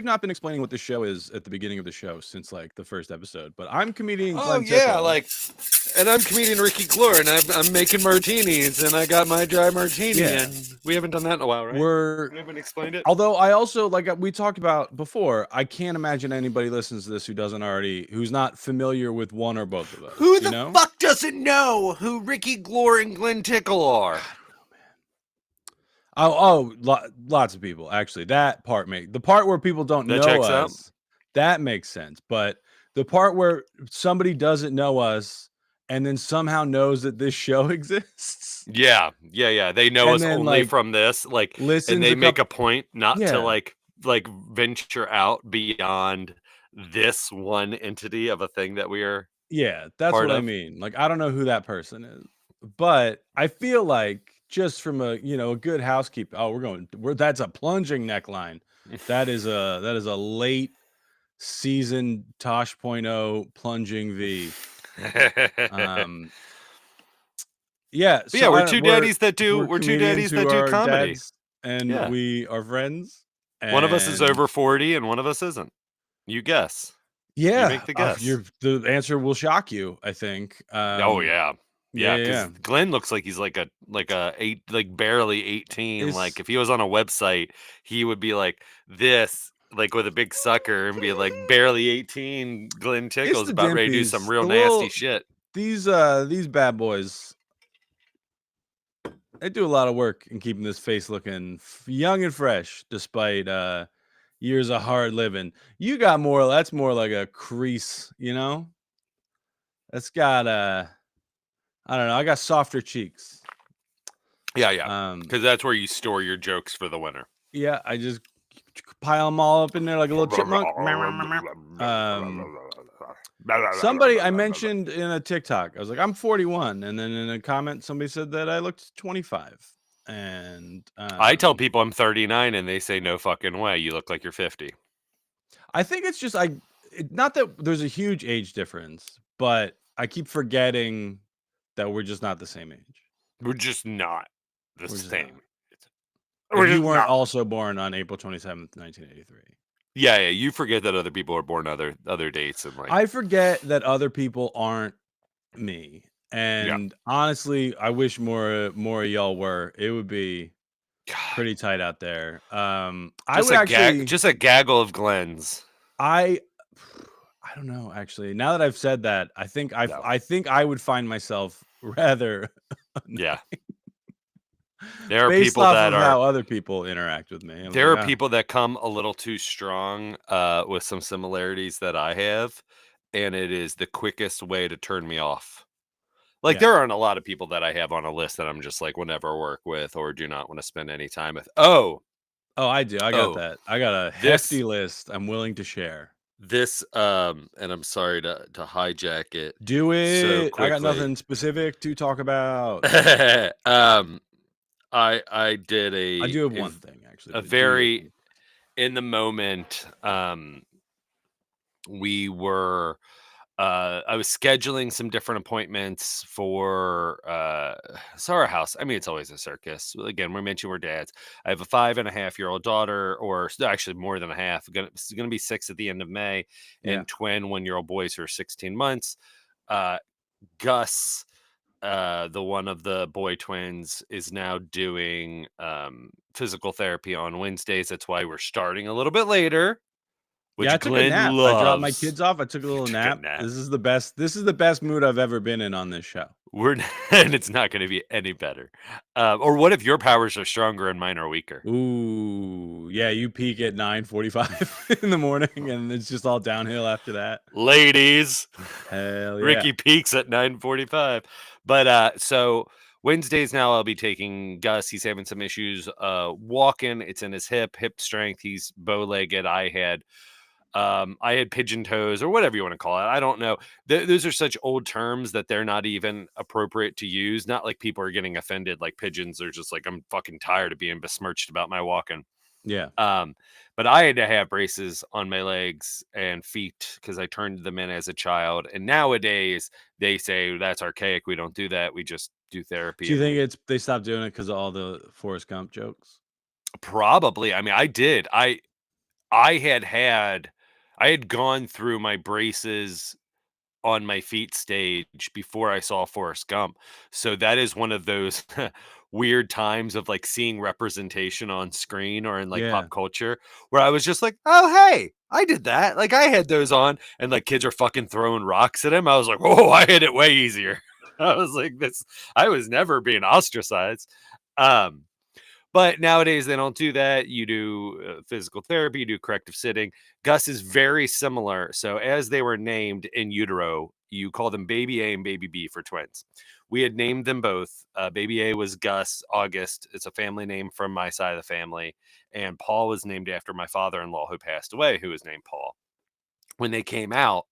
not been explaining what this show is at the beginning of the show since like the first episode, but I'm comedian Oh Glenn yeah, Tickle. like, and I'm comedian Ricky Glore, and I'm making martinis, and I got my dry martini, Yeah. and we haven't done that in a while, right? We're We haven't explained it. although I also like we talked about before, I can't imagine anybody listens to this who's not familiar with one or both of us. Who the fuck doesn't know who Ricky Glore and Glenn Tickle are? Lots of people actually. That part the part where people don't That know checks us, out. that makes sense. But the part where somebody doesn't know us and then somehow knows that this show exists. Yeah. They know And us then, only like, from this, like, and listens they a make coup- a point not Yeah. to like venture out beyond this one entity of a thing that we are. Yeah, that's part what I of. mean. Like, I don't know who that person is, but I feel like just from a good housekeeper. Oh, that's a plunging neckline. That is a late season Tosh.0 plunging V. Yeah, But yeah, we're two daddies that do comedy, dads, and we are friends. One of us is and over 40 and one of us isn't. You guess. Yeah, You make the guess. The answer will shock you, I think. Oh yeah. Yeah, because yeah. Glenn looks like he's like barely 18. Like if he was on a website, he would be like this, like with a big sucker, and be like barely 18. Glenn Tickle's about ready to do some real nasty shit. These bad boys, they do a lot of work in keeping this face looking young and fresh, despite years of hard living. You got more. That's more like a crease, That's got I don't know. I got softer cheeks. Yeah. Because that's where you store your jokes for the winter. Yeah, I just pile them all up in there like a little chipmunk. Somebody I mentioned in a TikTok, I was like, I'm 41, and then in a comment, somebody said that I looked 25. And I tell people I'm 39, and they say no fucking way. You look like you're 50. I think it's just not that there's a huge age difference, but I keep forgetting that we're just not the same age. We're just not the same. You weren't also born on April 27th, 1983. Yeah, you forget that other people are born other dates, and like I forget that other people aren't me. And honestly, I wish more of y'all were. It would be pretty tight out there. Just a gaggle of Glens. I don't know, actually. Now that I've said that, I think I would find myself rather yeah. There are based people off that of how other people interact with me. There are people that come a little too strong with some similarities that I have, and it is the quickest way to turn me off. Like there aren't a lot of people that I have on a list that I'm just like will never work with or do not want to spend any time with. Oh, I do. I got that. I got a hefty list I'm willing to share. This and I'm sorry to hijack it. Do it. I got nothing specific to talk about. I did I do have one thing actually. A very in the moment. We were. I was scheduling some different appointments for Sarah House. I mean, it's always a circus. Again, we mentioned we're dads. I have a 5.5-year-old daughter, or actually more than a half. It's going to be 6 at the end of May, and twin 1-year-old boys who are 16 months. Gus, the one of the boy twins, is now doing physical therapy on Wednesdays. That's why we're starting a little bit later. I took a nap. I dropped my kids off. I took a little nap. This is the best mood I've ever been in on this show. And it's not going to be any better. Or what if your powers are stronger and mine are weaker? Ooh, yeah. You peak at 9:45 in the morning, and it's just all downhill after that. Ladies, hell yeah. Ricky peaks at 9:45. But so Wednesdays now I'll be taking Gus. He's having some issues walking. It's in his hip strength. He's bow-legged. I had pigeon toes or whatever you want to call it. I don't know. Those are such old terms that they're not even appropriate to use. Not like people are getting offended like pigeons. They're just like, I'm fucking tired of being besmirched about my walking. Yeah. But I had to have braces on my legs and feet because I turned them in as a child. And nowadays they say that's archaic. We don't do that. We just do therapy. Do you think they stopped doing it because of all the Forrest Gump jokes? Probably. I mean, I did. I had gone through my braces on my feet stage before I saw Forrest Gump. So that is one of those weird times of like seeing representation on screen or in like Yeah. pop culture where I was just like, oh, hey, I did that. Like I had those on and like kids are fucking throwing rocks at him. I was like, oh, I had it way easier. I was like, I was never being ostracized. Um, but nowadays they don't do that. You do physical therapy, you do corrective sitting. Gus is very similar. So as they were named in utero, you call them baby A and baby B for twins. We had named them both. Baby A was Gus August. It's a family name from my side of the family. And Paul was named after my father-in-law who passed away, who was named Paul. When they came out,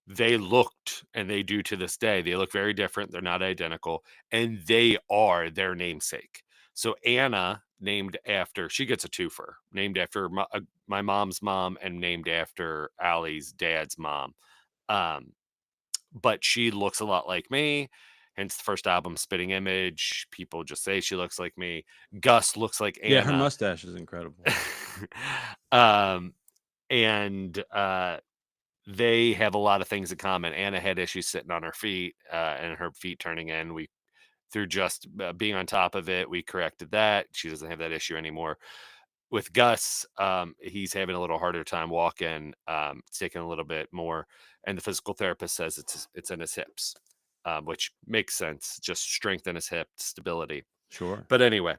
they looked, and they do to this day, they look very different. They're not identical, and they are their namesake. So Anna, named after, she gets a twofer, named after my mom's mom and named after Allie's dad's mom. Um, but she looks a lot like me. Hence the first album, Spitting Image. People just say she looks like me. Gus looks like Yeah, her Anna. mustache is incredible. um, and they have a lot of things in common. Anna had issues sitting on her feet and her feet turning in. We, through just being on top of it, we corrected that. She doesn't have that issue anymore. With Gus, he's having a little harder time walking. It's taking a little bit more, and the physical therapist says it's in his hips, which makes sense. Just strength in his hip, stability. Sure. But anyway,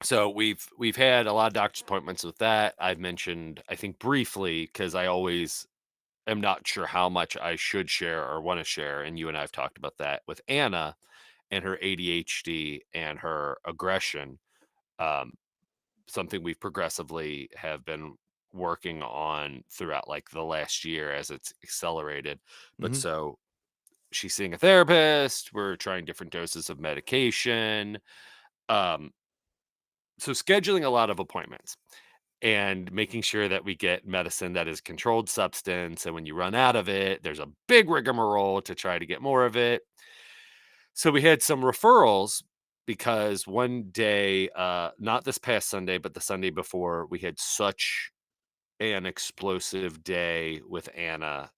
so we've had a lot of doctor's appointments with that. I've mentioned, I think briefly, because I always am not sure how much I should share or want to share. And you and I have talked about that with Anna and her ADHD and her aggression. Um, Something we've progressively have been working on throughout like the last year as it's accelerated. But Mhm. so she's seeing a therapist. We're trying different doses of medication. Um, so scheduling a lot of appointments and making sure that we get medicine that is controlled substance. And when you run out of it, there's a big rigmarole to try to get more of it. So we had some referrals because one day, not this past Sunday, but the Sunday before, we had such an explosive day with Anna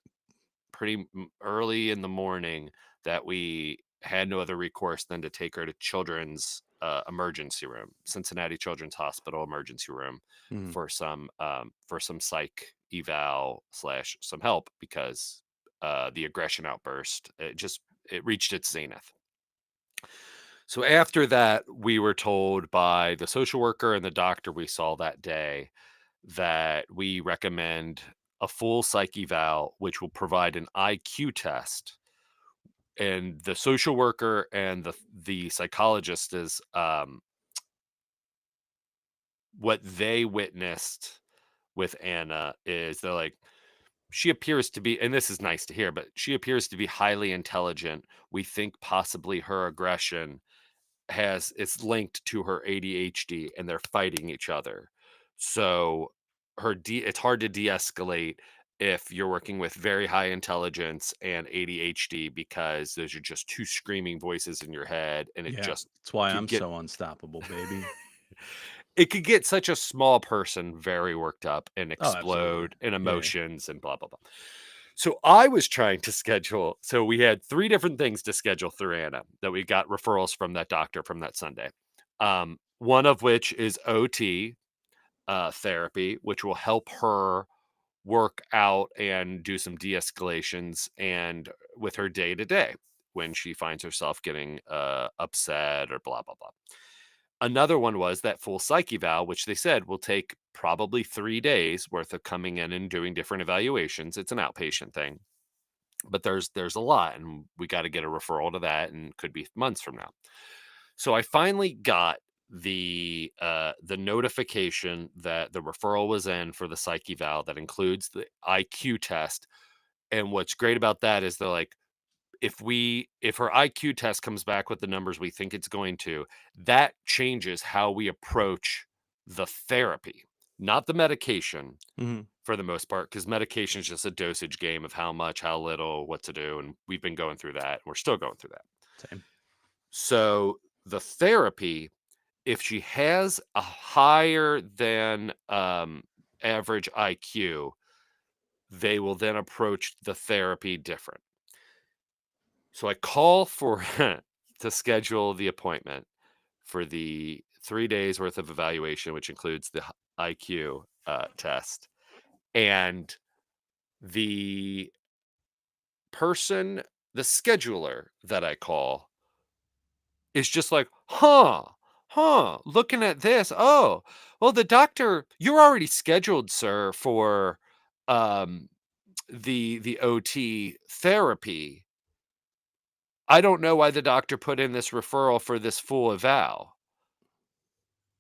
pretty early in the morning that we had no other recourse than to take her to children's emergency room, Cincinnati Children's Hospital emergency room, Mhm. for some psych eval slash some help because the aggression outburst, it reached its zenith. So after that, we were told by the social worker and the doctor we saw that day that we recommend a full psych eval, which will provide an IQ test. And the social worker and the psychologist is what they witnessed with Anna is they're like, she appears to be, and this is nice to hear, but she appears to be highly intelligent. We think possibly her aggression has it's linked to her ADHD and they're fighting each other. So it's hard to de-escalate if you're working with very high intelligence and ADHD because those are just two screaming voices in your head and Yeah. That's why could I'm get so unstoppable, baby. it could get such a small person very worked up and Oh, absolutely. explode in Yeah. emotions and blah blah blah. So I was trying to schedule. So we had three different things to schedule through Anna that we got referrals from that doctor from that Sunday. One of which is OT therapy, which will help her work out and do some de-escalations and with her day to day when she finds herself getting upset or blah blah blah. Another one was that full psych eval, which they said will take probably 3 days worth of coming in and doing different evaluations. It's an outpatient thing, but there's a lot, and we got to get a referral to that, and could be months from now. So I finally got the notification that the referral was in for the psych eval that includes the IQ test. And what's great about that is they're like, if her IQ test comes back with the numbers we think it's going to, that changes how we approach the therapy, not the medication Mhm. for the most part, because medication is just a dosage game of how much, how little, what to do. And we've been going through that. We're still going through that. Same. So the therapy, if she has a higher than average IQ, they will then approach the therapy different. So I call for to schedule the appointment for the 3 days worth of evaluation, which includes the IQ test. And the person, the scheduler that I call, is just like, looking at this. Oh, well, the doctor, you're already scheduled, sir, for um, the OT therapy. I don't know why the doctor put in this referral for this full eval.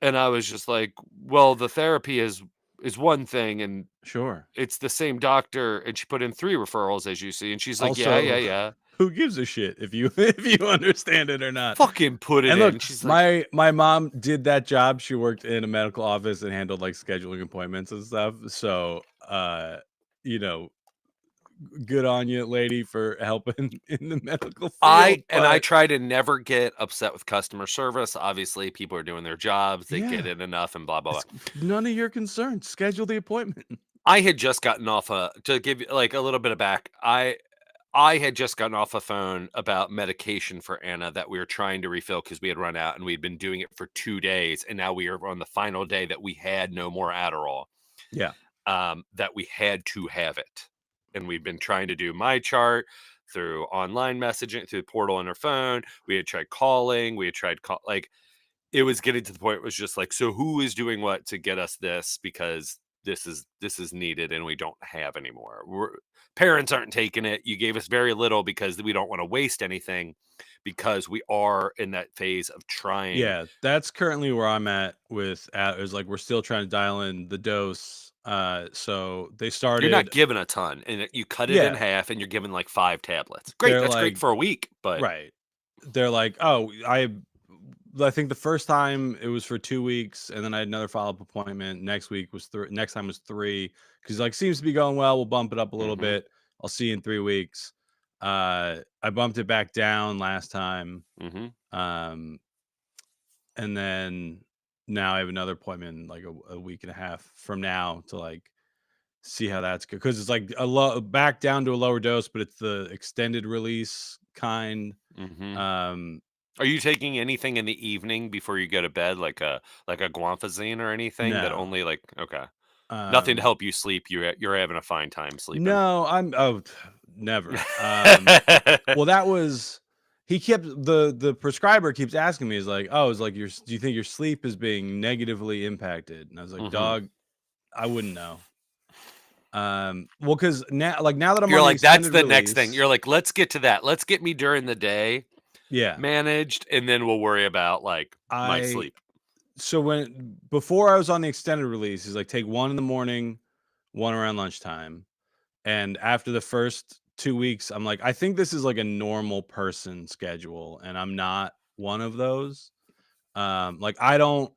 And I was just like, well, the therapy is one thing, and Sure. it's the same doctor, and she put in 3 referrals, as you see, and she's like, "Yeah, yeah, Also, yeah." who gives a shit if you if you understand it or not? Fucking put it And in. look, She's like, my mom did that job. She worked in a medical office and handled like scheduling appointments and stuff. So, you know, good on you, lady, for helping in the medical field. I But try to never get upset with customer service. Obviously, people are doing their jobs, they get yeah, it enough and blah, blah, blah. it's none of your concern. Schedule the appointment. I had just gotten off to give you like a little bit of back. I had just gotten off a phone about medication for Anna that we were trying to refill because we had run out, and we'd been doing it for 2 days, and now we are on the final day that we had no more Adderall, Yeah, that we had to have it. And we've been trying to do my chart through online messaging, through the portal on her phone. We had tried calling, we had tried like, it was getting to the point. It was just like, so who is doing what to get us this, because this is needed and we don't have anymore. Parents aren't taking it. You gave us very little because we don't want to waste anything, because we are in that phase of trying. yeah. That's currently where I'm at with. Is like we're still trying to dial in the dose. So they You're not started. given a ton, and you cut it in Yeah, half, and you're given like 5 tablets. Great, they're that's great like for a week, but right. They're like, oh, I think the first time it was for 2 weeks, and then I had another follow up appointment. Next week was next time was 3 because like seems to be going well. We'll bump it up a little mhm, bit. I'll see you in 3 weeks. I bumped it back down last time, mhm. um, and then now I have another appointment in like a week and a half from now to like see how that's good because it's like a back down to a lower dose, but it's the extended release kind. Mhm. Um, Are you taking anything in the evening before you go to bed, like a guanfazine or anything that no. only like, okay. Nothing to Um, help you sleep. You're having a fine time sleeping. No, never. Well, that was he kept the prescriber keeps asking me, is like, "Oh, is like your do you think your sleep is being negatively impacted?" And I was like, Mhm. "Dog, I wouldn't know." Well, because now that I'm You're on the like, "That's extended the next thing." release, You're like, "Let's get to that. Let's get me during the day yeah, managed, and then we'll worry about, like, my I sleep." so when before I was on the extended release, he's like, take one in the morning, one around lunchtime. And after the first 2 weeks, I'm like, I think this is like a normal person schedule, and I'm not one of those. Like I don't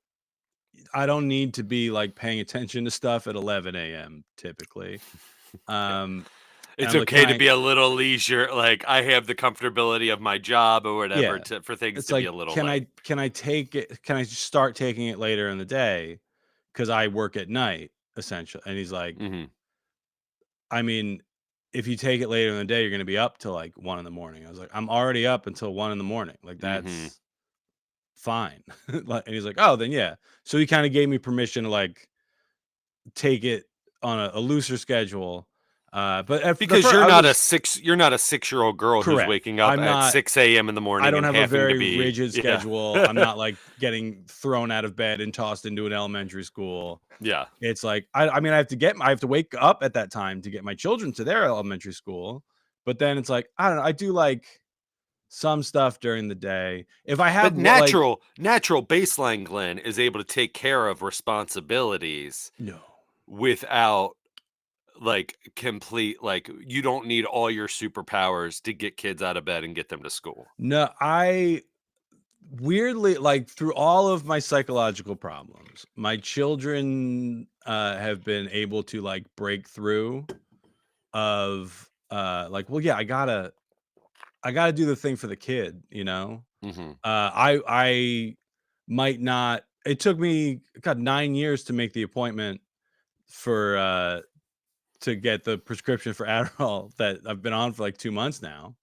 need to be like paying attention to stuff at 11 a.m. typically. Yeah. And I It's was like, can okay to I be a little leisure, like, I have the comfortability of my job or whatever yeah. for things It's to be like, a little late. can I take it? Can I just start taking it later in the day? Because I work at night, essentially. And he's like, Mhm. I mean, if you take it later in the day, you're gonna be up till like 1 in the morning. I was like, I'm already up until 1 in the morning. Like Mhm. that's fine. Like, and he's like, oh, then yeah. So he kind of gave me permission to like take it on a looser schedule. But at the Because first, I was you're not a 6-year-old girl who's correct. waking up I'm at not. 6 a.m. in the I morning don't and have a having to very be rigid yeah. schedule. I'm not like getting thrown out of bed and tossed into an elementary school. Yeah. It's like I mean, I have to wake up at that time to get my children to their elementary school. But then it's like I don't know. I do like some stuff during the day. If I But have like natural baseline Glenn is able to take care of responsibilities no, without like complete like you don't need all your superpowers to get kids out of bed and get them to school. no, I weirdly like through all of my psychological problems, my children have been able to like break through of like, well, yeah, I gotta do the thing for the kid, you know. Mhm. I might not. It took me God 9 years to make the appointment for to get the prescription for Adderall that I've been on for like 2 months now.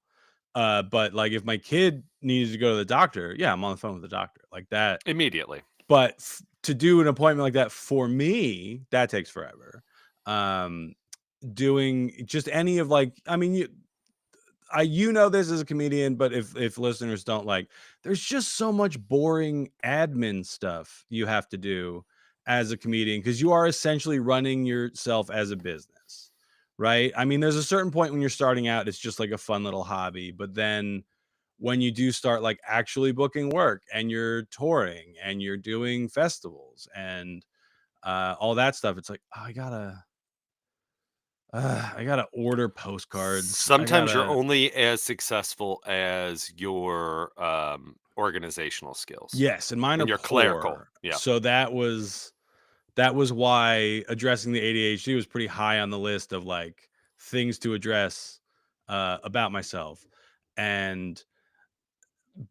But like if my kid needed to go to the doctor, yeah, I'm on the phone with the doctor like that. Immediately. But to do an appointment like that for me, that takes forever. Doing just any of like, I mean, you know this as a comedian, but if listeners don't, like, there's just so much boring admin stuff you have to do as a comedian because you are essentially running yourself as a business, right? I mean, there's a certain point when you're starting out, it's just like a fun little hobby, but then when you do start like actually booking work and you're touring and you're doing festivals and all that stuff, it's like, oh, I gotta order postcards. Sometimes you're only as successful as your organizational skills. Yes, and mine are And you're clerical. poor. Yeah. So that was why addressing the ADHD was pretty high on the list of like things to address about myself.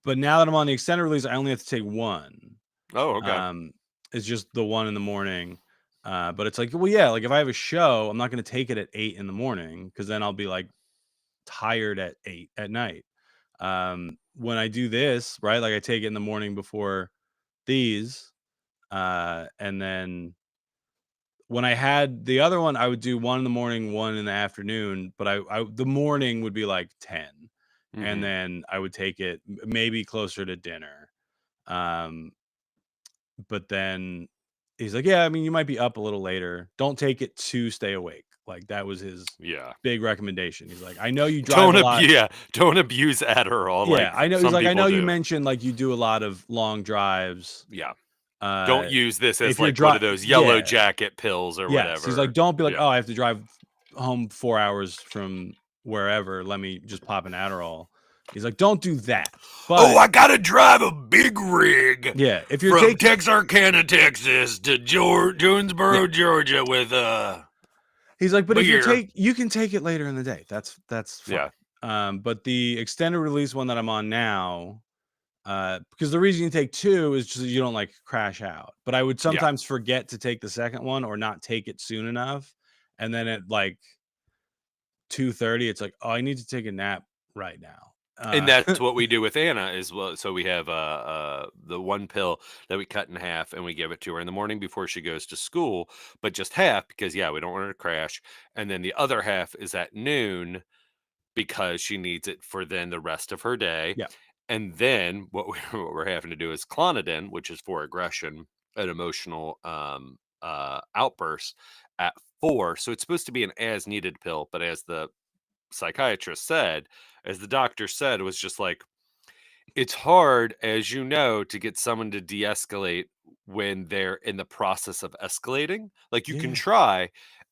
But now that I'm on the extended release, I only have to take one. Oh, okay. It's just the one in the morning. But it's like, well, yeah, like if I have a show, I'm not going to take it at 8 in the morning because then I'll be like tired at 8 at night. When I do this, right, like I take it in the morning before these, and then when I had the other one, I would do one in the morning, one in the afternoon, but the morning would be like 10, and then I would take it maybe closer to dinner. But then he's like, yeah, I mean, you might be up a little later. Don't take it to stay awake. Like that was his big recommendation. He's like, I know you drive a lot. Don't abuse Adderall. Yeah, like I know. He's like, I know you do. mentioned like you do a lot of long drives. Yeah. Don't use this as if you're like one of those yellow jacket pills or Yes. whatever. He's like, don't be like, oh, I have to drive home 4 hours from wherever. Let me just pop an Adderall. He's like, don't do that. But, I gotta drive a big rig. Yeah, if you're from Texarkana, Texas to Jonesboro, Georgia with He's like, but if you can take it later in the day. That's fine. Yeah. But the extended release one that I'm on now, because the reason you take two is just so you don't like crash out. But I would sometimes forget to take the second one or not take it soon enough, and then at like 2:30, it's like, oh, I need to take a nap right now. And that's what we do with Anna as well. So we have the one pill that we cut in half and we give it to her in the morning before she goes to school, but just half because we don't want her to crash. And then the other half is at noon because she needs it for then the rest of her day. Yeah. And then what we're having to do is Clonidine, which is for aggression and emotional outbursts at 4. So it's supposed to be an as needed pill, but as the psychiatrist said, as the doctor said, it was just like, it's hard, as you know, to get someone to de-escalate when they're in the process of escalating. Like you can try,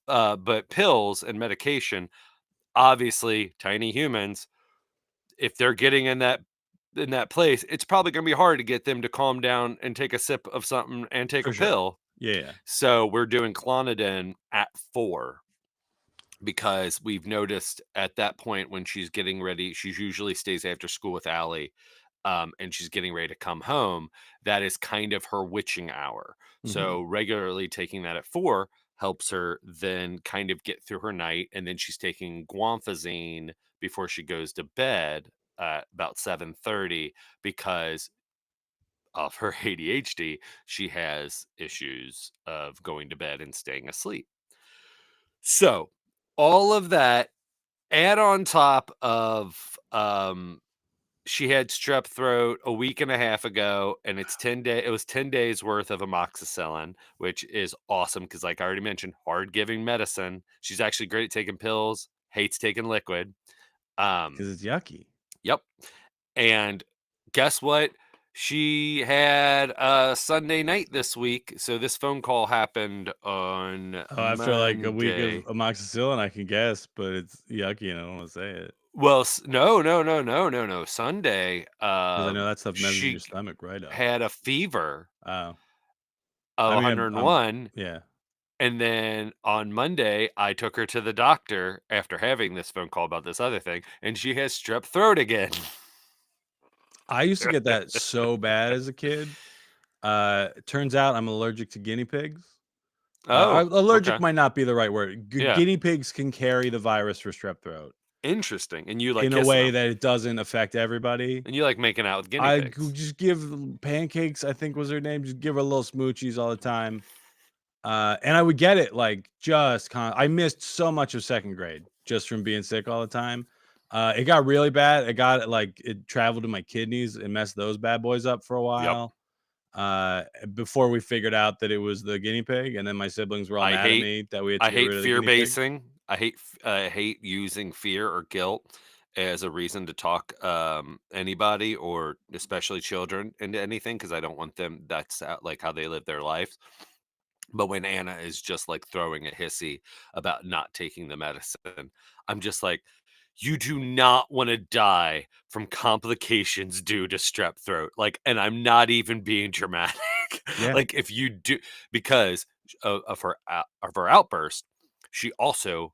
but pills and medication, obviously tiny humans, if they're getting in that place, it's probably going to be hard to get them to calm down and take a sip of something and take a pill. Yeah. So we're doing Clonidine at 4. Because we've noticed at that point when she's getting ready, she usually stays after school with Allie, and she's getting ready to come home. That is kind of her witching hour. So regularly taking that at 4 helps her then kind of get through her night. And then she's taking guanfazine before she goes to bed at about 7:30 because of her ADHD. She has issues of going to bed and staying asleep. So all of that, add on top of she had strep throat a week and a half ago, and it was 10 days worth of amoxicillin, which is awesome because, like I already mentioned, hard giving medicine. She's actually great at taking pills, hates taking liquid. Because it's yucky. Yep. And guess what? She had a Sunday night this week. So this phone call happened on after like a week Monday. of amoxicillin, I can guess, but it's yucky and I don't want to say it. Well, no. Sunday, Because I know that stuff messes your stomach right up. Had a fever of 101. Yeah. And then on Monday, I took her to the doctor after having this phone call about this other thing, and she has strep throat again. I used to get that so bad as a kid. Turns out I'm allergic to guinea pigs. Oh, Allergic okay. might not be the right word. Yeah. Guinea pigs can carry the virus for strep throat Interesting. And you like in a kissing way them. that it doesn't affect everybody. And you like making out with guinea I pigs. just give Pancakes, I think was her name, just give her little smoochies all the time. And I would get it like I missed so much of second grade just from being sick all the time. It got really bad. It traveled to my kidneys and messed those bad boys up for a Yep. while. Before we figured out that it was the guinea pig, and then my siblings were all I mad at hate me that we had I to get hate rid of the fear guinea pig. basing. I hate using fear or guilt as a reason to talk anybody or especially children into anything because I don't want them. That's like how they live their lives. But when Anna is just like throwing a hissy about not taking the medicine, I'm just like, you do not want to die from complications due to strep throat. Like, and I'm not even being dramatic. Yeah. Like, if you do, because of her outburst, she also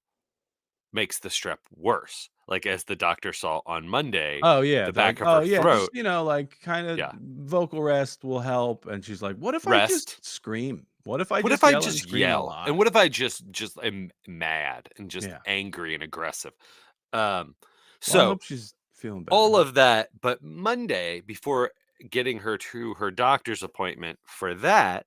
makes the strep worse. Like, as the doctor saw on Monday, Oh yeah, the like back of oh her yeah, just throat, like kind of yeah, vocal rest will help. And she's like, "What if I just rest. scream? What if I What if just I yell and just scream a yell? And lot?" what if I just am mad and just Yeah. angry and aggressive? Um, Well, I so hope she's feeling all better. of that, but Monday, before getting her to her doctor's appointment for that,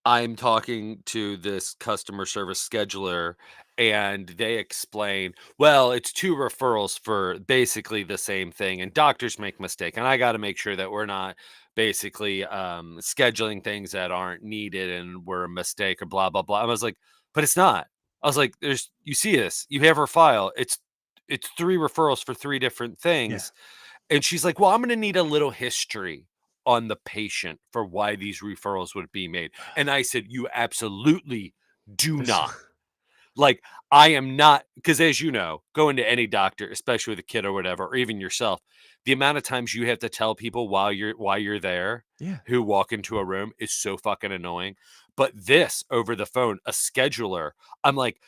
I'm talking to this customer service scheduler and they explain, well, it's 2 referrals for basically the same thing and doctors make mistake and I got to make sure that we're not basically scheduling things that aren't needed and were a mistake or blah blah blah. I was like, but it's not. I was like, there's you see this, you have her file. It's 3 referrals for 3 different Yeah. things. And she's like, "Well, I'm gonna need a little history on the patient for why these referrals would be made." And I said, "You absolutely do This not." Like, I am not because as you know, going to any doctor, especially with a kid or whatever, or even yourself, the amount of times you have to tell people why you're there yeah. who walk into a room is so fucking annoying. But this over the phone, a scheduler, I'm like,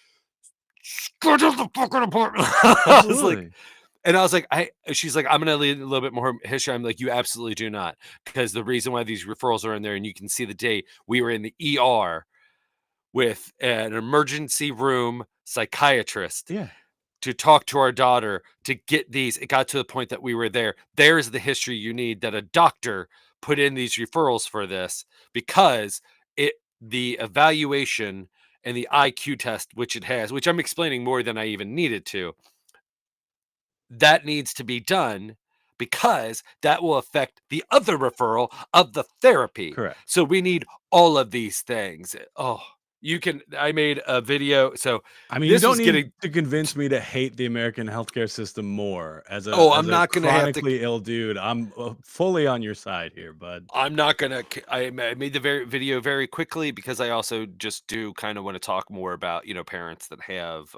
"Schedule the fucking appointment." I was like, Absolutely. and I was like, she's like, I'm gonna leave a little bit more history. I'm like, you absolutely do not. Because the reason why these referrals are in there, and you can see the date, we were in the ER with an emergency room psychiatrist Yeah. to talk to our daughter to get these. It got to the point that we were there. There's the history you need that a doctor put in these referrals for this because the evaluation and the IQ test, which it has, which I'm explaining more than I even needed to, that needs to be done because that will affect the other referral of the therapy. Correct. So we need all of these things. Oh, I made a video. So I mean, you this don't was need getting, to convince me to hate the American healthcare system more. oh, As I'm a not going to have to, chronically ill dude, I'm fully on your side here, bud. I'm not going to, I made the video very quickly because I also just do kind of want to talk more about, parents that have,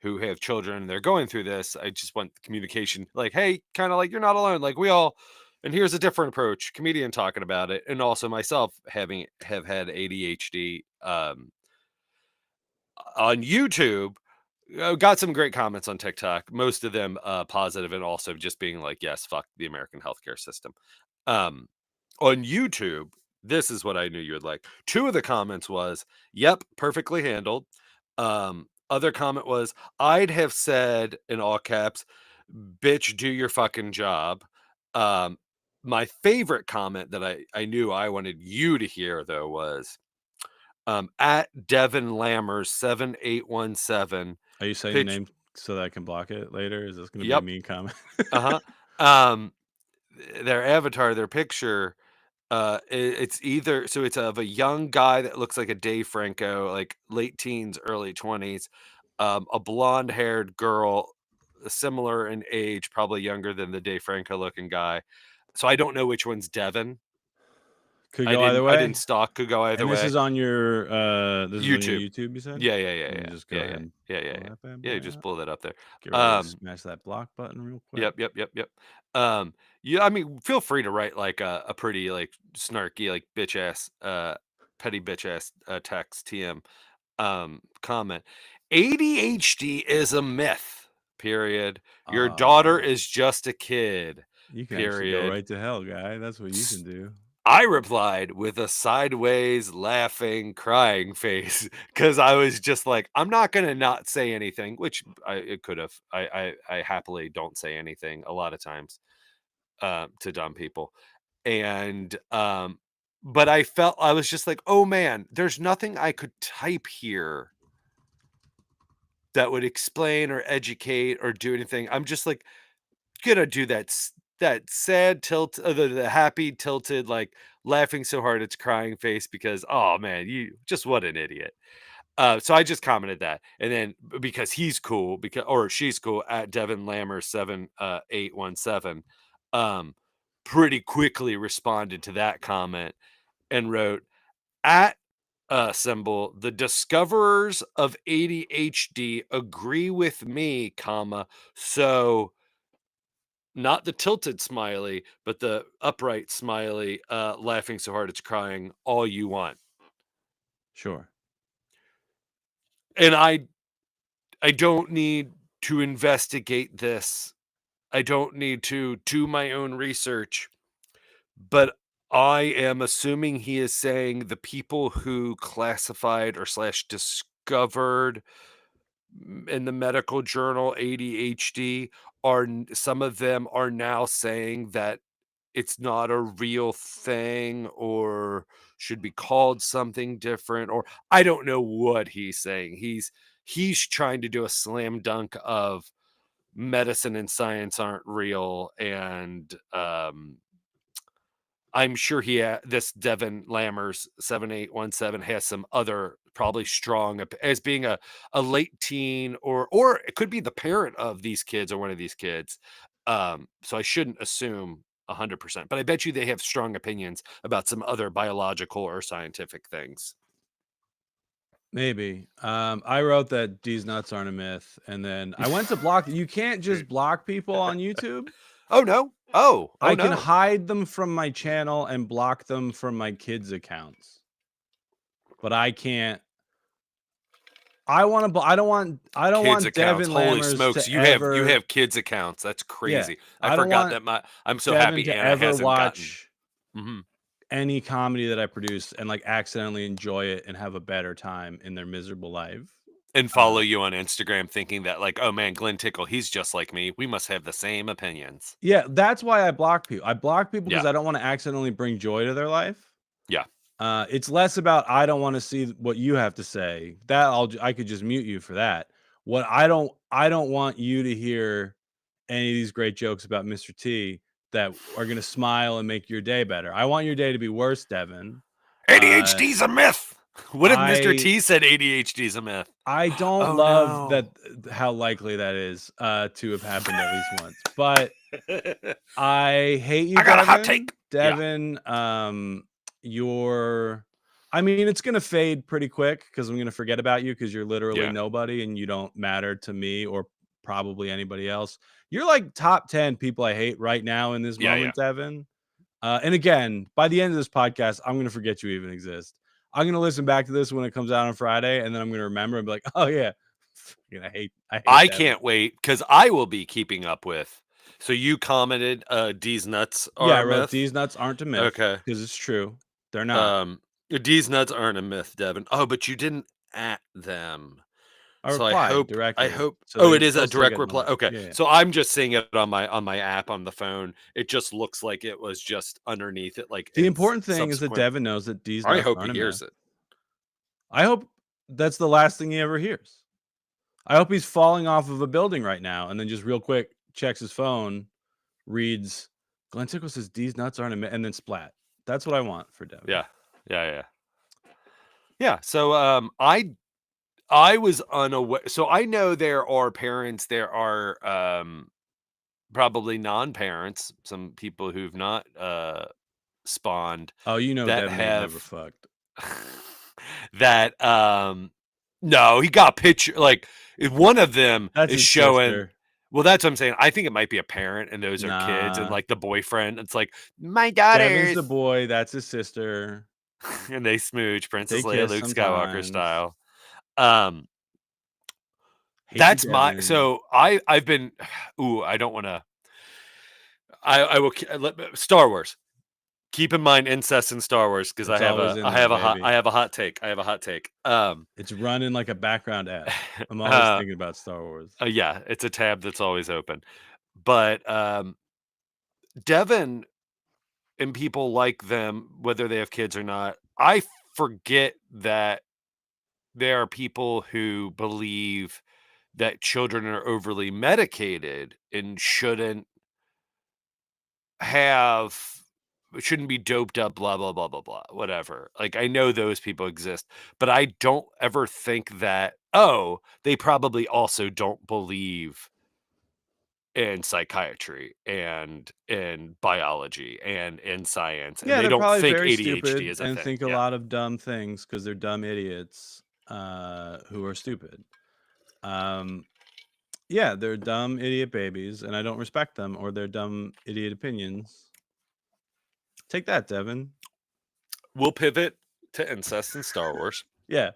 who have children and they're going through this. I just want communication like, hey, kind of like you're not alone. Like we all, and here's a different approach, comedian talking about it. And also myself have had ADHD on YouTube. Got some great comments on TikTok, most of them positive and also just being like, yes, fuck the American healthcare system. Um, on YouTube, this is what I knew you would like. 2 of the comments was, "Yep, perfectly handled." Other comment was, "I'd have said in all caps, bitch, do your fucking job." Um, my favorite comment that I knew I wanted you to hear though was at Devin Lammers 7817. Are you saying the Pitch. name so that I can block it later? Is this going to be a Yep. mean comment? Uh huh. Their avatar, their picture it's either so it's of a young guy that looks like a Dave Franco, like late teens, early 20s, a blonde-haired girl, similar in age, probably younger than the Dave Franco looking guy. So I don't know which one's Devin. Could I go either didn't I way. didn't stalk, could go either And this way. is on your YouTube. YouTube, you said? Yeah, yeah, yeah, Let me yeah. just go Yeah, ahead yeah. and Yeah, yeah, pull yeah. that bad Yeah, boy just up. pull that up there. Get ready to Um, smash that block button real quick. yep, yep, yep, yep. Yeah, I mean, feel free to write like a pretty like snarky, like bitch ass, petty bitch ass text TM comment. ADHD is a myth. Period. Your daughter Uh, is just a kid. you can actually go Period. right to hell, guy. That's what you can do. I replied with a sideways laughing, crying face because I was just like, I'm not gonna not say anything, which it could have. I happily don't say anything a lot of times to dumb people, and but I was just like, oh man, there's nothing I could type here that would explain or educate or do anything. I'm just like gonna do that sad tilt, the happy tilted, like laughing so hard it's crying face because oh man, you just what an idiot. So I just commented that, and then because he's cool, because or she's cool at Devin Lammer 7817, um, pretty quickly responded to that comment and wrote at symbol the discoverers of ADHD agree with me, comma so not the tilted smiley, but the upright smiley, laughing so hard it's crying, all you want. Sure. And I don't need to investigate this. I don't need to do my own research, but I am assuming he is saying the people who classified or slash discovered in the medical journal ADHD some of them are now saying that it's not a real thing or should be called something different, or I don't know what he's saying. He's trying to do a slam dunk of medicine and science aren't real, and I'm sure this Devin Lammers 7817 has some other probably strong as being a late teen or it could be the parent of these kids or one of these kids. So I shouldn't assume 100%, but I bet you they have strong opinions about some other biological or scientific things. Maybe. I wrote that these nuts aren't a myth, and then I went to block. You can't just block people on YouTube. Oh no. Oh I can no. hide them from my channel and block them from my kids' accounts, but I can't. I want to. I don't want. I don't Kids want accounts. Devin Holy Lammers smokes! to You ever. have kids accounts. That's Yeah, crazy. I I don't forgot want that I'm so Devin happy to Anna ever hasn't gotten. watch Mhm. any comedy that I produce and like accidentally enjoy it and have a better time in their miserable life. And follow you on Instagram thinking that like, "Oh man, Glenn Tickle, he's just like me. We must have the same opinions." Yeah, that's why I block people. I block people because Yeah. I don't want to accidentally bring joy to their life. Yeah. It's less about I don't want to see what you have to say. I could just mute you for that. What I don't want you to hear any of these great jokes about Mr. T that are gonna smile and make your day better. I want your day to be worse, Devin. ADHD's a myth. What if Mr. I T said ADHD's a myth? I don't Oh love no. that how likely that is to have happened at least once. But I hate you, I got a hot Devin. take. Yeah. Devin, you're I mean, it's gonna fade pretty quick because I'm gonna forget about you because you're literally Yeah. nobody and you don't matter to me or probably anybody else. You're like top 10 people I hate right now in this Yeah, yeah. moment, Devin. And again, by the end of this podcast, I'm gonna forget you even exist. I'm gonna listen back to this when it comes out on Friday, and then I'm gonna remember and be like, oh yeah, I hate I Devin. can't wait because I will be keeping up with. So you commented D's nuts are Yeah, I a wrote myth. these nuts aren't a myth Okay. because it's true. They're not. D's nuts aren't a myth, Devin. Oh, but you didn't at them. I So replied I directly, hope so oh, it is they'll a still direct get reply. mine. Okay. Yeah, yeah. So I'm just seeing it on my app on the phone. It just looks like it was just underneath it, like The in important thing is that subsequent. Devin knows that these I nuts hope he aren't a hears myth. it. I hope that's the last thing he ever hears. I hope he's falling off of a building right now and then just real quick checks his phone, reads Glenn Tickle says these nuts aren't a myth, and then splat. That's what I want for Devin. Yeah. Yeah, yeah. Yeah. So I was unaware. So I know there are parents, there are probably non-parents, some people who've not spawned Oh, you know that Devin ain't never have fucked. that no, he got picture like if one of them That's is his showing. sister. Well, that's what I'm saying. I think it might be a parent and those are kids and Nah. like the boyfriend. It's like my Devin's daughters. the boy, that's his sister. And they smooch They Princess Leia, kiss Luke Skywalker sometimes. style. Um Hate you, that's my Devin. so I've been ooh, I don't want to I will Star Wars. Keep in mind incest in Star Wars because I It's have always a in I there, have a hot baby. I have a hot take. I have a hot take. It's running like a background ad. I'm always thinking about Star Wars. Yeah, it's a tab that's always open. But Devin and people like them, whether they have kids or not, I forget that there are people who believe that children are overly medicated and shouldn't be doped up, blah blah blah blah blah, whatever. Like, I know those people exist, but I don't ever think that, oh, they probably also don't believe in psychiatry and in biology and in science, and Yeah, they they're don't probably think very ADHD stupid is a and thing. think a Yeah. lot of dumb things because they're dumb idiots who are stupid. Yeah, they're dumb idiot babies, and I don't respect them or their dumb idiot opinions. Take that, Devin. We'll pivot to incest in Star Wars. Yeah.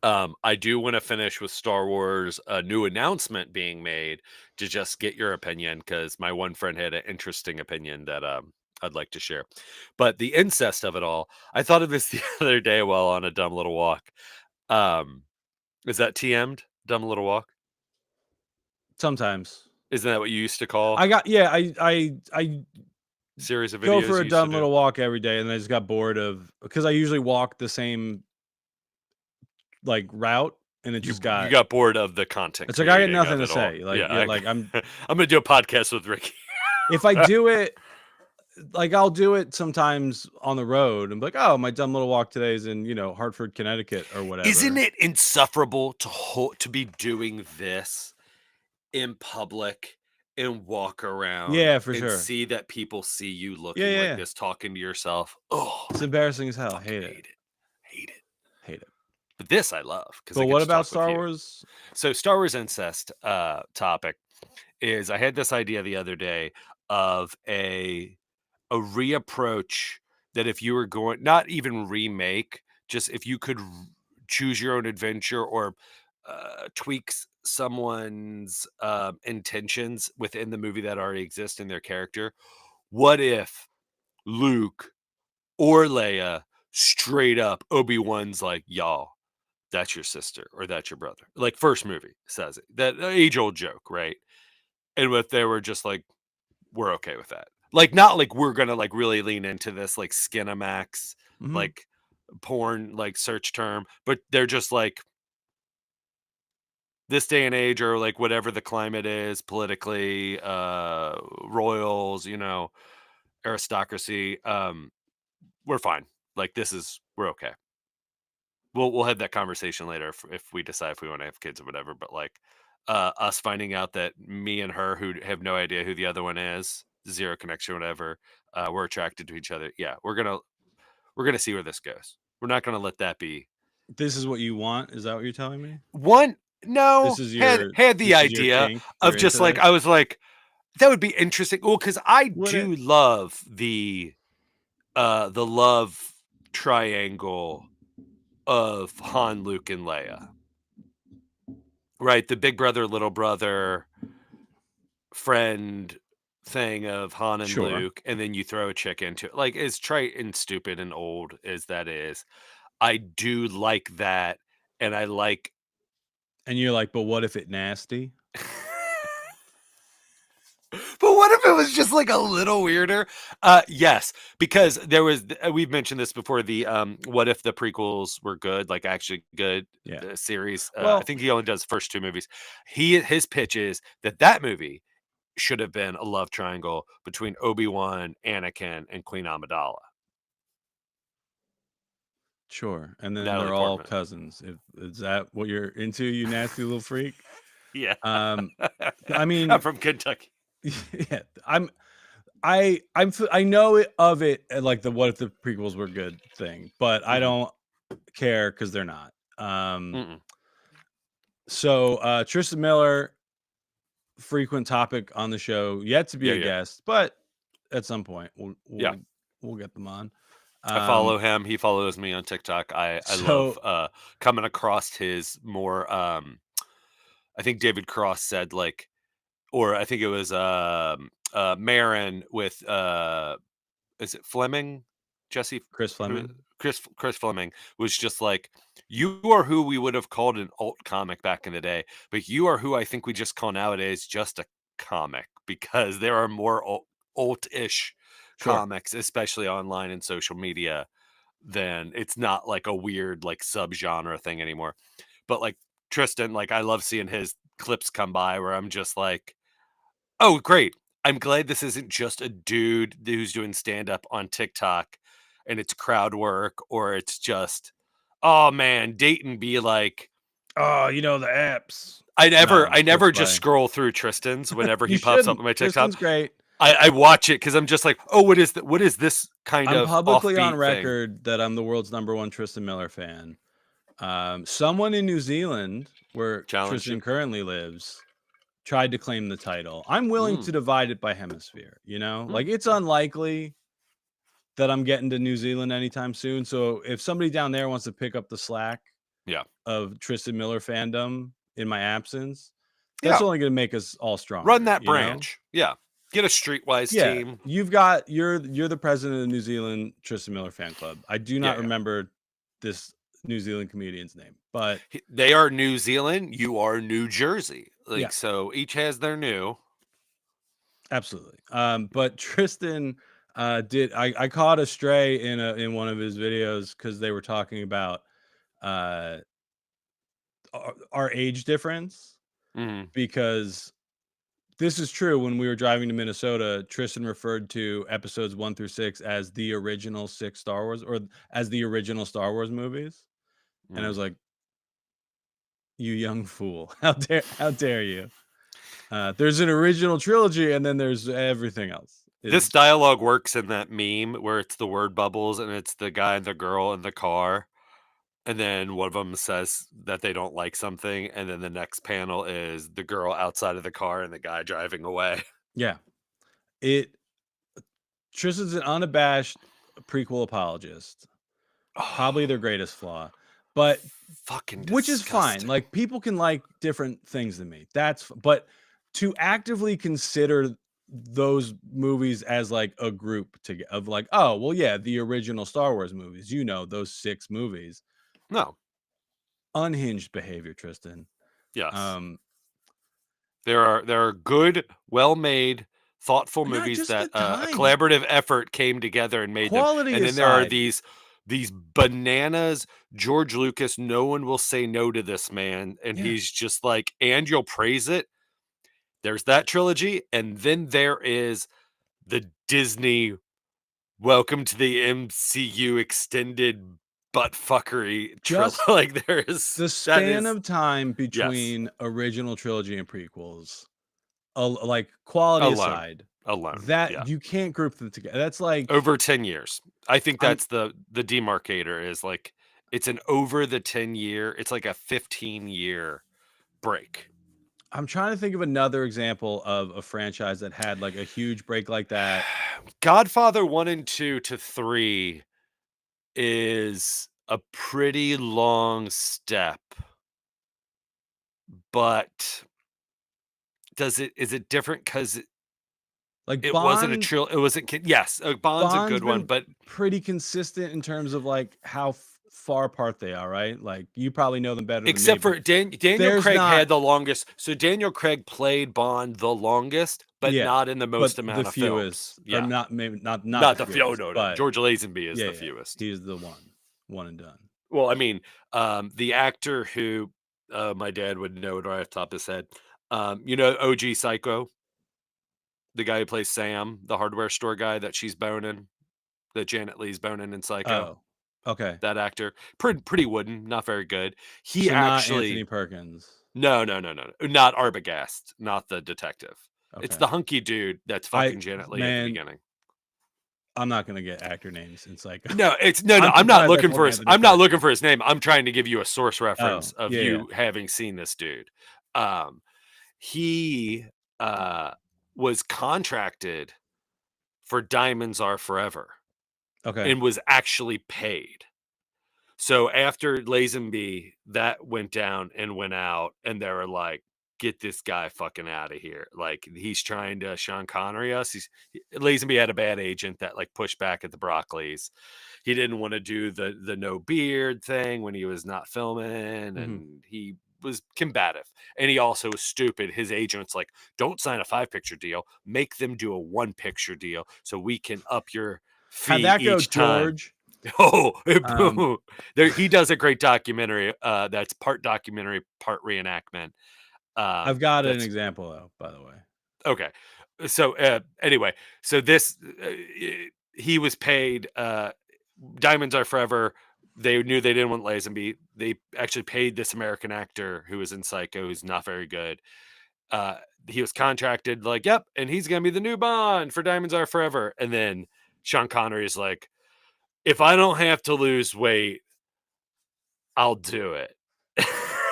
I do want to finish with Star Wars, a new announcement being made, to just get your opinion, because my one friend had an interesting opinion that I'd like to share. But the incest of it all, I thought of this the other day while on a dumb little walk. Is that TM'd? Dumb little walk? Sometimes. Isn't that what you used to call I series of go videos for a you used to dumb do? little walk every day, and I just got bored of because I usually walk the same like route, and it You just got. got bored of the content. It's like I got creating nothing of to it all. say. Like Yeah, like I'm. I'm gonna do a podcast with Ricky. If I do it, like I'll do it sometimes on the road and be like, oh, my dumb little walk today is in Hartford, Connecticut, or whatever. Isn't it insufferable to be doing this in public and walk around? Yeah, for and sure. see that people see you looking Yeah. like this, talking to yourself. Oh, It's embarrassing as hell. fucking Hate it. Hate it. Hate it. But this I love because. But what about Star Wars? So Star Wars incest topic is, I had this idea the other day of a reapproach, that if you were going, not even remake, just if you could choose your own adventure, or tweaks someone's intentions within the movie that already exists in their character. What if Luke or Leia straight up, Obi-Wan's like, y'all, that's your sister or that's your brother? Like, first movie says it, that age-old joke, right? And if they were just like, we're okay with that. Like, not like we're gonna like really lean into this like Skinamax, like porn, like search term, but they're just like, this day and age, or like whatever the climate is politically, royals, aristocracy, we're fine. Like, we're okay. We'll have that conversation later if we decide if we want to have kids or whatever. But like, us finding out that me and her, who have no idea who the other one is, zero connection, whatever, we're attracted to each other. Yeah, we're gonna see where this goes. We're not gonna let that be. This is what you want? Is that what you're telling me? No, This is had the idea of just like, I was like, that would be interesting. Well, because I do love the love triangle of Han, Luke, and Leia. Right, the big brother, little brother, friend thing of Han and Luke, and then you throw a chick into it. Like, as trite and stupid and old as that is, I do like that, and I like. And you're like, but what if it nasty? But what if it was just like a little weirder? Yes, because there was. We've mentioned this before. The what if the prequels were good, like actually good series? Well, I think he only does first two movies. His pitch is that movie should have been a love triangle between Obi-Wan, Anakin, and Queen Amidala. Sure, and then they're all cousins. Is that what you're into, you nasty little freak? Yeah. I mean, I'm from Kentucky. Yeah, I know it of it, like the what if the prequels were good thing, but I don't care because they're not. So Tristan Miller, frequent topic on the show, yet to be a guest, but at some point we'll get them on. I follow him. He follows me on TikTok. I love coming across his more. I think David Cross said, like, or I think it was Marin with is it Fleming? Jesse Chris who Fleming. Chris Fleming was just like, you are who we would have called an alt comic back in the day, but you are who I think we just call nowadays just a comic, because there are more alt-ish Sure. comics, especially online and social media, than it's not like a weird like subgenre thing anymore. But like Tristan, like I love seeing his clips come by where I'm just like, oh, great. I'm glad this isn't just a dude who's doing stand up on TikTok and it's crowd work, or it's just, oh man, Dayton be like, Oh, the apps. I No, never that's just why. scroll through Tristan's whenever You he pops up shouldn't. on my TikTok. Tristan's great. I watch it because I'm just like, oh, what is what is this kind I'm of publicly on offbeat thing? record that I'm the world's #1 Tristan Miller fan. Someone in New Zealand, where Challenge Tristan you. currently lives, tried to claim the title. I'm willing to divide it by hemisphere, Like, it's unlikely that I'm getting to New Zealand anytime soon. So if somebody down there wants to pick up the slack Yeah. of Tristan Miller fandom in my absence, Yeah. that's only going to make us all stronger. Run that branch. Yeah. Get a streetwise team. You're the president of the New Zealand Tristan Miller fan club. I do not remember this New Zealand comedian's name, but they are New Zealand. You are New Jersey. Yeah. So each has their new. Absolutely. But Tristan I caught a stray in one of his videos because they were talking about our age difference, because this is true. When we were driving to Minnesota, Tristan referred to episodes 1 through 6 as the original 6 Star Wars, or as the original Star Wars movies. And I was like, you young fool. How dare you? There's an original trilogy, and then there's everything else. This dialogue works in that meme where it's the word bubbles and it's the guy and the girl in the car. And then one of them says that they don't like something. And then the next panel is the girl outside of the car and the guy driving away. Yeah. Tristan's an unabashed prequel apologist. Probably their greatest flaw. But fucking which is fine. Like, people can like different things than me. But to actively consider those movies as like a group of like, oh, well, yeah, the original Star Wars movies, those 6 movies. No. Unhinged behavior, Tristan. Yes. There are good, well-made, thoughtful movies that a collaborative effort came together and made Quality them. And then there are these bananas. George Lucas, no one will say no to this man. And he's just like, and you'll praise it. There's that trilogy. And then there is the Disney welcome to the MCU extended butt fuckery. Just like there is the span of time between original trilogy and prequels, like quality aside, that you can't group them together. That's like over 10 years. I think that's the demarcator, is like, it's an over the 10-year, it's like a 15-year break. I'm trying to think of another example of a franchise that had like a huge break like that. Godfather 1 and 2 to 3 is a pretty long step. But is it different because like it Bond, wasn't a trilogy? It wasn't. Yes, Bond's a good one, but pretty consistent in terms of like how far apart they are, right? Like, you probably know them better. Except for Daniel Craig had the longest. So Daniel Craig played Bond the longest, but not in the most amount of fewest. Films. Yeah, not the fewest. No. George Lazenby is the fewest. He's the one and done. Well, I mean, the actor who my dad would know right off the top of his head. OG Psycho, the guy who plays Sam, the hardware store guy that she's boning, that Janet Leigh's boning in Psycho. Oh, okay. That actor, pretty wooden, not very good. He so actually, not Anthony Perkins. No, not Arbogast, not the detective. Okay. It's the hunky dude that's fucking Janet Leigh at the beginning. I'm not gonna get actor names in Psycho. No, it's no. I'm not looking for his. I'm not looking for his name. I'm trying to give you a source reference of you having seen this dude. He was contracted for Diamonds Are Forever. Okay. And was actually paid. So after Lazenby, that went down and went out, and they were like, get this guy fucking out of here. Like, he's trying to Sean Connery us. Lazenby had a bad agent that like pushed back at the Broccoli's. He didn't want to do the no beard thing when he was not filming, and he was combative. And he also was stupid. His agent's like, don't sign a 5-picture deal. Make them do a 1-picture deal so we can up your fee How'd that go, each time. George? Oh, he does a great documentary. That's part documentary, part reenactment. I've got an example though, by the way. Okay. So anyway, so this he was paid Diamonds Are Forever. They knew they didn't want Lazenby. They actually paid this American actor who was in Psycho, who's not very good. He was contracted like, yep, and he's gonna be the new Bond for Diamonds Are Forever. And then Sean Connery is like, if I don't have to lose weight, I'll do it.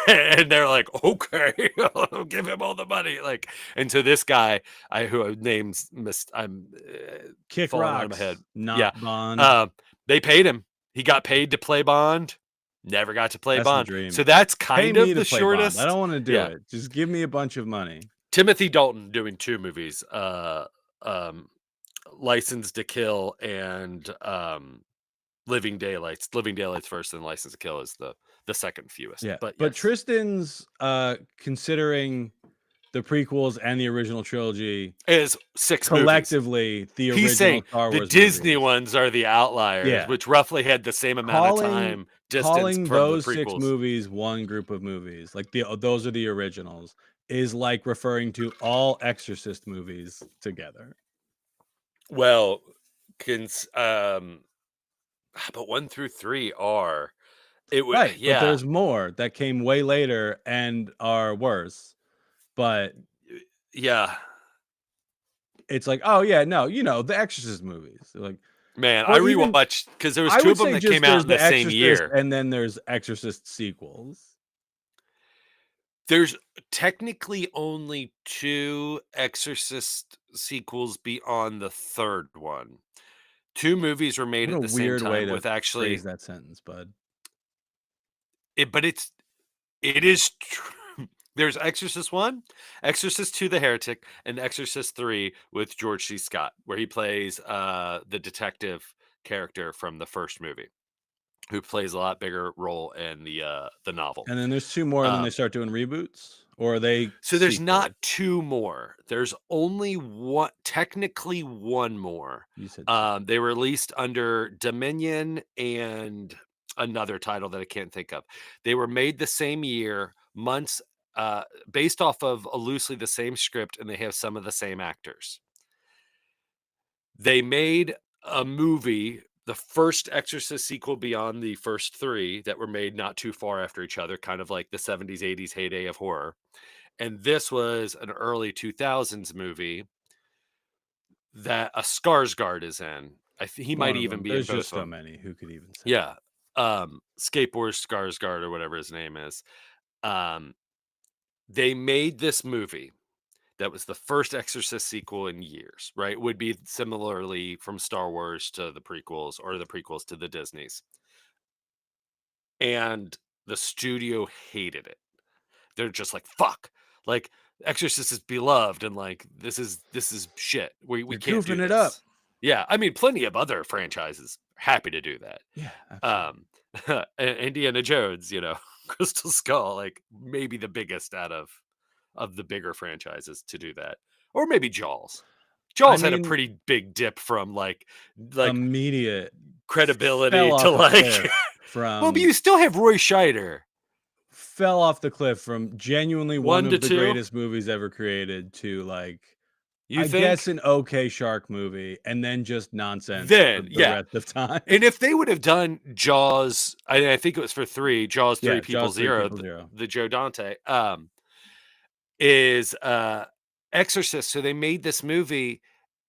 And they're like, okay, I'll give him all the money. Like, and so this guy, who names I'm Kick falling Rocks, out of my head. not Bond. They paid him. He got paid to play Bond. Never got to play That's Bond. the dream. So that's kind Pay of me the to play shortest. Bond. I don't want to do it. Just give me a bunch of money. Timothy Dalton doing 2 movies, License to Kill and Living Daylights. Living Daylights first, and License to Kill is the second fewest. Yeah, but yes. Tristan's considering the prequels and the original trilogy is 6 collectively movies. The original He's saying Star Wars the Disney movies. Ones are the outliers, which roughly had the same amount of time distance calling from those the 6 prequels. movies one group of movies, like those are the originals, is like referring to all Exorcist movies together. Well, but 1 through 3 are right. But there's more that came way later and are worse. But yeah, it's like, oh yeah, no, the Exorcist movies. Like, man, I rewatched because there was 2 of them that came out in the same year, and then there's Exorcist sequels. There's technically only 2 Exorcist sequels beyond the 3rd one. 2 movies were made at the same time with actually phrase that sentence, bud. But it is true. There's Exorcist 1, Exorcist 2, The Heretic, and Exorcist 3 with George C. Scott, where he plays the detective character from the first movie, who plays a lot bigger role in the novel. And then there's 2 more, and then they start doing reboots, or are they? So there's not 2 more. There's only one, technically 1 more. You said they were released under Dominion and another title that I can't think of. They were made the same year, months, based off of loosely the same script, and they have some of the same actors. They made a movie, the first Exorcist sequel beyond the first 3 that were made not too far after each other, kind of like the 70s, 80s heyday of horror. And this was an early 2000s movie that a Skarsgård is in. He might even be in both of them. There's just so many. Who could even say? Yeah. Skateboard Skarsgård, or whatever his name is. They made this movie that was the first Exorcist sequel in years, right? Would be similarly from Star Wars to the prequels, or the prequels to the Disneys. And the studio hated it. They're just like, fuck. Like, Exorcist is beloved, and like this is shit. We can't do this. It up. Yeah, I mean, plenty of other franchises happy to do that. Yeah. Indiana Jones, Crystal Skull, like maybe the biggest out of the bigger franchises to do that, or maybe Jaws. Jaws had a pretty big dip from like immediate credibility to like from. Well, but you still have Roy Scheider. Fell off the cliff from genuinely one of the 2 greatest movies ever created to like, I guess an okay shark movie, and then just nonsense then for the rest of time. And if they would have done Jaws, I think it was for 3, Jaws 3 People Jaws 3 Zero, People Zero, the Joe Dante, is Exorcist. So they made this movie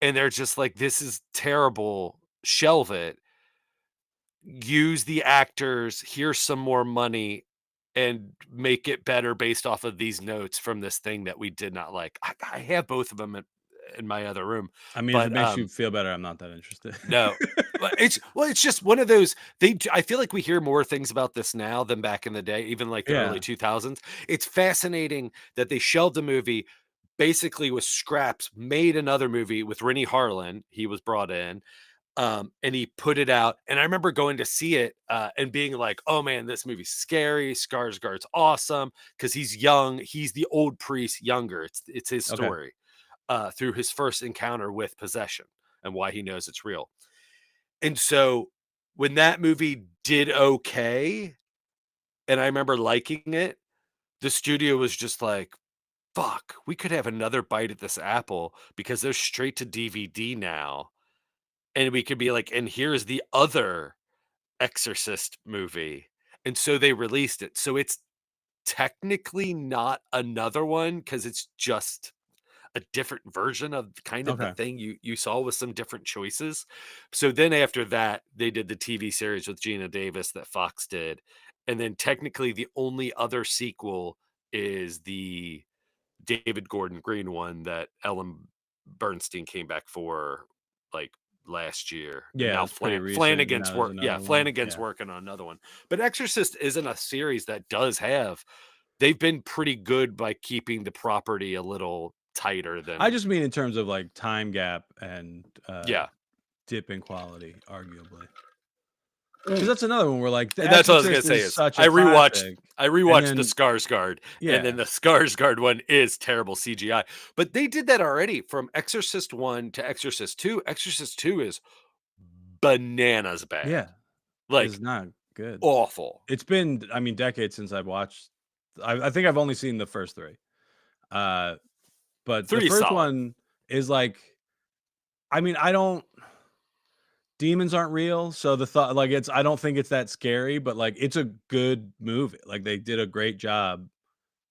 and they're just like, this is terrible, shelve it, use the actors, here's some more money, and make it better based off of these notes from this thing that we did not like. I have both of them in my other room. I mean, if it But makes you feel better, I'm not that interested. no, but it's just one of those. I feel like we hear more things about this now than back in the day, even like the early Yeah. 2000s. It's fascinating that they shelved the movie, basically with scraps, made another movie with Rennie Harlan. He was brought in, and he put it out. And I remember going to see it and being like, "Oh man, this movie's scary. Skarsgård's awesome because he's young. He's the old priest, younger. It's his Okay. story through his first encounter with possession and why he knows it's real." And so when that movie did okay, and I remember liking it, the studio was just like, "Fuck, we could have another bite at this apple because they're straight to DVD now." And we could be like, "And here's the other Exorcist movie." And so they released it. So it's technically not another one because it's just a different version of kind of the Okay. thing you saw with some different choices. So then after that, they did the TV series with Gina Davis that Fox did. And then technically the only other sequel is the David Gordon Green one that Ellen Bernstein came back for like last year. And Yeah, now it's pretty recent. And now there's another one. Flanagan's Yeah. working on another one. But Exorcist isn't a series that does have, they've been pretty good by keeping the property a little tighter I than, just mean in terms of like time gap and yeah. dip in quality, arguably. Because that's another one where like The And that's what I was gonna Exorcist say is is such a classic, I and rewatched the then Skarsgård, and then yeah, the Skarsgård one is terrible CGI. But they did that already from Exorcist 1 to Exorcist 2. Exorcist 2 is bananas yeah, bad. is Like not good. awful. It's been, I mean, decades since I've watched. I think I've only seen the first three, uh, but the 3 is first solid. one is like, I mean, I don't. Demons aren't real, so the thought, like, it's, I don't think it's that scary, but like, it's a good movie. Like, they did a great job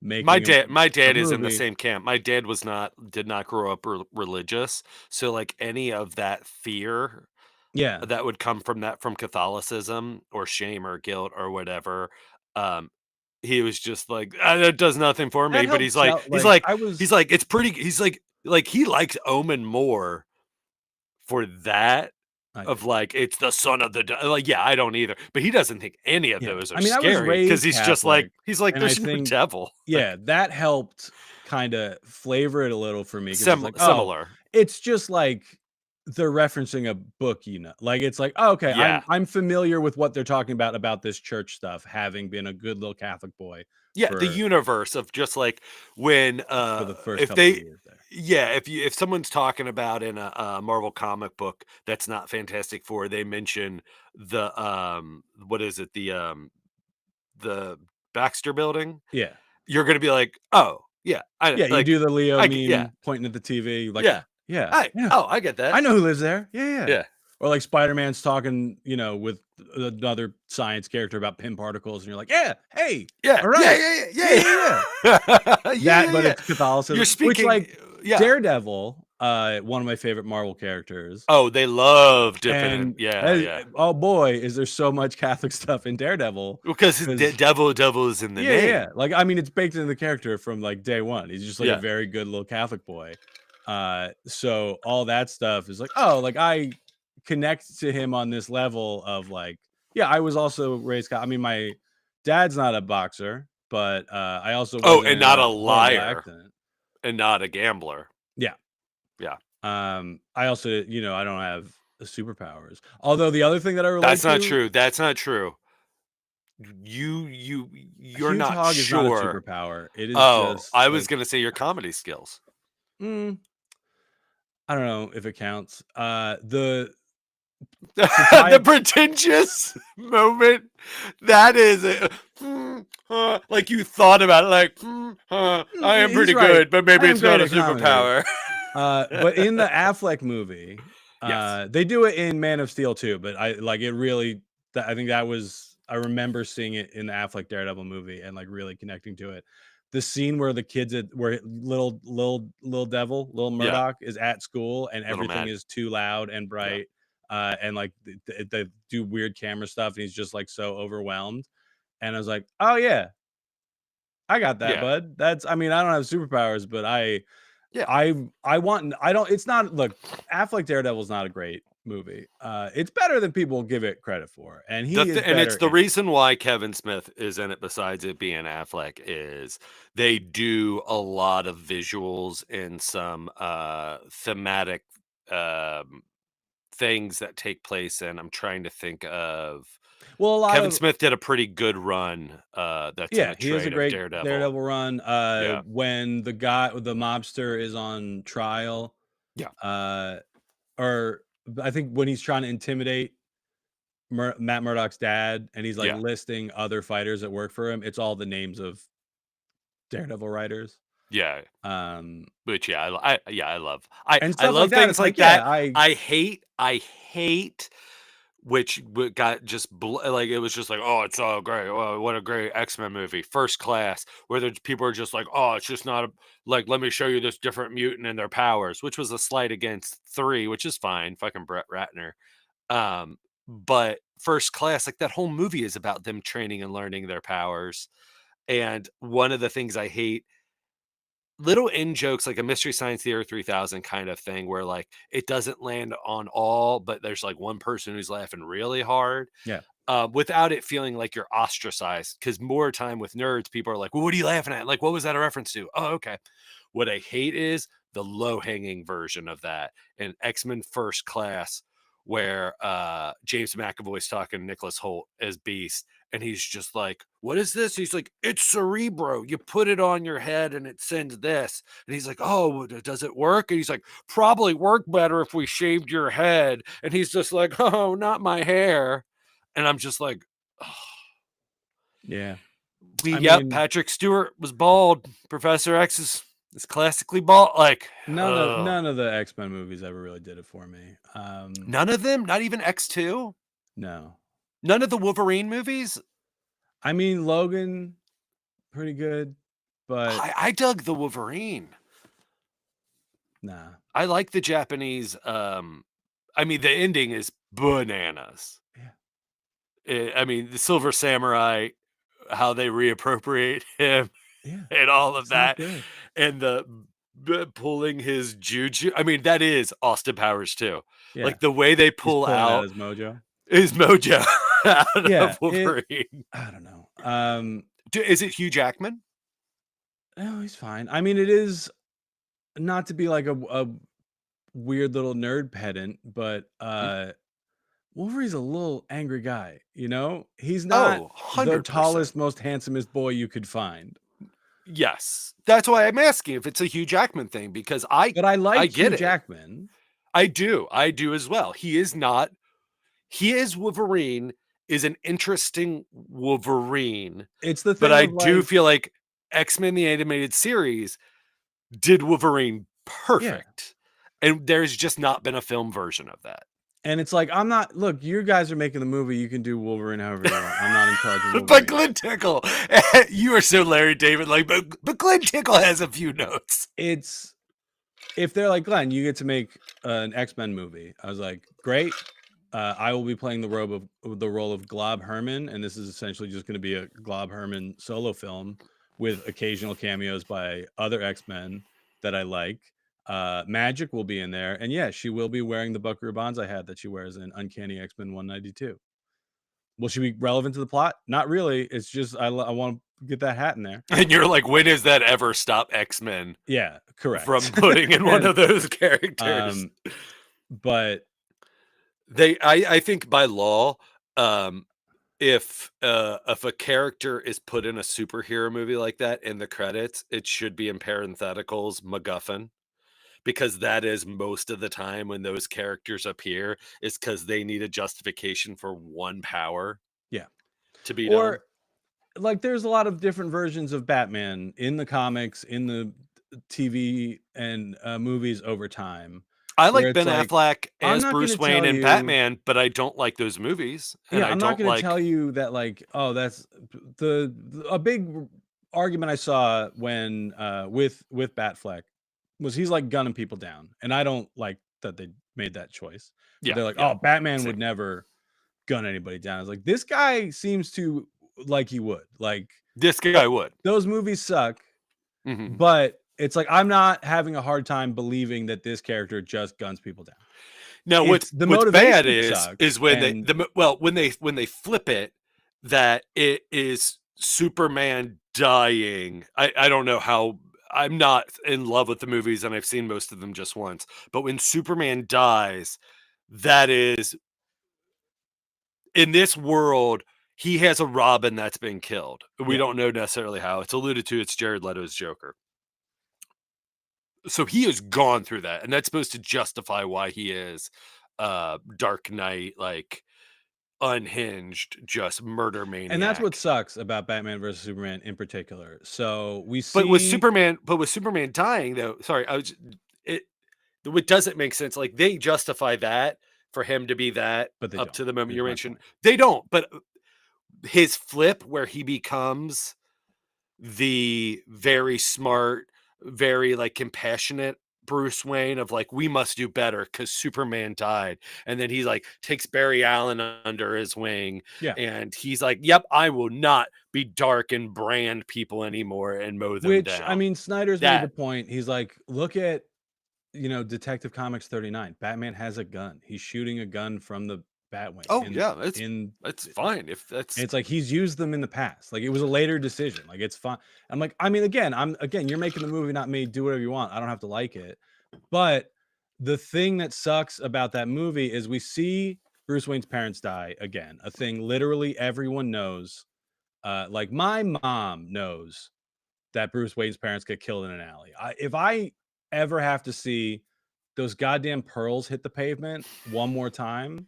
making My a dad is in the movie. same camp. My dad did not grow up religious, so like any of that fear Yeah, that would come from that, from Catholicism or shame or guilt or whatever, um, he was just like, "Ah, that does nothing for me." that But helped sell. I was, he's like, "It's pretty." He's like he likes Omen more for that, I of do. like, it's the son of the like, yeah, I don't either, but he doesn't think any of Yeah, those are I mean, I was scary because raised he's like, and I "There's no think, devil." yeah, Like, that helped kind of flavor it a little for me because it's like, oh, similar. it's just like they're referencing a book, like it's like, oh, okay, Yeah. I'm familiar with what they're talking about this church stuff, having been a good little Catholic boy Yeah, the for universe of just like when the first if couple of they years there. yeah, if someone's talking about in a Marvel comic book that's not Fantastic Four, they mention the what is it, the Baxter building, Yeah, you're gonna be like, "Oh, yeah, yeah, you do the Leo yeah, meme pointing at the TV, like, yeah. yeah, I yeah. Oh, I get that." I know who lives there. Yeah, yeah. Yeah. Or like Spider-Man's talking, with another science character about pin particles, and you're like, yeah, hey, Yeah. all Yeah, right. yeah, Yeah, yeah, yeah, yeah. yeah. Yeah, That, yeah, but yeah. it's You're Catholicism, which speaking like yeah. Daredevil, one of my favorite Marvel characters. Oh, they love dipping in. And Yeah, yeah. oh boy, is there so much Catholic stuff in Daredevil. Because the Because devil is in the yeah, yeah, yeah. name. Like, I mean, it's baked into the character from like day one. He's just like a Yeah. very good little Catholic boy. So all that stuff is like, oh, like I connect to him on this level of like, yeah, I was also raised. I mean, my dad's not a boxer, but I also Oh, wasn't and in not a a horrible liar accident. and not a gambler. Yeah. Yeah. I also, I don't have superpowers. Although the other thing that I relate That's not to, true. That's not true. a You're huge not hog is not a sure. superpower. It is Oh, just I was like, gonna say your comedy skills. mm, I don't know if it counts. The The satiety, pretentious moment. That is like you thought about it, like, I am he's pretty right. good, but I maybe am it's not great a at comedy. superpower. But in the Affleck movie, Yes. they do it in Man of Steel too, but I like it really. I think that was, I remember seeing it in the Affleck Daredevil movie and like really connecting to it. The scene where the kids where little devil, little Yeah. Murdoch is at school and Little everything mad. is too loud and Yeah. bright, and like they do weird camera stuff, and he's just like so overwhelmed. And I was like, oh yeah, I got that, Yeah. bud. That's, I mean, I don't have superpowers, but Yeah. I want, I don't, it's not, look, Affleck Daredevil's not a great movie. It's better than people give it credit for, and he is And it's better the in it. reason why Kevin Smith is in it, besides it being Affleck, is they do a lot of visuals and some thematic things that take place. And I'm trying to think of, Well, a lot Kevin of, Smith did a pretty good run that's in yeah, the he has a trade of great Daredevil. Daredevil run. Yeah. When the mobster is on trial, Yeah. or I think when he's trying to intimidate Matt Murdock's dad, and he's like Yeah. listing other fighters that work for him, it's all the names of Daredevil writers. Yeah. Um, Which I love. and I stuff like love that. things It's like like, yeah, that. I hate which got just like, it was just like, oh, it's so great. Oh, what a great X-Men movie, First Class, where the people are just like, oh, it's just not like, let me show you this different mutant and their powers, which was a slight against 3, which is fine. Fucking Brett Ratner. But First Class, like, that whole movie is about them training and learning their powers. And one of the things I hate, little in jokes, like a Mystery Science Theater 3000 kind of thing, where like it doesn't land on all, but there's like one person who's laughing really hard. yeah, Without it feeling like you're ostracized. Because more time with nerds, people are like, well, what are you laughing at? Like, what was that a reference to? Oh, okay. What I hate is the low-hanging version of that in X-Men First Class, where James McAvoy's talking to Nicholas Hoult as Beast, and he's just like, what is this? He's like, it's Cerebro. You put it on your head and it sends this. And he's like, oh, does it work? And he's like, probably work better if we shaved your head. And he's just like, oh, not my hair. And I'm just like, oh. yeah. Patrick Stewart was bald. Professor X is classically bald. Like, none of the X-Men movies ever really did it for me. None of them, not even X2. No, none of the Wolverine movies. I mean, Logan, pretty good, but I dug the Wolverine. nah. I like the Japanese. I mean, the ending is bananas. Yeah. I mean, the Silver Samurai, how they reappropriate him, Yeah, and all of it's not that, good. and the pulling his juju. I mean, that is Austin Powers too. Yeah. Like the way they pull out his mojo. His mojo out Yeah, of Wolverine. I don't know. Is it Hugh Jackman? No, he's fine. I mean, it is not to be like a weird little nerd pedant, but Wolverine's a little angry guy, you know? He's not the 100%. tallest, most handsomest boy you could find. Yes. That's why I'm asking if it's a Hugh Jackman thing, because I like get Hugh it. Jackman. I do as well. Wolverine is an interesting Wolverine. It's the thing, but I do feel like X-Men the animated series did Wolverine perfect. Yeah. And there's just not been a film version of that. And it's like, look, you guys are making the movie. You can do Wolverine however you want. I'm not in charge of Wolverine. But Glenn Tickle, you are so Larry David, like, but Glenn Tickle has a few notes. If they're like, Glenn, you get to make an X-Men movie. I was like, great. I will be playing the role of Glob Herman, and this is essentially just going to be a Glob Herman solo film with occasional cameos by other X-Men that I like. Magic will be in there, and yeah, she will be wearing the Buckaroo Banzai hat that she wears in Uncanny X-Men 192. Will she be relevant to the plot? Not really. It's just I want to get that hat in there. And you're like, when has that ever stopped X-Men? Yeah, correct. From putting in one of those characters. But I think by law, if a character is put in a superhero movie like that in the credits, it should be in parentheticals MacGuffin. Because that is most of the time when those characters appear is because they need a justification for one power. Yeah. To be done. Like there's a lot of different versions of Batman in the comics, in the TV and movies over time. I like Ben Affleck as Bruce Wayne and Batman, but I don't like those movies. And I'm not going to tell you that like, oh, that's a big argument I saw when with Batfleck was he's like gunning people down, and I don't like that they made that choice. Yeah, they're like, oh, Batman would never gun anybody down. I was like, this guy seems to like he would. Like this guy would. Those movies suck, but It's like I'm not having a hard time believing that this character just guns people down. Now, It's the what's bad motivation sucks, is when and when they flip it that it is Superman dying. I don't know how. I'm not in love with the movies, and I've seen most of them just once. But when Superman dies, that is in this world. He has a Robin that's been killed. We don't know necessarily how. It's alluded to. It's Jared Leto's Joker. So he has gone through that, and that's supposed to justify why he is Dark Knight, like unhinged, just murder maniac. and that's what sucks about Batman versus Superman in particular. So we see, But with Superman dying, though, sorry, it doesn't make sense. Like they justify that for him to be that but they up don't, to the moment is you my mentioned. point. They don't, but his flip where he becomes the very smart, very like compassionate Bruce Wayne of like, we must do better because Superman died. And then he like takes Barry Allen under his wing. Yeah. And he's like, yep, I will not be dark and brand people anymore and mow them down. I mean, Snyder's made the point. He's like, look at, Detective Comics 39. Batman has a gun. He's shooting a gun from the Batwing. Oh, yeah. It's fine. If that's, it's like he's used them in the past. Like it was a later decision. Like it's fine. I'm like, I mean, again, you're making the movie, not me. Do whatever you want. I don't have to like it. But the thing that sucks about that movie is we see Bruce Wayne's parents die again. A thing literally everyone knows. Like my mom knows that Bruce Wayne's parents get killed in an alley. If I ever have to see those goddamn pearls hit the pavement one more time,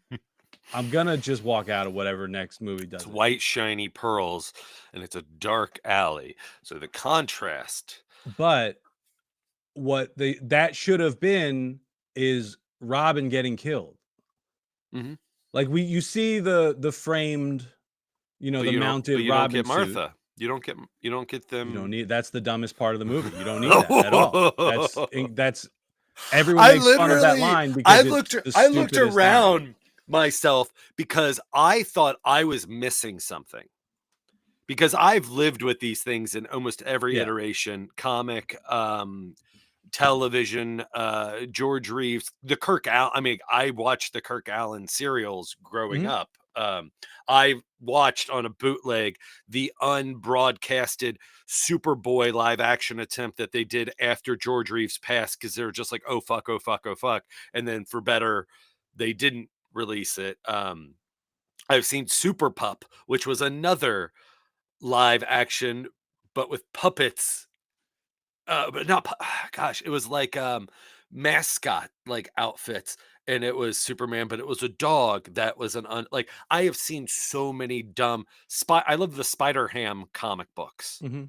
I'm gonna just walk out of whatever next movie does. It's white shiny pearls, and it's a dark alley. So the contrast. But what that should have been is Robin getting killed. Mm-hmm. Like you see the framed, the mounted Robin don't get Martha. suit. You don't get them. You don't need. That's the dumbest part of the movie. You don't need that at all. That's everyone makes fun of that line because I looked around myself because I thought I was missing something. Because I've lived with these things in almost every iteration, comic, television, George Reeves, the Kirk Allen. I mean, I watched the Kirk Allen serials growing up. I watched on a bootleg the unbroadcasted Superboy live action attempt that they did after George Reeves passed because they were just like, oh fuck, oh fuck, oh fuck. And then for better, they didn't release it. I've seen Super Pup, which was another live action, but with puppets. But not, gosh, it was like mascot like outfits. And it was Superman, but it was a dog that was like I have seen so many dumb I love the Spider-Ham comic books. Mm-hmm.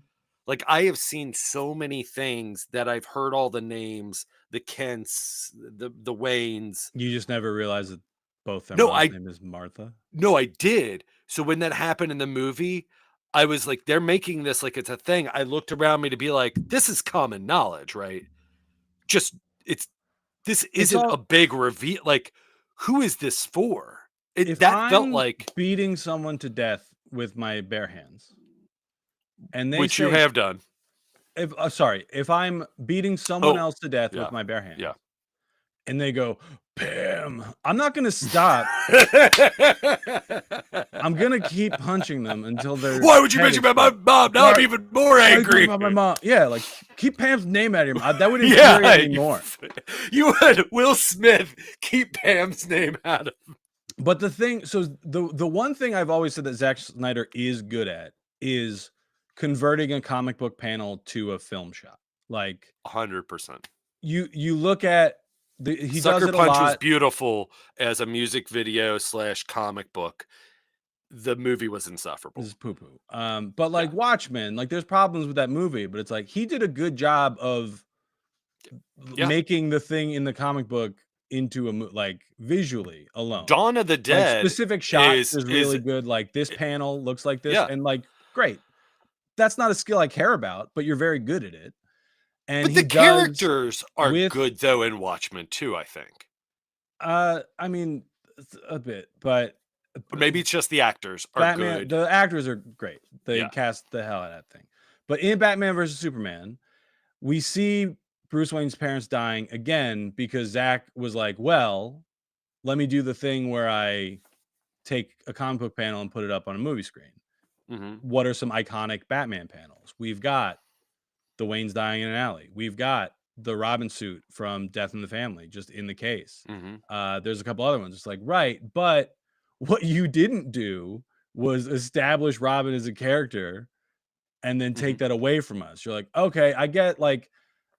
Like I have seen so many things that I've heard all the names, the Kents, the Waynes. You just never realized that both their mom's name is Martha. No, I did. So when that happened in the movie, I was like, they're making this like it's a thing. I looked around me to be like, this is common knowledge, right? This isn't a big reveal. Like, who is this for? Felt like beating someone to death with my bare hands, and which you have done. If I'm beating someone else to death with my bare hands, and they go, Pam, I'm not gonna stop. I'm gonna keep punching them until they're. Why would you mention my mom? Now I'm even more angry. My mom. Yeah, like keep Pam's name out of him. That would infuriate me more. You would Will Smith keep Pam's name out of him. But the thing, so the one thing I've always said that Zack Snyder is good at is converting a comic book panel to a film shot. Like 100%. You look at. He Sucker does it Punch a lot. was beautiful as a music video / comic book. The movie was insufferable. This is poo-poo. But like Watchmen, like there's problems with that movie, but it's like he did a good job of making the thing in the comic book into like visually alone. Dawn of the Dead, like, specific shots is really good. Like this panel looks like this, and like great. That's not a skill I care about, but you're very good at it. And but the characters are good though in Watchmen too, I think. I mean, a bit, but maybe it's just the actors are Batman, good. The actors are great. They cast the hell out of that thing. But in Batman versus Superman, we see Bruce Wayne's parents dying again because Zach was like, well, let me do the thing where I take a comic book panel and put it up on a movie screen. Mm-hmm. What are some iconic Batman panels? We've got the Wayne's dying in an alley. We've got the Robin suit from Death in the Family just in the case. Mm-hmm. There's a couple other ones. It's like, right, but what you didn't do was establish Robin as a character and then take that away from us. You're like, okay, I get, like,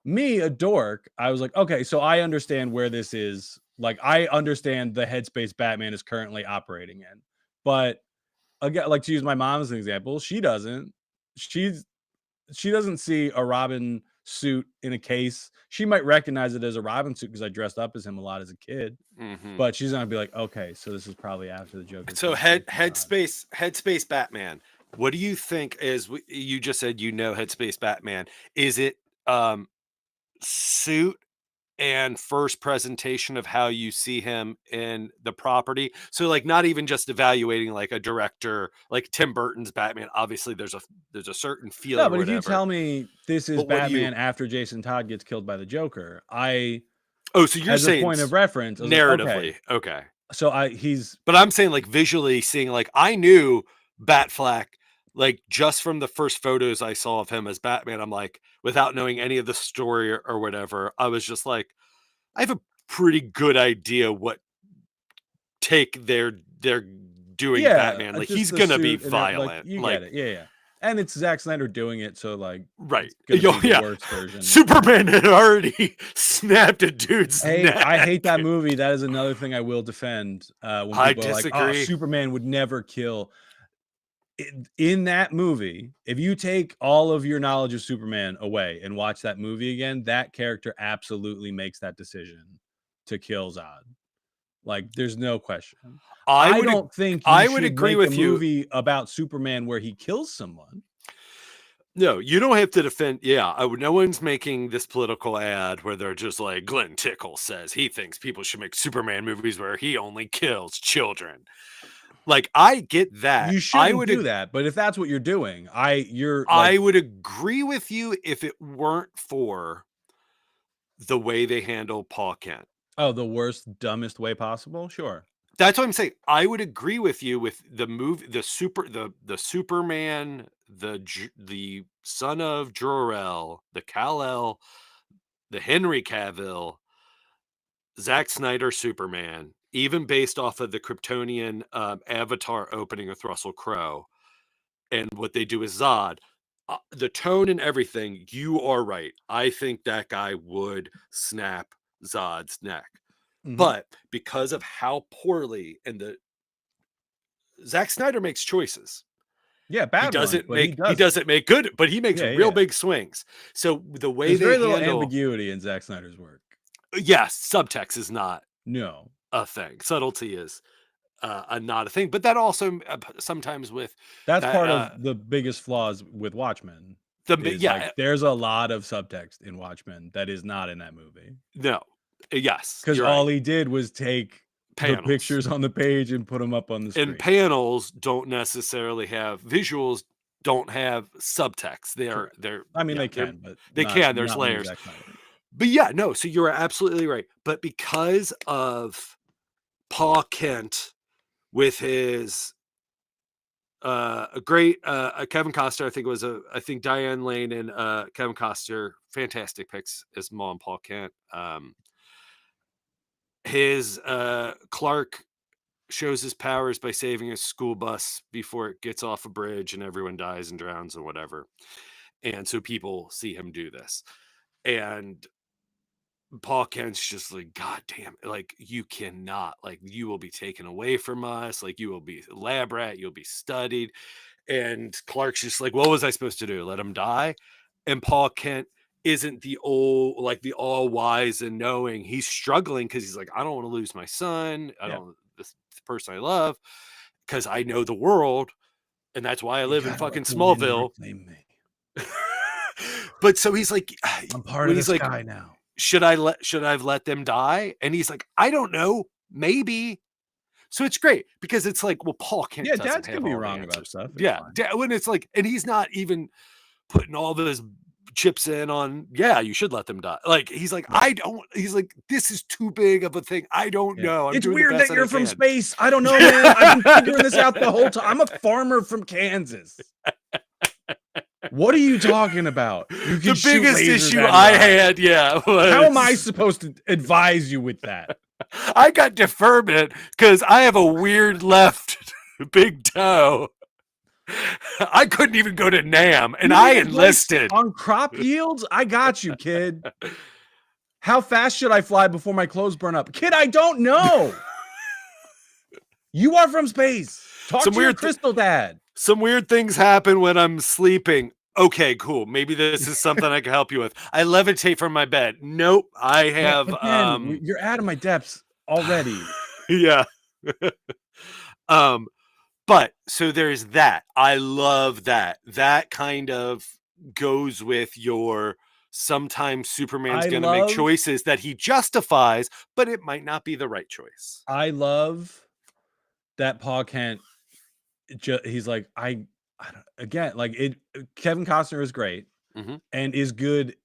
me, a dork, I was like, okay, so I understand where this is. Like, I understand the headspace Batman is currently operating in. But again, like, to use my mom as an example, she doesn't. She doesn't see a Robin suit in a case. She might recognize it as a Robin suit because I dressed up as him a lot as a kid. Mm-hmm. But she's not gonna be like, okay, so this is probably after the Joker. So Headspace Batman. What do you think is, you just said, Headspace Batman. Is it suit and first presentation of how you see him in the property? So like not even just evaluating like a director, like Tim Burton's Batman. Obviously there's a certain feel. No, but if you tell me this is Batman after Jason Todd gets killed by the Joker, so you're as saying a point of reference, narratively, like, okay. So but I'm saying like visually seeing, like, I knew Batfleck, like just from the first photos I saw of him as Batman. I'm like, without knowing any of the story or whatever, I was just like, I have a pretty good idea what take they're doing Batman. Like, he's gonna be violent. You get it. Yeah. And it's Zack Snyder doing it, so like, right. The worst version. Superman had already snapped a dude's neck. I hate that movie. That is another thing I will defend. When people I disagree. Are like, oh, Superman would never kill. In that movie, if you take all of your knowledge of Superman away and watch that movie again, that character absolutely makes that decision to kill Zod. Like, there's no question. I don't think I would agree with you. Movie about Superman where he kills someone. No, you don't have to defend. Yeah, no one's making this political ad where they're just like, Glenn Tickle says he thinks people should make Superman movies where he only kills children. Like, I get that. You shouldn't do that, but if that's what you're doing, I would agree with you if it weren't for the way they handle Paul Kent. Oh, the worst, dumbest way possible? Sure. That's what I'm saying. I would agree with you with the movie, the Superman, the son of Jor-El, the Kal-El, the Henry Cavill, Zack Snyder Superman, even based off of the Kryptonian Avatar opening with Russell Crowe, and what they do with Zod, the tone and everything. You are right. I think that guy would snap Zod's neck. Mm-hmm. But because of how poorly Zack Snyder makes choices. Yeah, bad. He doesn't make good, but he makes real big swings. So the way there's very little ambiguity in Zack Snyder's work. Yes, subtext is not a thing. Subtlety is not a thing. But that also sometimes that's part of the biggest flaws with Watchmen. There's a lot of subtext in Watchmen that is not in that movie. No. Yes, because all he did was take the pictures on the page and put them up on the screen. And panels don't necessarily have visuals, don't have subtext. They're. I mean, they can, but they can. There's layers. But yeah, no. So you're absolutely right. But because of Paul Kent with his a great Kevin Costner, I think it was I think Diane Lane and Kevin Costner, fantastic picks as Mom Paul Kent. His Clark shows his powers by saving a school bus before it gets off a bridge and everyone dies and drowns and whatever. And so people see him do this. And Paul Kent's just like, God damn, like, you cannot, like, you will be taken away from us. Like, you will be a lab rat. You'll be studied. And Clark's just like, what was I supposed to do? Let him die? And Paul Kent isn't the all wise and knowing. He's struggling because he's like, I don't want to lose my son. I don't, this person I love, because I know the world, and that's why I live in fucking Smallville. But so he's like, I'm part of this guy now. Should I have let them die? And he's like, I don't know, maybe. So it's great because it's like, well, Paul Kent. Yeah, dads can be wrong about stuff. When it's like, and he's not even putting all those chips in on, yeah, you should let them die. Like, he's like, he's like, this is too big of a thing. I don't know. I'm It's doing the weird best that you're I from can. space. I don't know, man. I've been figuring this out the whole time. I'm a farmer from Kansas. What are you talking about? You can The biggest lasers issue at I your eyes. had, was, How am I supposed to advise you with that? I got deferment because I have a weird left big toe. I couldn't even go to NAM, and I enlisted. On crop yields? I got you, kid. How fast should I fly before my clothes burn up? Kid, I don't know. You are from space. Talk to your crystal dad. Some weird things happen when I'm sleeping. Okay, cool. Maybe this is something I can help you with. I levitate from my bed. Nope. I have again, you're out of my depths already. Yeah. But so there's that. I love that. That kind of goes with your sometimes Superman's going to make choices that he justifies, but it might not be the right choice. I love that Paul Kent. He's like, I don't, again, like it. Kevin Costner is great and is good.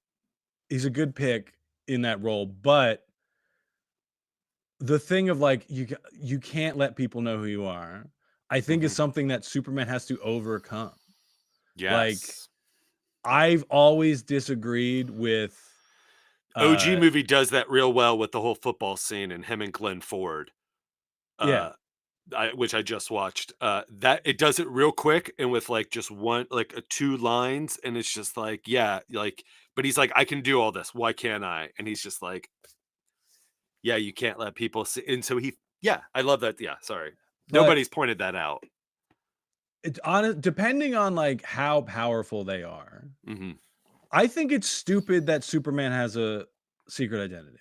He's a good pick in that role, but the thing of like you can't let people know who you are, I think is something that Superman has to overcome. Yes. Like, I've always disagreed with OG movie does that real well with the whole football scene and him and Glenn Ford. Which I just watched. That it does it real quick and with like just one, like two lines, and it's just like, yeah, like, but he's like, I can do all this. Why can't I? And he's just like, yeah, you can't let people see. And so I love that. Yeah, sorry. But nobody's pointed that out. It's honest, depending on like how powerful they are. I think it's stupid that Superman has a secret identity.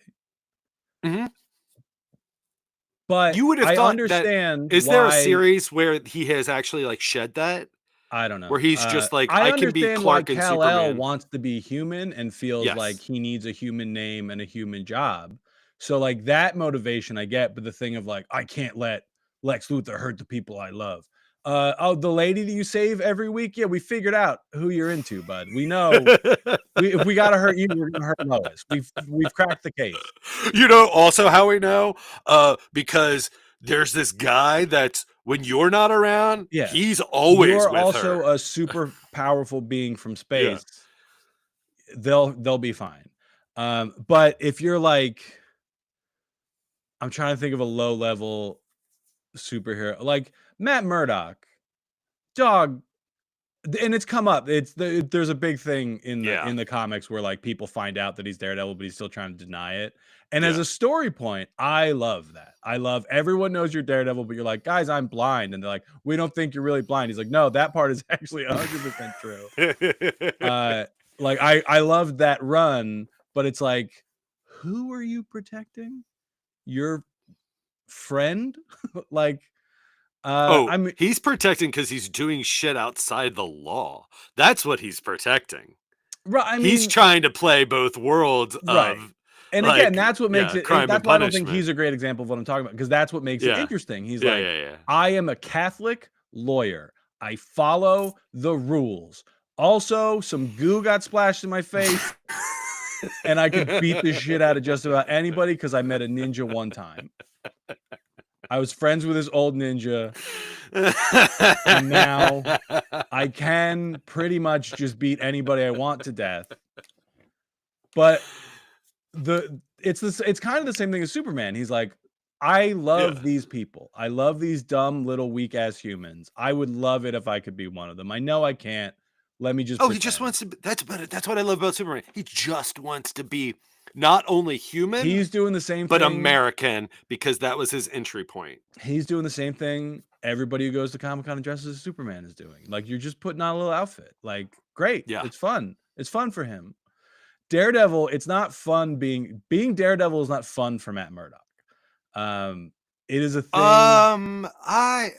But you would have thought understand. Is there a series where he has actually like shed that? I don't know. Where he's just like, I can be Clark and Superman. Wants to be human and feels like he needs a human name and a human job. So like that motivation I get, but the thing of like, I can't let Lex Luthor hurt the people I love. The lady that you save every week, yeah, we figured out who you're into, bud. We know if we gotta hurt you, we're gonna hurt Lois. We've cracked the case. You know also how we know? Because there's this guy that's when you're not around, he's always with her. You're also a super powerful being from space. They'll be fine. But if you're like, I'm trying to think of a low level superhero like Matt Murdock, dog, and it's come up. There's a big thing in the comics where like people find out that he's Daredevil, but he's still trying to deny it. And as a story point, I love that. I love everyone knows you're Daredevil, but you're like, guys, I'm blind, and they're like, we don't think you're really blind. He's like, no, that part is actually 100% true. Like I loved that run, but it's like, who are you protecting? Your friend? Like. I mean, he's protecting because he's doing shit outside the law. That's what he's protecting. Right. I mean, he's trying to play both worlds of. And like, again, that's what makes it. That's why I don't think he's a great example of what I'm talking about, because that's what makes it interesting. He's like, I am a Catholic lawyer. I follow the rules. Also, some goo got splashed in my face, and I could beat the shit out of just about anybody because I met a ninja one time. I was friends with this old ninja, and now I can pretty much just beat anybody I want to death. But it's kind of the same thing as Superman. He's like, I love these people. I love these dumb little weak ass humans. I would love it if I could be one of them. I know I can't. Let me just. Pretend. He just wants to. That's what I love about Superman. He just wants to be. Not only human, he's doing the same thing, but American, because that was his entry point. He's doing the same thing everybody who goes to Comic-Con and dresses as Superman is doing. Like, you're just putting on a little outfit. Like, great. Yeah. It's fun. It's fun for him. Daredevil, it's not fun being Daredevil is not fun for Matt Murdock. It is a thing. I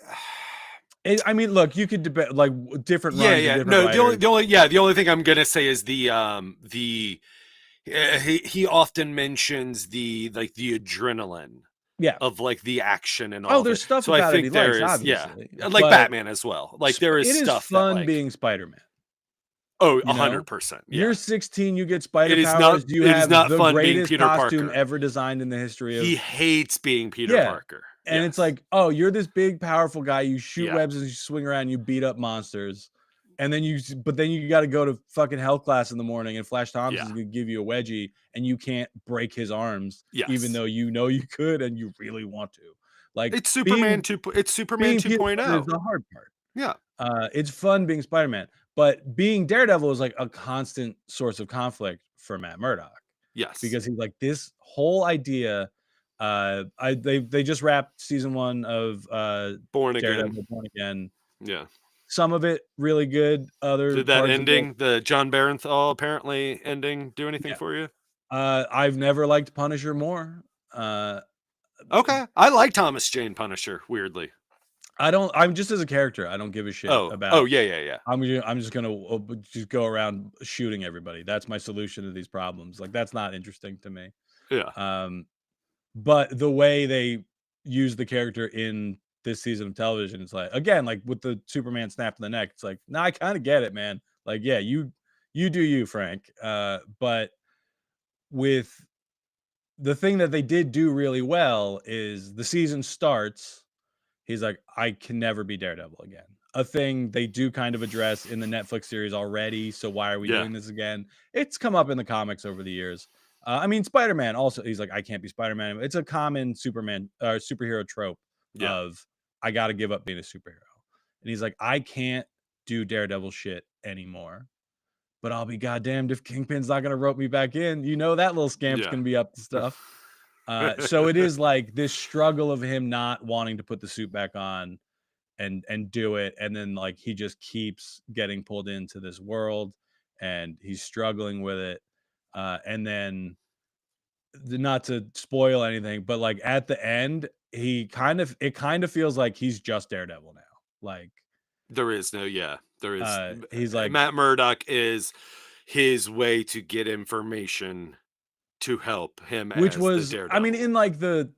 mean, look, you could debate like different runs. The only thing I'm gonna say is he often mentions the adrenaline of like the action and all. There's stuff. So I think there is obviously. Like Batman as well. Like there is stuff. It is fun being Spider-Man. Oh, You know? 100%. Yeah. You're 16, you get spider It is powers, you it is have not the fun being greatest Peter costume Parker. ever designed in the history He of hates being Peter Yeah. Parker. And it's Yes. like, oh, you're this big, powerful guy. You shoot Yeah. webs as you swing around, you beat up monsters. And then but then you got to go to fucking health class in the morning, and Flash Thompson's Yeah. gonna give you a wedgie, and you can't break his arms, even Yes. though you know you could and you really want to. Like It's Superman being 2.0. is the hard part. Yeah. It's fun being Spider-Man, but being Daredevil is like a constant source of conflict for Matt Murdock Yes. because he's like this whole idea. They just wrapped season 1 of Born Again. Daredevil Born Again. Yeah. Some of it really good. Other Did that parts ending, the John Barenthal apparently ending, do anything for you? I've never liked Punisher more. Okay, I like Thomas Jane Punisher. Weirdly, I'm just as a character. I don't give a shit about. Oh yeah. I'm just gonna just go around shooting everybody. That's my solution to these problems. Like that's not interesting to me. Yeah. But the way they use the character in this season of television, it's like again, like with the Superman snap in the neck. It's like, nah, I kind of get it, man. Like, yeah, you do you, Frank. But with the thing that they did do really well is the season starts. He's like, I can never be Daredevil again. A thing they do kind of address in the Netflix series already. So why are we doing this again? It's come up in the comics over the years. I mean, Spider-Man also, he's like, I can't be Spider-Man. It's a common superhero trope of I got to give up being a superhero. And he's like, I can't do Daredevil shit anymore. But I'll be goddamned if Kingpin's not going to rope me back in. You know that little scamp's going to be up to stuff. So it is like this struggle of him not wanting to put the suit back on and do it, and then like he just keeps getting pulled into this world and he's struggling with it, and then not to spoil anything, but like at the end it kind of feels like he's just Daredevil now. Like there is he's like Matt Murdock is his way to get information to help him, which as was the Daredevil. I mean in like the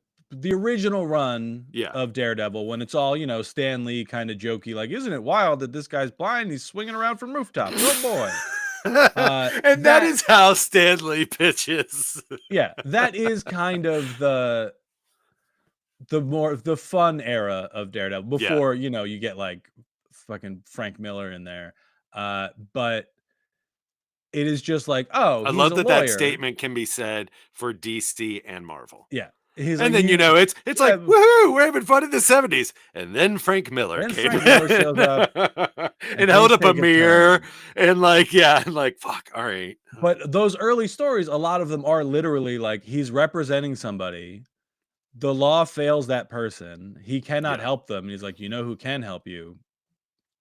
original run Yeah. of Daredevil, when it's all, you know, Stan Lee kind of jokey, like, isn't it wild that this guy's blind? He's swinging around from rooftops. Oh boy. And that is how Stan Lee pitches. Yeah, that is kind of the fun era of Daredevil before, you know, you get like fucking Frank Miller in there. But it is just like, oh, I he's love a that lawyer. that statement can be said for DC and Marvel. Yeah. And like, then, you know, it's like, woohoo, we're having fun in the 70s. And then Frank Miller came Miller shows up and held up a mirror and like, and like, fuck, all right. But those early stories, a lot of them are literally like he's representing somebody. The law fails that person. He cannot help them. And he's like, you know who can help you?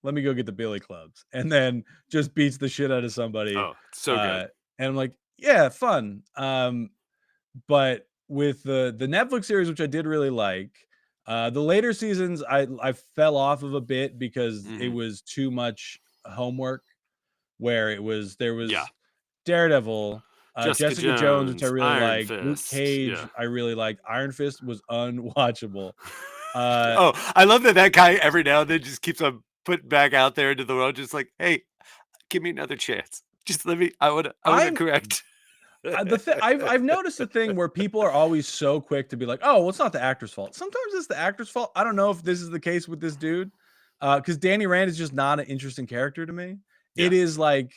Let me go get the billy clubs. And then just beats the shit out of somebody. Oh, so good. And I'm like, yeah, fun. But with the Netflix series, which I did really like, the later seasons I fell off of a bit because it was too much homework, where there was Daredevil, Jessica Jones, which I really liked, Luke Cage, I really liked. Iron Fist was unwatchable. I love that guy every now and then just keeps on putting back out there into the world, just like, hey, give me another chance. Just let me. I would correct. I've noticed a thing where people are always so quick to be like, oh, well, it's not the actor's fault. Sometimes it's the actor's fault. I don't know if this is the case with this dude, because Danny Rand is just not an interesting character to me. It is like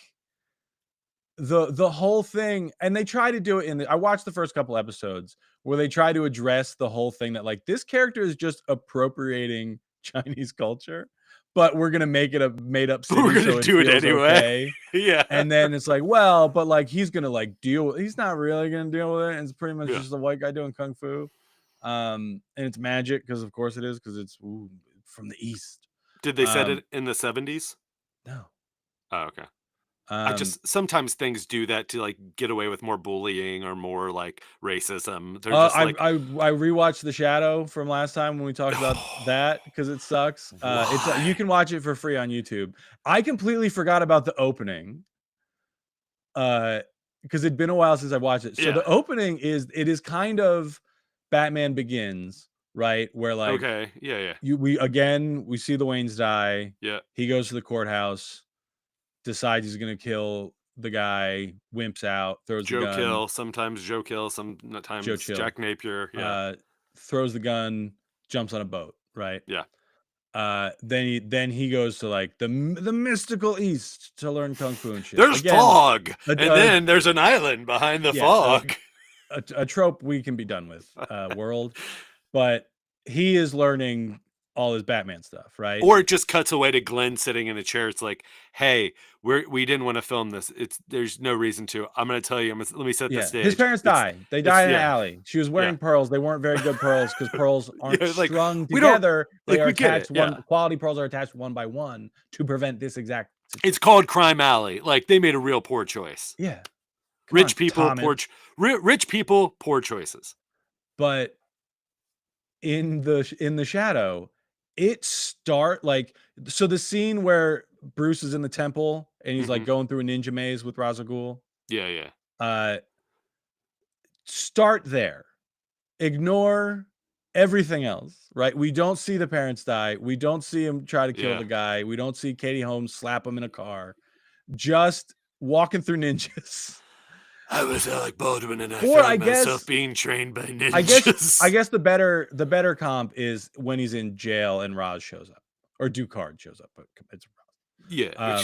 the whole thing, and they try to do it I watched the first couple episodes where they try to address the whole thing that like this character is just appropriating Chinese culture, but we're gonna make it a made up city. We're gonna do it anyway. Okay. And then it's like, well, but like he's gonna like he's not really gonna deal with it. And it's pretty much just a white guy doing kung fu. And it's magic, because of course it is, because it's from the East. Did they set it in the 70s? No. Oh, okay. I just sometimes things do that to like get away with more bullying or more like racism. They're just like, I rewatched The Shadow from last time when we talked about that, because it sucks. It's you can watch it for free on YouTube. I completely forgot about the opening, because it'd been a while since I watched it. So the opening is kind of Batman Begins, right? Where like we see the Waynes die. Yeah. He goes to the courthouse. decides he's gonna kill the guy, wimps out, throws the Joe gun. Kill, sometimes Joe Kill, sometimes Joe Chill. Jack Napier. Yeah. Throws the gun, jumps on a boat, right? Yeah. Then he goes to like the mystical east to learn kung fu and shit. There's Again, fog, and then there's an island behind the fog. A trope we can be done with, world. But he is learning all his Batman stuff, right? Or it just cuts away to Glenn sitting in a chair. It's like, hey, we didn't want to film this. There's no reason to. I'm going to tell you. Let me set the stage. His parents die. They die in an alley. She was wearing pearls. They weren't very good pearls because pearls aren't strung together. They are attached. Quality pearls are attached one by one to prevent this exact situation. It's called Crime Alley. Like, they made a real poor choice. Yeah. Rich people, poor choices. But in the shadow, so the scene where Bruce is in the temple and he's like going through a ninja maze with Ra's al Ghul. Yeah. Start there. Ignore everything else, right? We don't see the parents die. We don't see him try to kill the guy. We don't see Katie Holmes slap him in a car. Just walking through ninjas. I was Alec Baldwin, and I found myself being trained by ninjas. I guess the better comp is when he's in jail and Ra's shows up, or Ducard shows up, but it's Ra's. Yeah.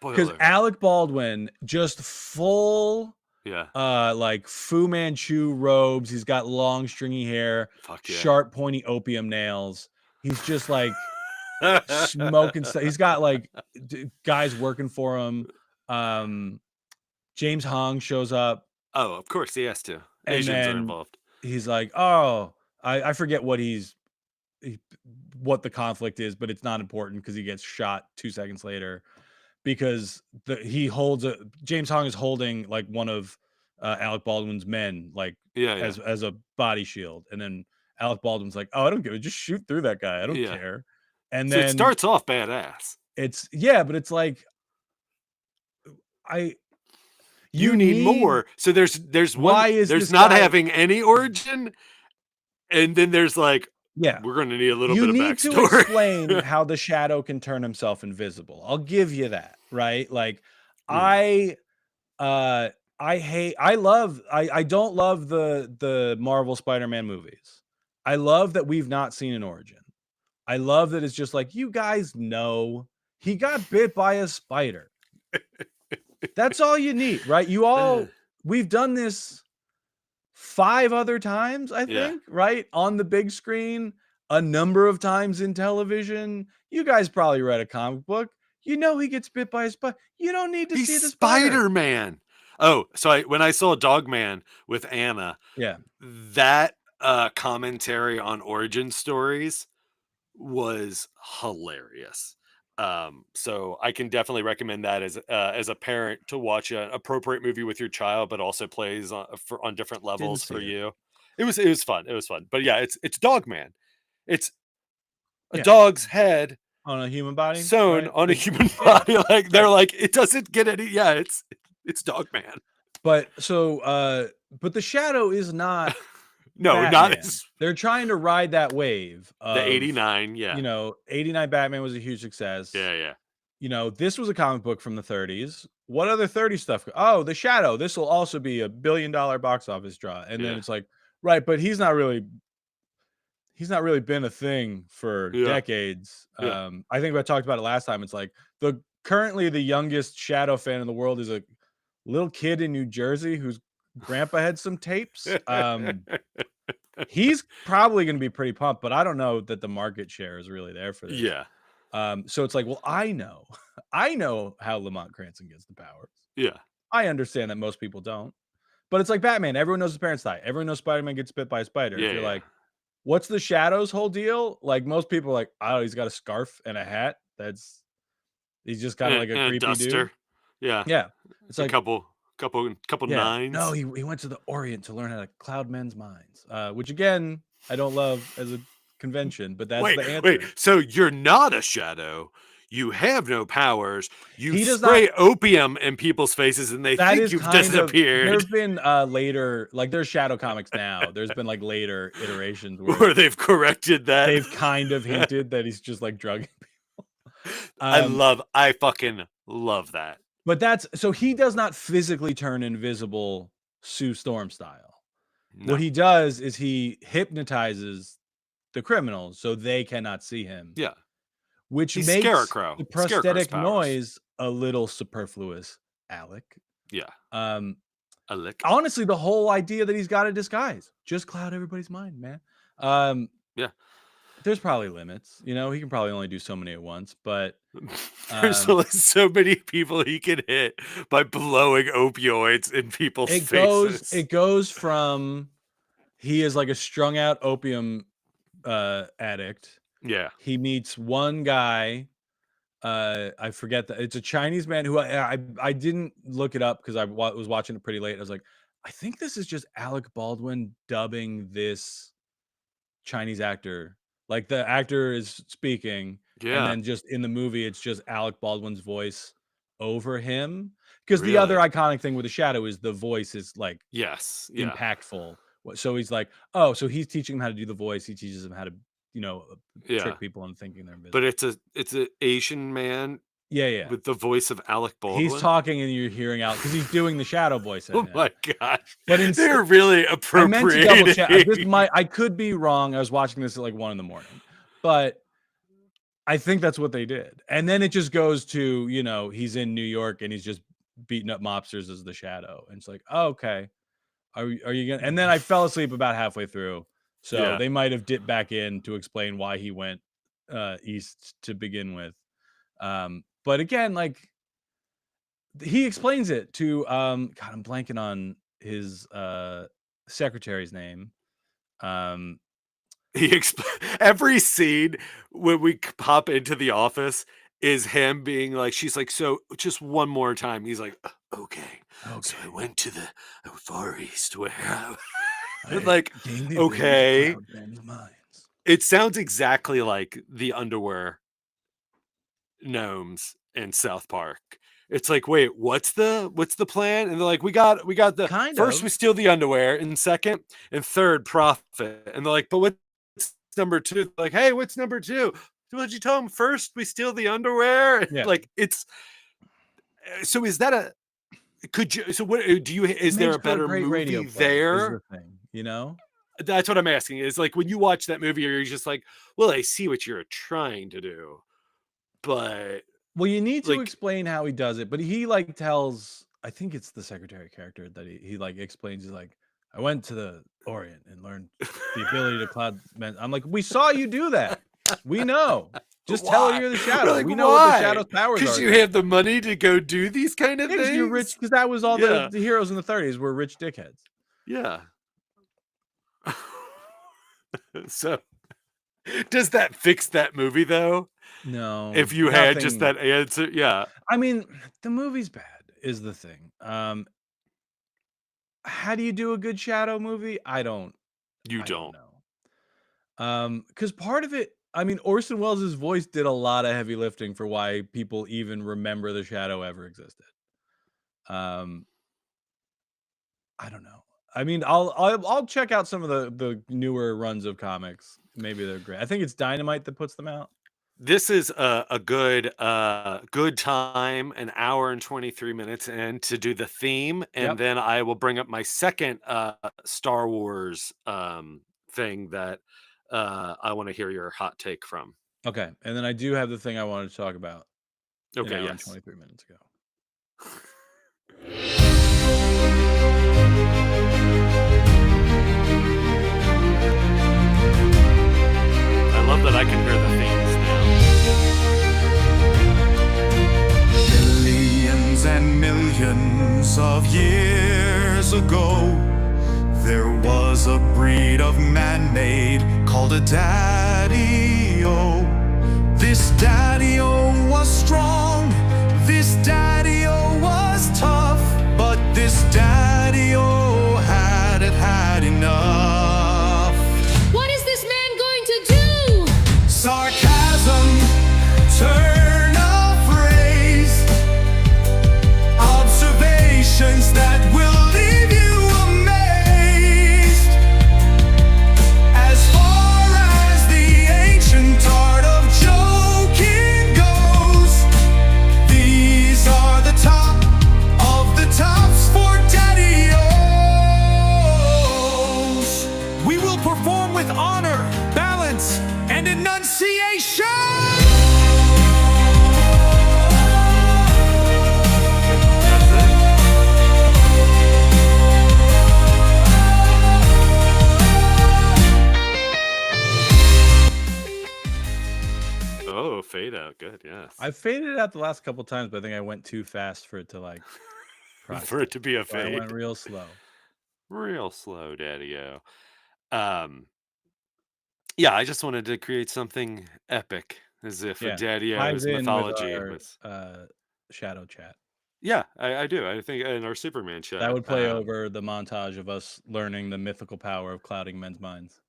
Because Alec Baldwin just full, like Fu Manchu robes. He's got long stringy hair, sharp pointy opium nails. He's just like smoking stuff. He's got like guys working for him. James Hong shows up. Oh, of course he has to. Asians are involved. He's like, oh, I forget what what the conflict is, but it's not important because he gets shot 2 seconds later because James Hong is holding like one of Alec Baldwin's men, like as a body shield, and then Alec Baldwin's like, oh, I don't give it, just shoot through that guy, I don't care. And so then it starts off badass. But it's like you need more. So there's not having any origin, and then there's like, we're going to need a little bit of backstory. You need to explain how the Shadow can turn himself invisible. I'll give you that, right? Like, I don't love the Marvel Spider-Man movies. I love that we've not seen an origin. I love that it's just like, you guys know he got bit by a spider. That's all you need, right? We've done this 5 other times, I think, right? On the big screen, a number of times in television. You guys probably read a comic book. You know he gets bit by a spider. You don't need to see the Spider-Man. Oh, so when I saw Dogman with Anna, that commentary on origin stories was hilarious. So I can definitely recommend that as a parent to watch an appropriate movie with your child, but also plays on different levels for you. It was fun. It was fun. But yeah, it's Dogman. It's a dog's head on a human body, sewn on a human body. Like they're like, it doesn't get any. Yeah, it's Dogman. But but the Shadow is not. No, Batman. not as... They're trying to ride that wave of, the 89, 89 Batman was a huge success. Yeah. This was a comic book from the 30s. What other 30s stuff? Oh, the Shadow. This will also be $1 billion box office draw. And then it's like, right, but he's not really been a thing for decades. I think I talked about it last time. It's like currently the youngest Shadow fan in the world is a little kid in New Jersey whose grandpa had some tapes. He's probably going to be pretty pumped, but I don't know that the market share is really there for this. So it's like, well, I know how Lamont Cranston gets the powers. I understand that most people don't, but it's like Batman. Everyone knows his parents die. Everyone knows Spider-Man gets bit by a spider. If you're like, what's the Shadow's whole deal? Like most people are like, oh, he's got a scarf and a hat. He's just kind of like a creepy duster. Dude. It's like a couple nines. No, he went to the Orient to learn how to cloud men's minds, which again I don't love as a convention, but that's the answer. Wait, so you're not a Shadow. You have no powers. You spray opium in people's faces, and they think you've disappeared. There's been later, like there's Shadow comics now. There's been like later iterations where they've corrected that. They've kind of hinted that he's just like drugging people. I fucking love that. But so he does not physically turn invisible Sue Storm style. No. What he does is he hypnotizes the criminals so they cannot see him. Yeah. Which He's makes Scarecrow. the prosthetic noise a little superfluous, Alec. Yeah. Alec. Honestly, the whole idea that he's got a disguise just cloud everybody's mind, man. Yeah. There's probably limits. You know, he can probably only do so many at once, but there's so many people he can hit by blowing opioids in people's faces. It goes from he is like a strung out opium addict. Yeah. He meets one guy. I forget that it's a Chinese man who I didn't look it up because I was watching it pretty late. I was like, I think this is just Alec Baldwin dubbing this Chinese actor. Like the actor is speaking, and then just in the movie, it's just Alec Baldwin's voice over him. Because the other iconic thing with the Shadow is the voice is like impactful. So he's like, oh, so he's teaching him how to do the voice. He teaches him how to, trick people into thinking they're invisible. But it's an Asian man. Yeah. With the voice of Alec Baldwin. He's talking and you're hearing Alec because he's doing the Shadow voice. Oh my gosh. But they're really appropriating. I meant to double check. I could be wrong. I was watching this at like 1 a.m, but I think that's what they did. And then it just goes to, he's in New York and he's just beating up mobsters as the Shadow. And it's like, oh, okay. Are you gonna? And then I fell asleep about halfway through. So they might have dipped back in to explain why he went east to begin with. But again, like he explains it to God, I'm blanking on his secretary's name. Every scene when we pop into the office is him being like, she's like, so just one more time. He's like, okay. So I went to the Far East where I like, okay. It sounds exactly like the underwear gnomes in South Park. It's like, wait, what's the plan? And they're like, we got the first we steal the underwear, and second and third profit. And they're like, but what's number 2? They're like, hey, what's number 2? What'd you tell them? First we steal the underwear. Yeah. Like it's so is that a could you so what do you is there a better movie there? The That's what I'm asking. Is like when you watch that movie, you're just like, well, I see what you're trying to do. But you need to explain how he does it. But he like tells, I think it's the secretary character that he like explains. He's like, I went to the Orient and learned the ability to cloud men. I'm like, we saw you do that. We know. Just tell her you're the Shadow. Like, we know what the Shadow's powers are. Because you have the money to go do these kind of things. You're rich. Because that was all the heroes in the 30s were rich dickheads. Yeah. So, does that fix that movie though? No. If you had just that answer, yeah. I mean, the movie's bad is the thing. How do you do a good Shadow movie? I don't know. Because part of it, I mean, Orson Welles' voice did a lot of heavy lifting for why people even remember the Shadow ever existed. I don't know. I mean, I'll check out some of the newer runs of comics. Maybe they're great. I think it's Dynamite that puts them out. This is a good time, an hour and 23 minutes in to do the theme, and then I will bring up my second Star Wars thing that I want to hear your hot take from. Okay, and then I do have the thing I wanted to talk about. Okay, yes. 23 minutes ago. I love that I can hear the themes now. Millions and millions of years ago, there was a breed of man-made called a daddy-o. This daddy-o was strong, this daddy-o was tough, but this daddy-o had enough. What is this man going to do? Sarcasm, turn of phrase, observations that will leave you amazed. As far as the ancient art of joking goes, out good. Yes. I faded it out the last couple times, but I think I went too fast for it to like For it to be a So I went fade. real slow. Real slow, Daddy-O. Um, yeah, I just wanted to create something epic, as if a Yeah, ties Daddy-O's in with mythology our was. shadow chat. Yeah, I do. I think in our Superman That chat. would play over the montage of us learning the mythical power of clouding men's minds.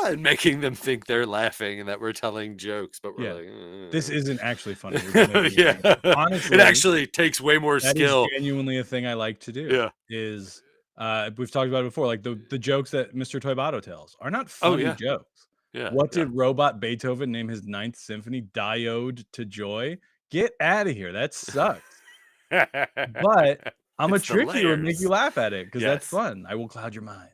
And making them think they're laughing and that we're telling jokes, but we're Yeah. like, This isn't actually funny. We're just making you yeah. think. Honestly, It actually takes way more that is skill. genuinely a thing I like to do. Yeah. Is we've talked about it before, like the jokes that Mr. Toybato tells are not Oh, funny yeah. jokes. Yeah. What yeah. did Robot Beethoven name his Ninth Symphony Diode to Joy? Get out of here. That sucks. But I'm It's a the trick you and make you layers. laugh at it because that's Yes. fun. I will cloud your minds.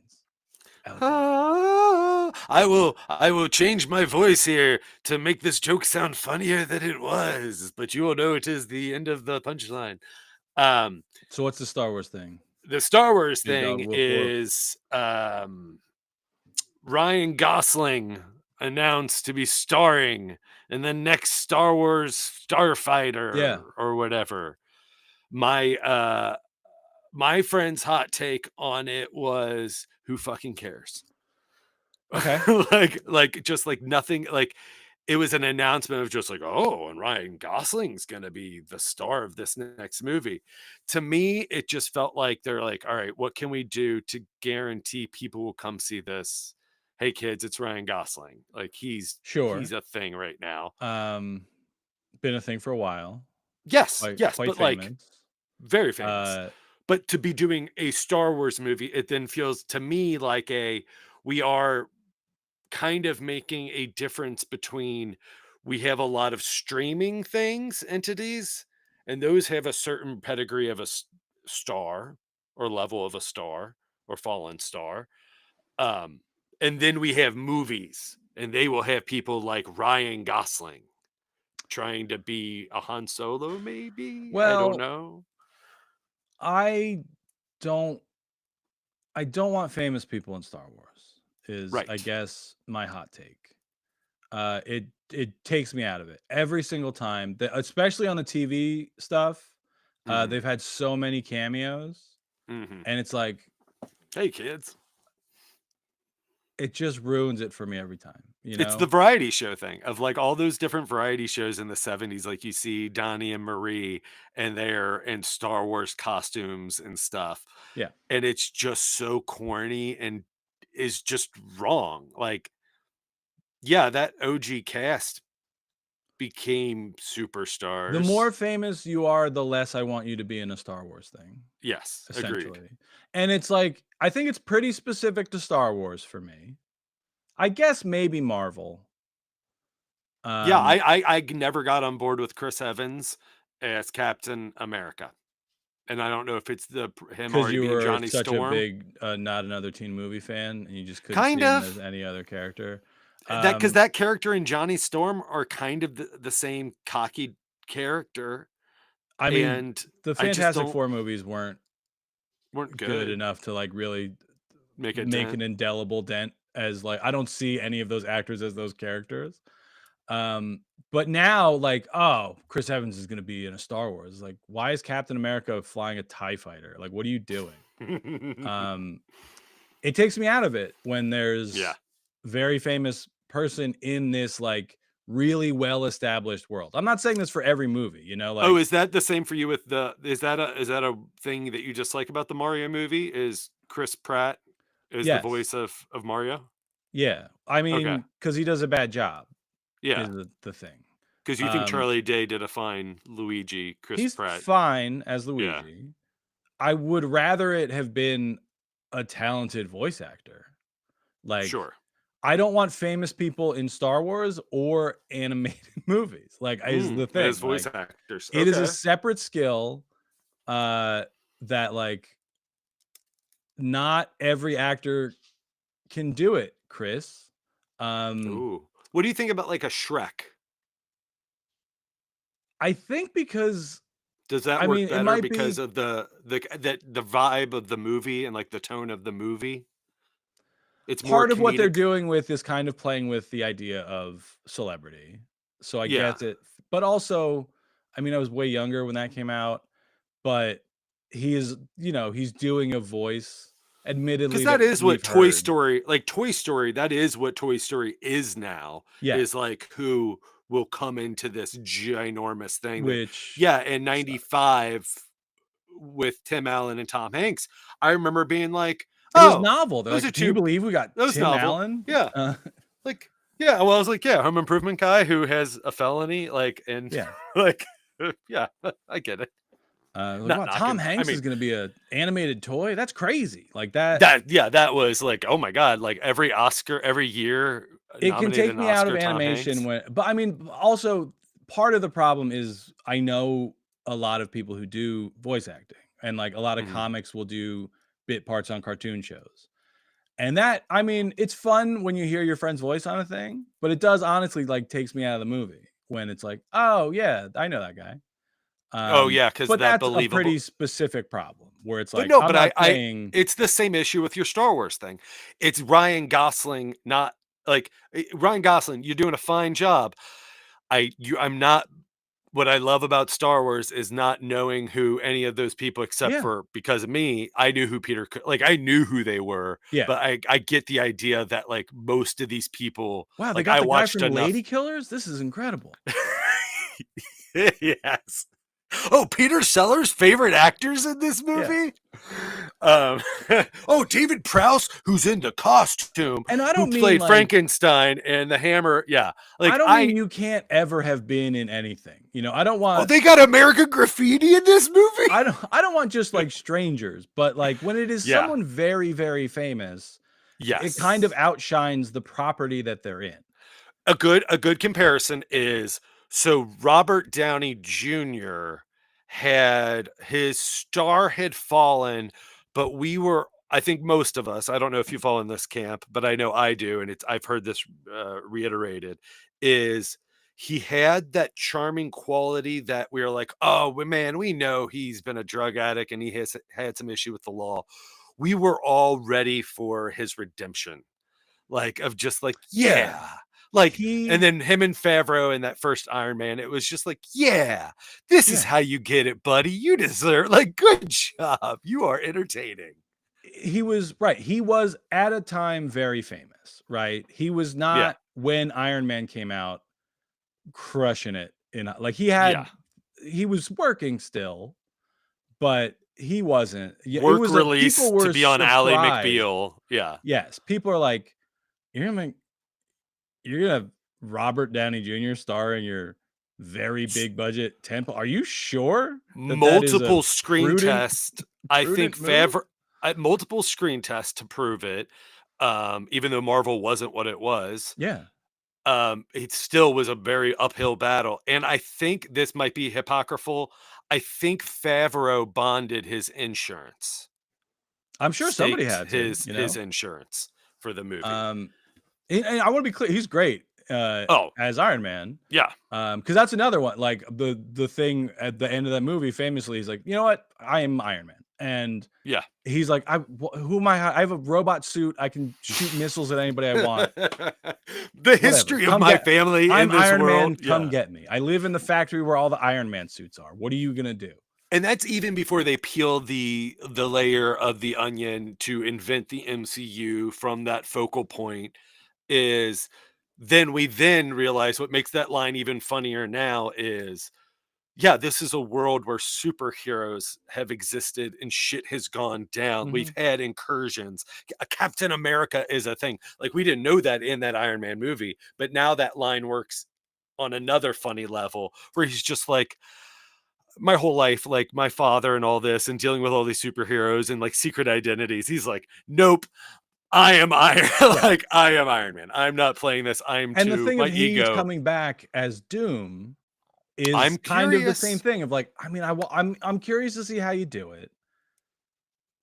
I will change my voice here to make this joke sound funnier than it was, but you will know it is the end of the punchline. So what's the Star Wars thing? The Star Wars Big dog, thing woof, woof. is Ryan Gosling announced to be starring in the next Star Wars Starfighter Yeah. or whatever. My friend's hot take on it was, who fucking cares? Okay. like just like nothing, like it was an announcement of just like, oh, and Ryan Gosling's gonna be the star of this next movie. To me, it just felt like they're like, all right, what can we do to guarantee people will come see this? Hey kids, it's Ryan Gosling. Like he's a thing right now. Been a thing for a while. Yes, Quite but famous. like very famous. But to be doing a Star Wars movie, it then feels to me like we are kind of making a difference between, we have a lot of streaming entities, and those have a certain pedigree of a star or level of a star or fallen star. And then we have movies, and they will have people like Ryan Gosling trying to be a Han Solo, maybe. I Well, don't know. I don't want famous people in Star Wars. Is I Right. guess my hot take. It takes me out of it every single time. Especially on the TV stuff. Mhm. They've had so many cameos, Mhm. and it's like, Hey kids, it just ruins it for me every time. You know, it's the variety show thing of like all those different variety shows in the 70s. Like you see Donnie and Marie, and they're in Star Wars costumes and stuff. Yeah. And it's just so corny and is just wrong. Like, yeah, that OG cast became superstars. The more famous you are, the less I want you to be in a Star Wars thing. Yes, Essentially. agreed. And it's like, I think it's pretty specific to Star Wars for me. I guess maybe Marvel. Yeah, I never got on board with Chris Evans as Captain America. And I don't know if it's him because already you being were Johnny such Storm. a big Not Another Teen Movie fan, and you just couldn't Kind see him of. as any other character. Because that character and Johnny Storm are kind of the same cocky character. I mean, and the Fantastic Four movies weren't good good enough to like really make an indelible dent as like, I don't see any of those actors as those characters. But now, like, oh, Chris Evans is going to be in a Star Wars. Like, why is Captain America flying a TIE fighter? Like, what are you doing? It takes me out of it when there's very famous person in this like really well-established world. I'm not saying this for every movie, you know, like, oh, is that the same for you with is that a thing that you just like about the Mario movie? Is Chris Pratt is the voice of Mario? Yeah. I mean, because he does a bad job. Yeah. Is the thing. Because you think Charlie Day did a fine Luigi, Chris Pratt. He's fine as Luigi. Yeah. I would rather it have been a talented voice actor. Like, sure. I don't want famous people in Star Wars or animated movies. Like, is the thing. As voice actors. It is a separate skill that like not every actor can do it, Chris. Ooh. What do you think about like a Shrek? I think because does that work better because of the vibe of the movie and like the tone of the movie? It's part more of what they're doing with is kind of playing with the idea of celebrity. so I Yeah. guess it. But also, I mean, I was way younger when that came out, but he is, he's doing a voice, Because admittedly, that that is what we've Toy heard. Story, like Toy Story, that is what Toy Story is now. Yeah, Is like who will come into this ginormous thing that, which yeah, in sucked. '95 with Tim Allen and Tom Hanks, I remember being like, It was oh, novel. They're those are like, "Can you two, believe we got that was Tim novel. Allen?" Yeah. Like, yeah. Well, I was like, yeah, home improvement guy who has a felony, like, and Yeah. like, yeah, I get it. Like, Not wow, Tom knocking. I Hanks mean, is gonna be a animated toy? That's crazy. Like that. that was like, oh my God, like every Oscar, every year It can nominated take an me out of Oscar, Tom animation Hanks. but I mean, also part of the problem is I know a lot of people who do voice acting, and like a lot of Mhm. comics will do bit parts on cartoon shows. And that, I mean, it's fun when you hear your friend's voice on a thing, but it does honestly like takes me out of the movie when it's like, oh yeah, I know that guy. Oh yeah, because But that that's a believable. pretty specific problem where it's But like, no, I'm but not I saying, it's the same issue with your Star Wars thing. It's Ryan Gosling, not like Ryan Gosling, you're doing a fine job. I'm not. What I love about Star Wars is not knowing who any of those people, except yeah, for because of me, I knew who like I knew who they were, yeah. but I get the idea that like most of these people, Wow, they like got I the guy watched from enough. Lady Killers. This is incredible. Yes. Oh, Peter Sellers' favorite actors in this Yeah. movie? Um, oh, David Prowse, who's in the costume, And I who don't mean played like, Frankenstein and the Hammer. Yeah. I Like don't mean you can't ever have been in anything. I don't oh, want they got American Graffiti in this movie? I don't want just like strangers, but like when it is Yeah. someone very, very famous, it kind Yes. of outshines the property that they're in. A good comparison is so Robert Downey Jr. had his star had fallen, but I think most of us, I don't know if you fall in this camp, but I know I do, and I've heard this reiterated, is he had that charming quality that we are like, oh man, we know he's been a drug addict and he has had some issue with the law. We were all ready for his redemption, like of just like, Yeah. yeah. Like, and He then him and Favreau in that first Iron Man, it was just like, yeah, this is Yeah. how you get it, buddy. You deserve, like, good job. You are entertaining. He was right. He was at a time very famous, right? He was Yeah. not when Iron Man came out crushing it like Yeah. he was working still, but he wasn't. Yeah, it Work was release people to were be on Ally surprised. McBeal. Yeah. Yes, people are like, you're gonna have Robert Downey Jr. star in your very big budget temple. Are you sure that is a Multiple screen prudent test. I think prudent move? multiple screen tests to prove it. Even though Marvel wasn't what it was. Yeah. It still was a very uphill battle. And I think this might be hypocritical. I think Favreau bonded his insurance, I'm sure somebody staked had to, his insurance for the movie. And I want to be clear, he's great Oh, as Iron Man. yeah. Because that's another one. Like the thing at the end of that movie, famously, he's like, you know what? I am Iron Man, and Yeah. he's like, who am I? I have a robot suit. I can shoot missiles at anybody I want. The history of my family I'm in this Iron world. Man. Come Yeah. get me. I live in the factory where all the Iron Man suits are. What are you gonna do? And that's even before they peel the layer of the onion to invent the MCU from that focal point. Is then we then realize what makes that line even funnier now is, yeah, this is a world where superheroes have existed and shit has gone down. We've Mhm. had incursions. Captain America is a thing. Like we didn't know that in that Iron Man movie, but now that line works on another funny level where he's just like, my whole life, like my father and all this and dealing with all these superheroes and like secret identities. He's like, nope, I am Iron like I am Iron Man. I'm not playing this. I'm And the too thing my of he's ego. coming back as Doom is I'm kind of the same curious. thing of like, I mean, I'm curious to see how you do it.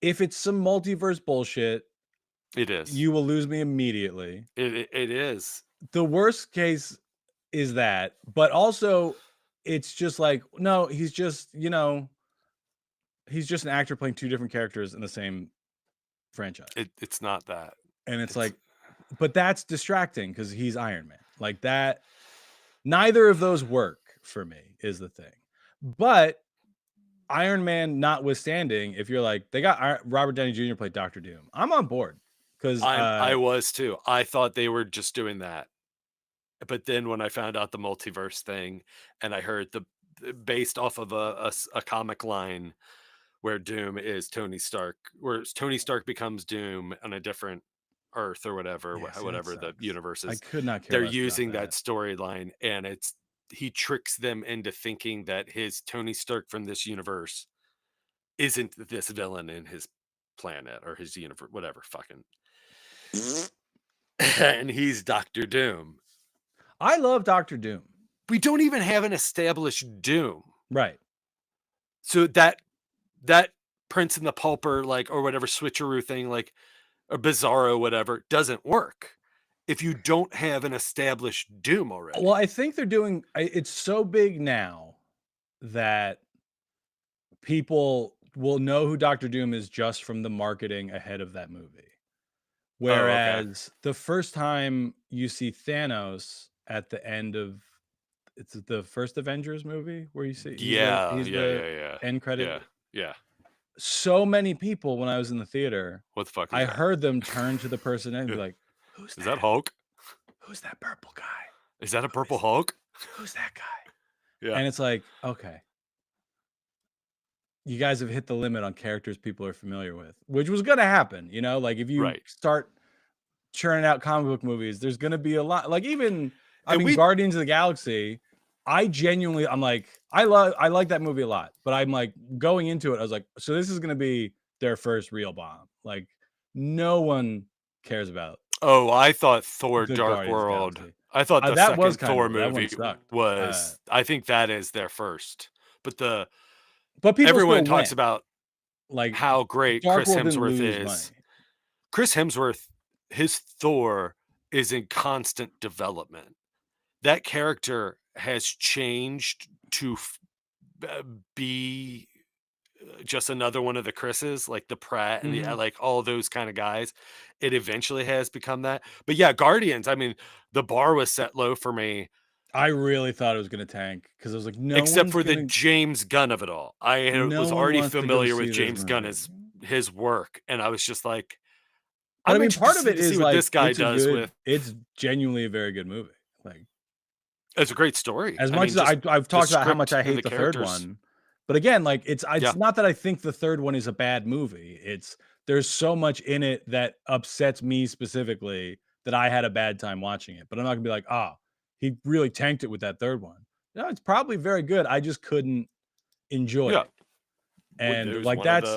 If it's some multiverse bullshit, It is. you will lose me immediately. It is. The worst case is that, but also it's just like, no, he's just, he's just an actor playing two different characters in the same franchise. It's not that. And it's like, but that's distracting because he's Iron Man. Like that, neither of those work for me is the thing. But Iron Man notwithstanding, if you're like they got Robert Downey Jr. played Doctor Doom, I'm on board because I was too. I thought they were just doing that. But then when I found out the multiverse thing and I heard based off of a comic line where Doom is Tony Stark, where Tony Stark becomes Doom on a different Earth or whatever, yeah, see, that whatever the sucks. universe I is, could not care they're less about using that that. storyline, and he tricks them into thinking that his Tony Stark from this universe isn't this villain in his planet or his universe, whatever, fucking. And he's Doctor Doom. I love Doctor Doom. We don't even have an established Doom. Right. So that Prince and the Pauper, like, or whatever switcheroo thing, like, or Bizarro, whatever, doesn't work if you don't have an established Doom already. Well, I think they're doing it's so big now that people will know who Doctor Doom is just from the marketing ahead of that movie. Whereas the first time you see Thanos at the end of it's the first Avengers movie where you see he's the end credit. Yeah. So many people when I was in the theater, What the fuck is I that? heard them turn to the person and be like, "Who's Is that Hulk? Who's that purple guy? Is that a purple Hulk?" Who's that guy?" Yeah. And it's like, okay, you guys have hit the limit on characters people are familiar with, which was going to happen. You know, like if you Right. start churning out comic book movies, there's going to be a lot. Like even, I And mean, Guardians of the Galaxy. I genuinely, I'm like, I like that movie a lot, but I'm like going into it, I was like, so this is going to be their first real bomb. Like no one cares about. Oh, I thought Thor: the Dark Guardians of the World. Galaxy. I thought the that was second kind Thor of, that one movie sucked. was. I think that is their first. But people everyone still talks went. about like how great Dark Chris World didn't Hemsworth lose is. money. Chris Hemsworth, his Thor is in constant development. That character has changed to be just another one of the Chris's, like the Pratt and the, like all those kind of guys. It eventually has become that. But yeah, Guardians, I mean, the bar was set low for me. I really thought it was going to tank because I was like, no, except for the James Gunn of it all. I was already familiar with James Gunn as his work, and I was just like, I mean, part of it is what like this guy does with. It's genuinely a very good movie. Like, it's a great story. As much as I've talked about how much I hate the third one, but again, like it's not that I think the third one is a bad movie. It's there's so much in it that upsets me specifically that I had a bad time watching it. But I'm not gonna be like, oh, he really tanked it with that third one. No, it's probably very good. I just couldn't enjoy it. And like that's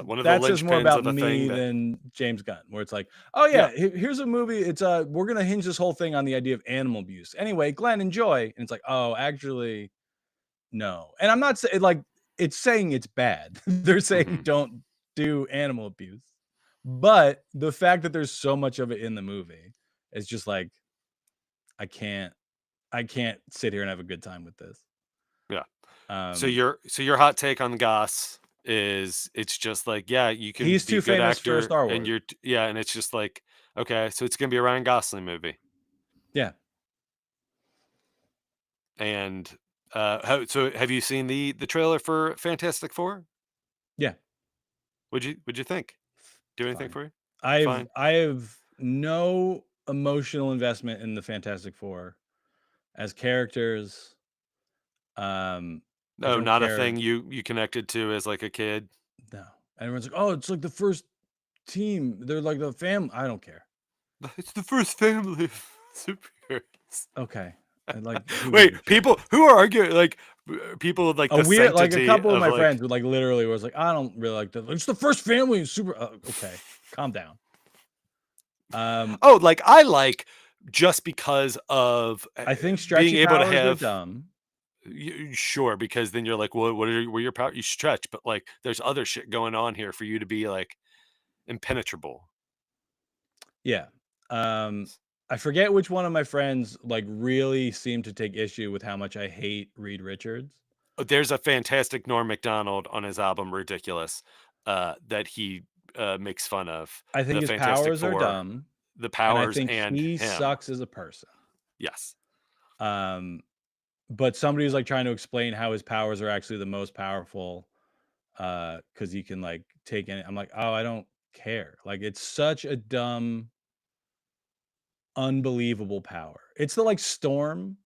just more about me than James Gunn, where it's like, oh yeah, here's a movie. It's we're gonna hinge this whole thing on the idea of animal abuse. Anyway, Glenn, enjoy. And it's like, oh, actually, no. And I'm not saying like it's saying it's bad. They're saying don't do animal abuse, but the fact that there's so much of it in the movie is just like, I can't sit here and have a good time with this. Yeah. So your hot take on Goss is it's just like, yeah, you can he's be too a good famous actor for Star Wars. And and it's just like, okay, so it's gonna be a Ryan Gosling movie. Yeah. And so have you seen the trailer for Fantastic Four? Yeah. What'd you think? Do anything for you? I have no emotional investment in the Fantastic Four as characters. No, not a thing you connected to as like a kid. No, everyone's like, oh, it's like the first team. They're like the family. I don't care. It's the first family of superheroes. Okay. Like, wait, people who are arguing like people with like a the weird, like a couple of my like, friends were like literally was like, I don't really like that. It's the first family of super. Okay, calm down. Oh, like I like just because of I think stretchy being able to powers have are dumb. Sure, because then you're like, well, what are your power? You stretch, but like, there's other shit going on here for you to be like impenetrable. Yeah. I forget which one of my friends like really seemed to take issue with how much I hate Reed Richards. There's a fantastic Norm Macdonald on his album Ridiculous that he makes fun of. I think his powers are dumb. The powers and I think he sucks as a person. Yes. but somebody was like trying to explain how his powers are actually the most powerful, because he can like take any. I'm like, oh, I don't care. Like, it's such a dumb, unbelievable power. It's the like Storm.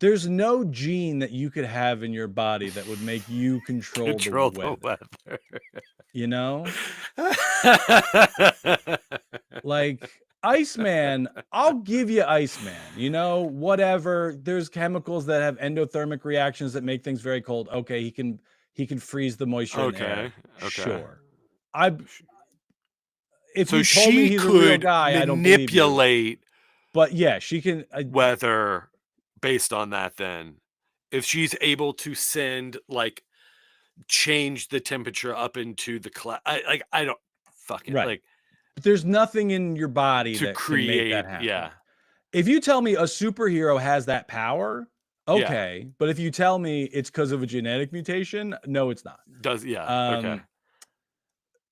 There's no gene that you could have in your body that would make you control Control the the weather. weather. You know, like Iceman, I'll give you Iceman. You know, whatever. There's chemicals that have endothermic reactions that make things very cold. Okay, he can freeze the moisture in the air. Okay. Sure. If So you told me she he's a real could guy, I don't believe you. manipulate But yeah, she can. weather based on that. Then, if she's able to send like change the temperature up into the cloud, I don't fucking Right. like There's nothing in your body to that can make that create. happen. Yeah. If you tell me a superhero has that power, Yeah. okay. But if you tell me it's because of a genetic mutation, no, it's not. Okay.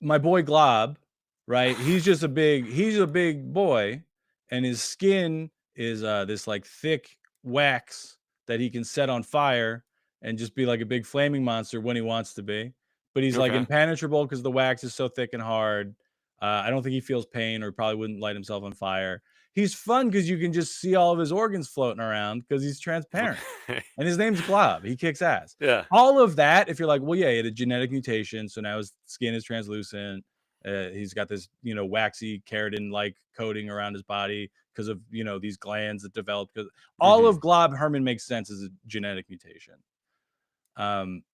My boy Glob, right? He's a big boy, and his skin is this like thick wax that he can set on fire and just be like a big flaming monster when he wants to be. But he's like Okay. impenetrable because the wax is so thick and hard. I don't think he feels pain, or probably wouldn't light himself on fire. He's fun because you can just see all of his organs floating around because he's transparent. And his name's Glob. He kicks ass. Yeah. All of that, if you're like, well, yeah, he had a genetic mutation, so now his skin is translucent. He's got this, waxy keratin-like coating around his body because of, these glands that developed. Because all of Glob Herman makes sense as a genetic mutation.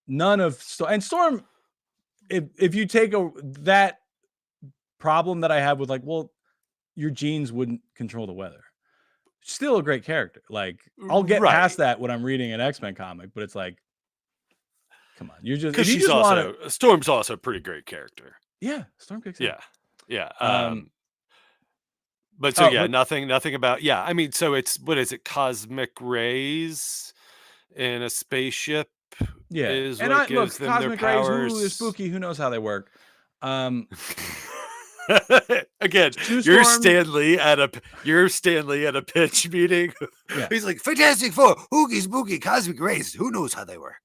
None of Storm. If you take that problem that I have with like, well, your genes wouldn't control the weather. Still a great character. Like, I'll get past that when I'm reading an X-Men comic, but it's like, come on, you're just because she's Storm's also a pretty great character. Yeah, Storm kicks in. Yeah. But so nothing about I mean, so it's what is it? Cosmic rays in a spaceship. Yeah, is and what gives them cosmic their powers. rays, ooh, spooky. Who knows how they work? Again, you're Stanley at a pitch meeting. Yeah. He's like, Fantastic Four, oogie spooky, cosmic rays. Who knows how they work?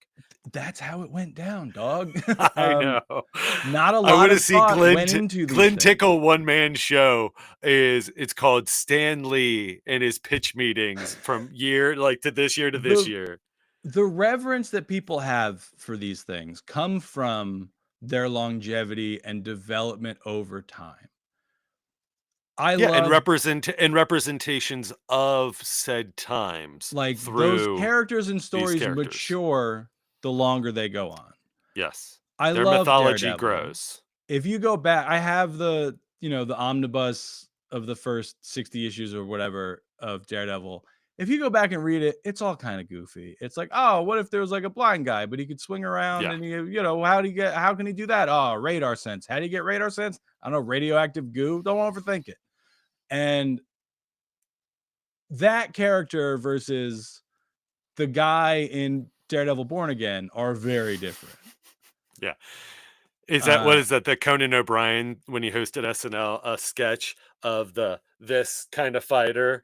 That's how it went down, dog. I know. Not a lot. I want to see Glenn Tickle one-man show. It's called Stan Lee and his pitch meetings from to this year to this year. The reverence that people have for these things come from their longevity and development over time. And representations of said times, like through those characters and stories mature the longer they go on. Yes, their mythology Daredevil. grows. If you go back, I have the omnibus of the first 60 issues or whatever of Daredevil. If you go back and read it, it's all kind of goofy. It's like, oh, what if there was like a blind guy, but he could swing around and how can he do that? Oh, radar sense. How do you get radar sense? I don't know, radioactive goo. Don't overthink it. And that character versus the guy in Daredevil Born Again are very different. Yeah. Is that what is that? The Conan O'Brien, when he hosted SNL, a sketch of this kind of fighter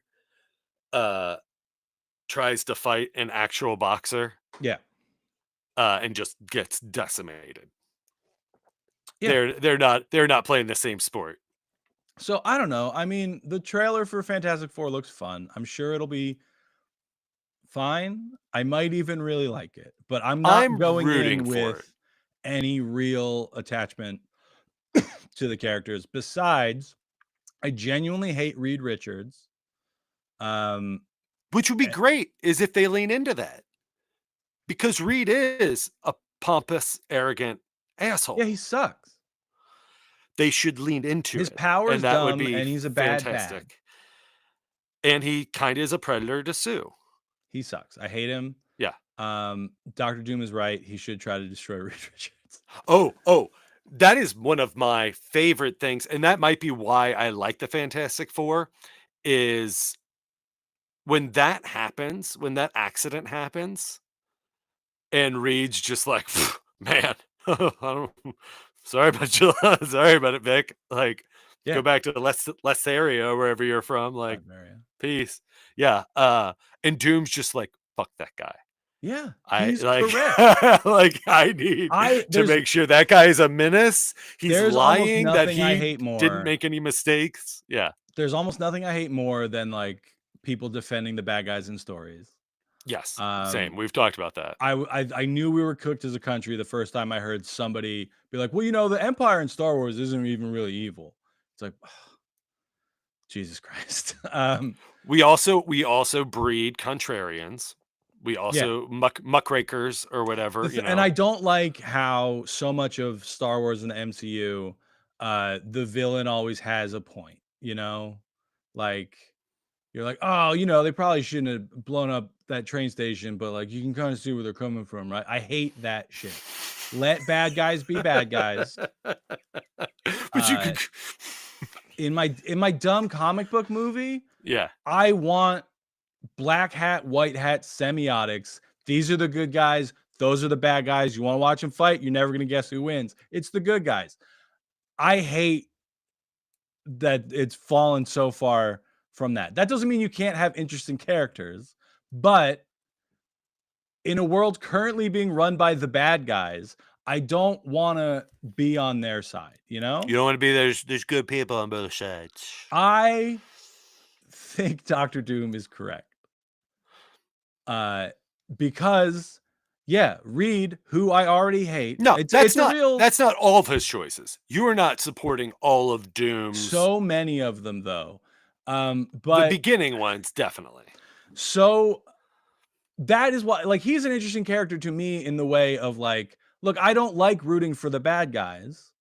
tries to fight an actual boxer. Yeah. And just gets decimated. Yeah. They're not playing the same sport. So I don't know. I mean, the trailer for Fantastic Four looks fun. I'm sure it'll be fine. I might even really like it, but I'm not going in with any real attachment to the characters. Besides, I genuinely hate Reed Richards. Which would be great is if they lean into that. Because Reed is a pompous, arrogant asshole. Yeah, he sucks. They should lean into his it. power is dumb, and he's a fantastic. bad. And he kind of is a predator to sue. He sucks. I hate him. Yeah. Dr. Doom is right. He should try to destroy Reed Richards. Oh, that is one of my favorite things, and that might be why I like the Fantastic Four. Is when that happens, when that accident happens, and Reed's just like, man, sorry about it, Vic. Like, go back to less area, wherever you're from. Like, peace. Yeah. And Doom's just like, fuck that guy. Yeah, I he's like, correct. like I need to There's make sure that guy is a menace. He's there's almost lying that nothing I he hate didn't more. make any mistakes. Yeah. There's almost nothing I hate more than like people defending the bad guys in stories. Yes. Um, Same. We've talked about that. I knew we were cooked as a country the first time I heard somebody be like, "Well, you know, the Empire in Star Wars isn't even really evil." It's like, Jesus Christ. We also breed contrarians. We Yeah. also muckrakers or whatever. And I don't like how so much of Star Wars and the MCU, the villain always has a point. You know, like you're like, oh, you know, they probably shouldn't have blown up that train station, but like you can kind of see where they're coming from, right? I hate that shit. Let bad guys be bad guys. But you could. In my dumb comic book movie, Yeah. I want black hat, white hat semiotics. These are the good guys. Those are the bad guys. You want to watch them fight? You're never going to guess who wins. It's the good guys. I hate that it's fallen so far from that. That doesn't mean you can't have interesting characters, but in a world currently being run by the bad guys, I don't want to be on their side, you know? You don't want to be there's good people on both sides. I think Doctor Doom is correct. Because Reed, who I already hate. No, it's not that's not all of his choices. You are not supporting all of Doom's. So many of them though. The But beginning ones, definitely. so that is why, like, he's an interesting character to me in the way of like, look, I don't like rooting for the bad guys.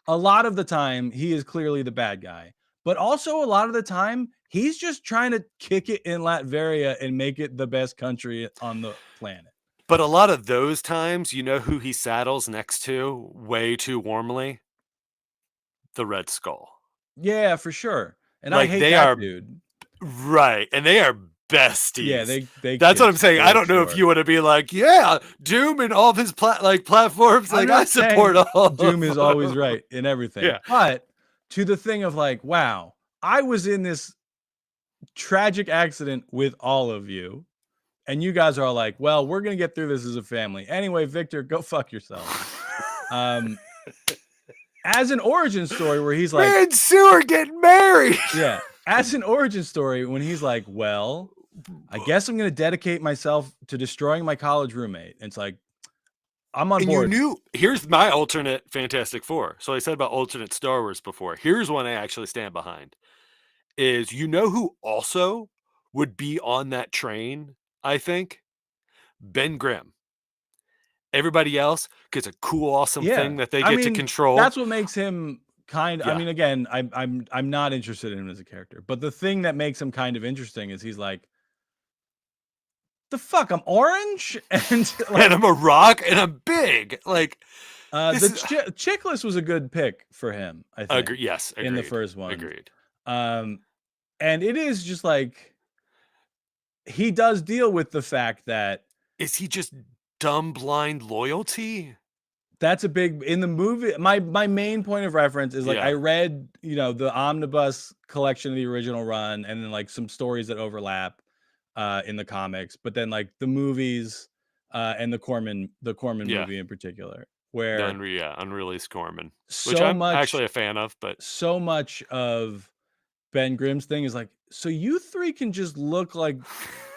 A lot of the time, he is clearly the bad guy, but also a lot of the time, he's just trying to kick it in Latveria and make it the best country on the planet. But a lot of those times, you know who he saddles next to way too warmly? The Red Skull. Yeah, for sure. And Like, I hate they that are dude. Right. And they are besties. Yeah, they That's what I'm kiss saying. I for don't know if sure. you want to be like, yeah, Doom and all of his platforms. I'm Like, not I support saying all. Doom is always right in everything. Yeah. But to the thing of like, wow, I was in this tragic accident with all of you, and you guys are all like, well, we're gonna get through this as a family. Anyway, Victor, go fuck yourself. As an origin story where he's like, Me and Sue are getting married. yeah, as an origin story when he's like, well, I guess I'm gonna dedicate myself to destroying my college roommate. And it's like, I'm on And board. you knew, here's my alternate Fantastic Four. So I said about alternate Star Wars before. Here's one I actually stand behind. Is you know who also would be on that train, I think? Ben Grimm. Everybody else gets a cool, awesome thing that they get to control. That's what makes him kind of, I Yeah. mean, again, I'm not interested in him as a character, but the thing that makes him kind of interesting is he's like, the fuck, I'm orange? And like, And I'm a rock and I'm big. Like, Chickless was a good pick for him, I think. yes, agreed. In the first one. Agreed. And it is just like, he does deal with the fact that Is he just dumb, blind loyalty? that's a big in the movie. My main point of reference is like, Yeah. I read, you know, the omnibus collection of the original run, and then like some stories that overlap in the comics, but then like the movies and the Corman Yeah. movie in particular, where The unreleased Corman, which so I'm much actually a fan of, but so much of Ben Grimm's thing is like, so you three can just look like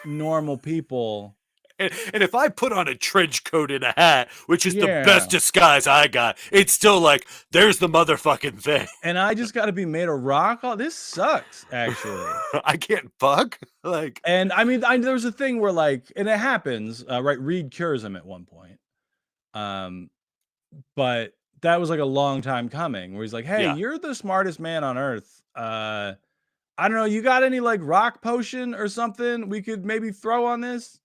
normal people. and if I put on a trench coat and a hat, which is the Yeah. best disguise I got, it's still like there's the motherfucking thing. And I just got to be made of rock. Oh, this sucks, actually. I can't fuck. Like, And I mean, there's a thing where like, and it happens, right? Reed cures him at one point. But that was like a long time coming where he's like, hey, Yeah. you're the smartest man on earth. I don't know. You got any like rock potion or something we could maybe throw on this?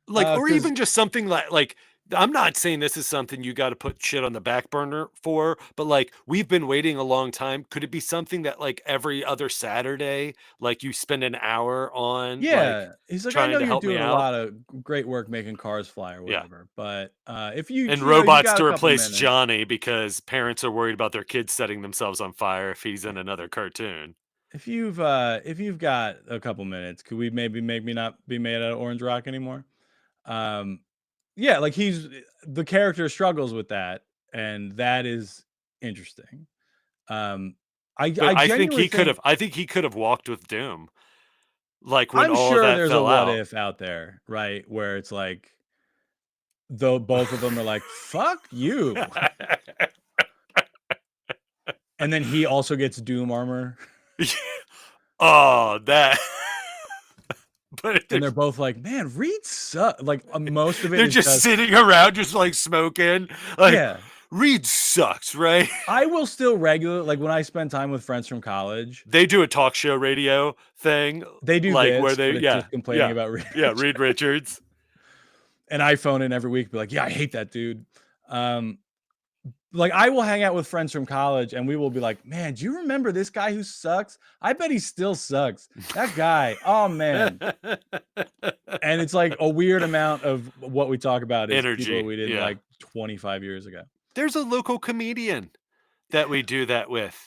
or 'Cause- even just something like I'm not saying this is something you got to put shit on the back burner for, but like we've been waiting a long time. Could it be something that like every other Saturday, like you spend an hour on? Yeah. He's like, I trying know to you're help me doing a out. lot of great work making cars fly or Yeah. whatever. But if you And you know, you robots got to a couple replace minutes. Johnny because parents are worried about their kids setting themselves on fire if he's in another cartoon. If you've got a couple minutes, could we maybe make me not be made out of orange rock anymore? Yeah, like the character struggles with that, and that is interesting. But I I think genuinely he could think have. I think he could have walked with Doom, like when I'm all of sure that there's a fell what out. if out there, right? Where it's like, though both of them are like, fuck you. And then he also gets Doom armor. Oh, that. But And they're both like, man, Reed sucks. Like most of it they're is just just, sitting around, just like smoking. Like yeah. Reed sucks, right? I will still regularly, like when I spend time with friends from college, They do a talk show radio thing, they do like where this, they, but it's just complaining about Reed. Reed Richards. And I phone in every week, be like, yeah, I hate that dude. Like I will hang out with friends from college and we will be like, man, do you remember this guy who sucks? I bet he still sucks. That guy, oh man. And it's like a weird amount of what we talk about is Energy, people we didn't yeah. like 25 years ago. There's a local comedian that we do that with.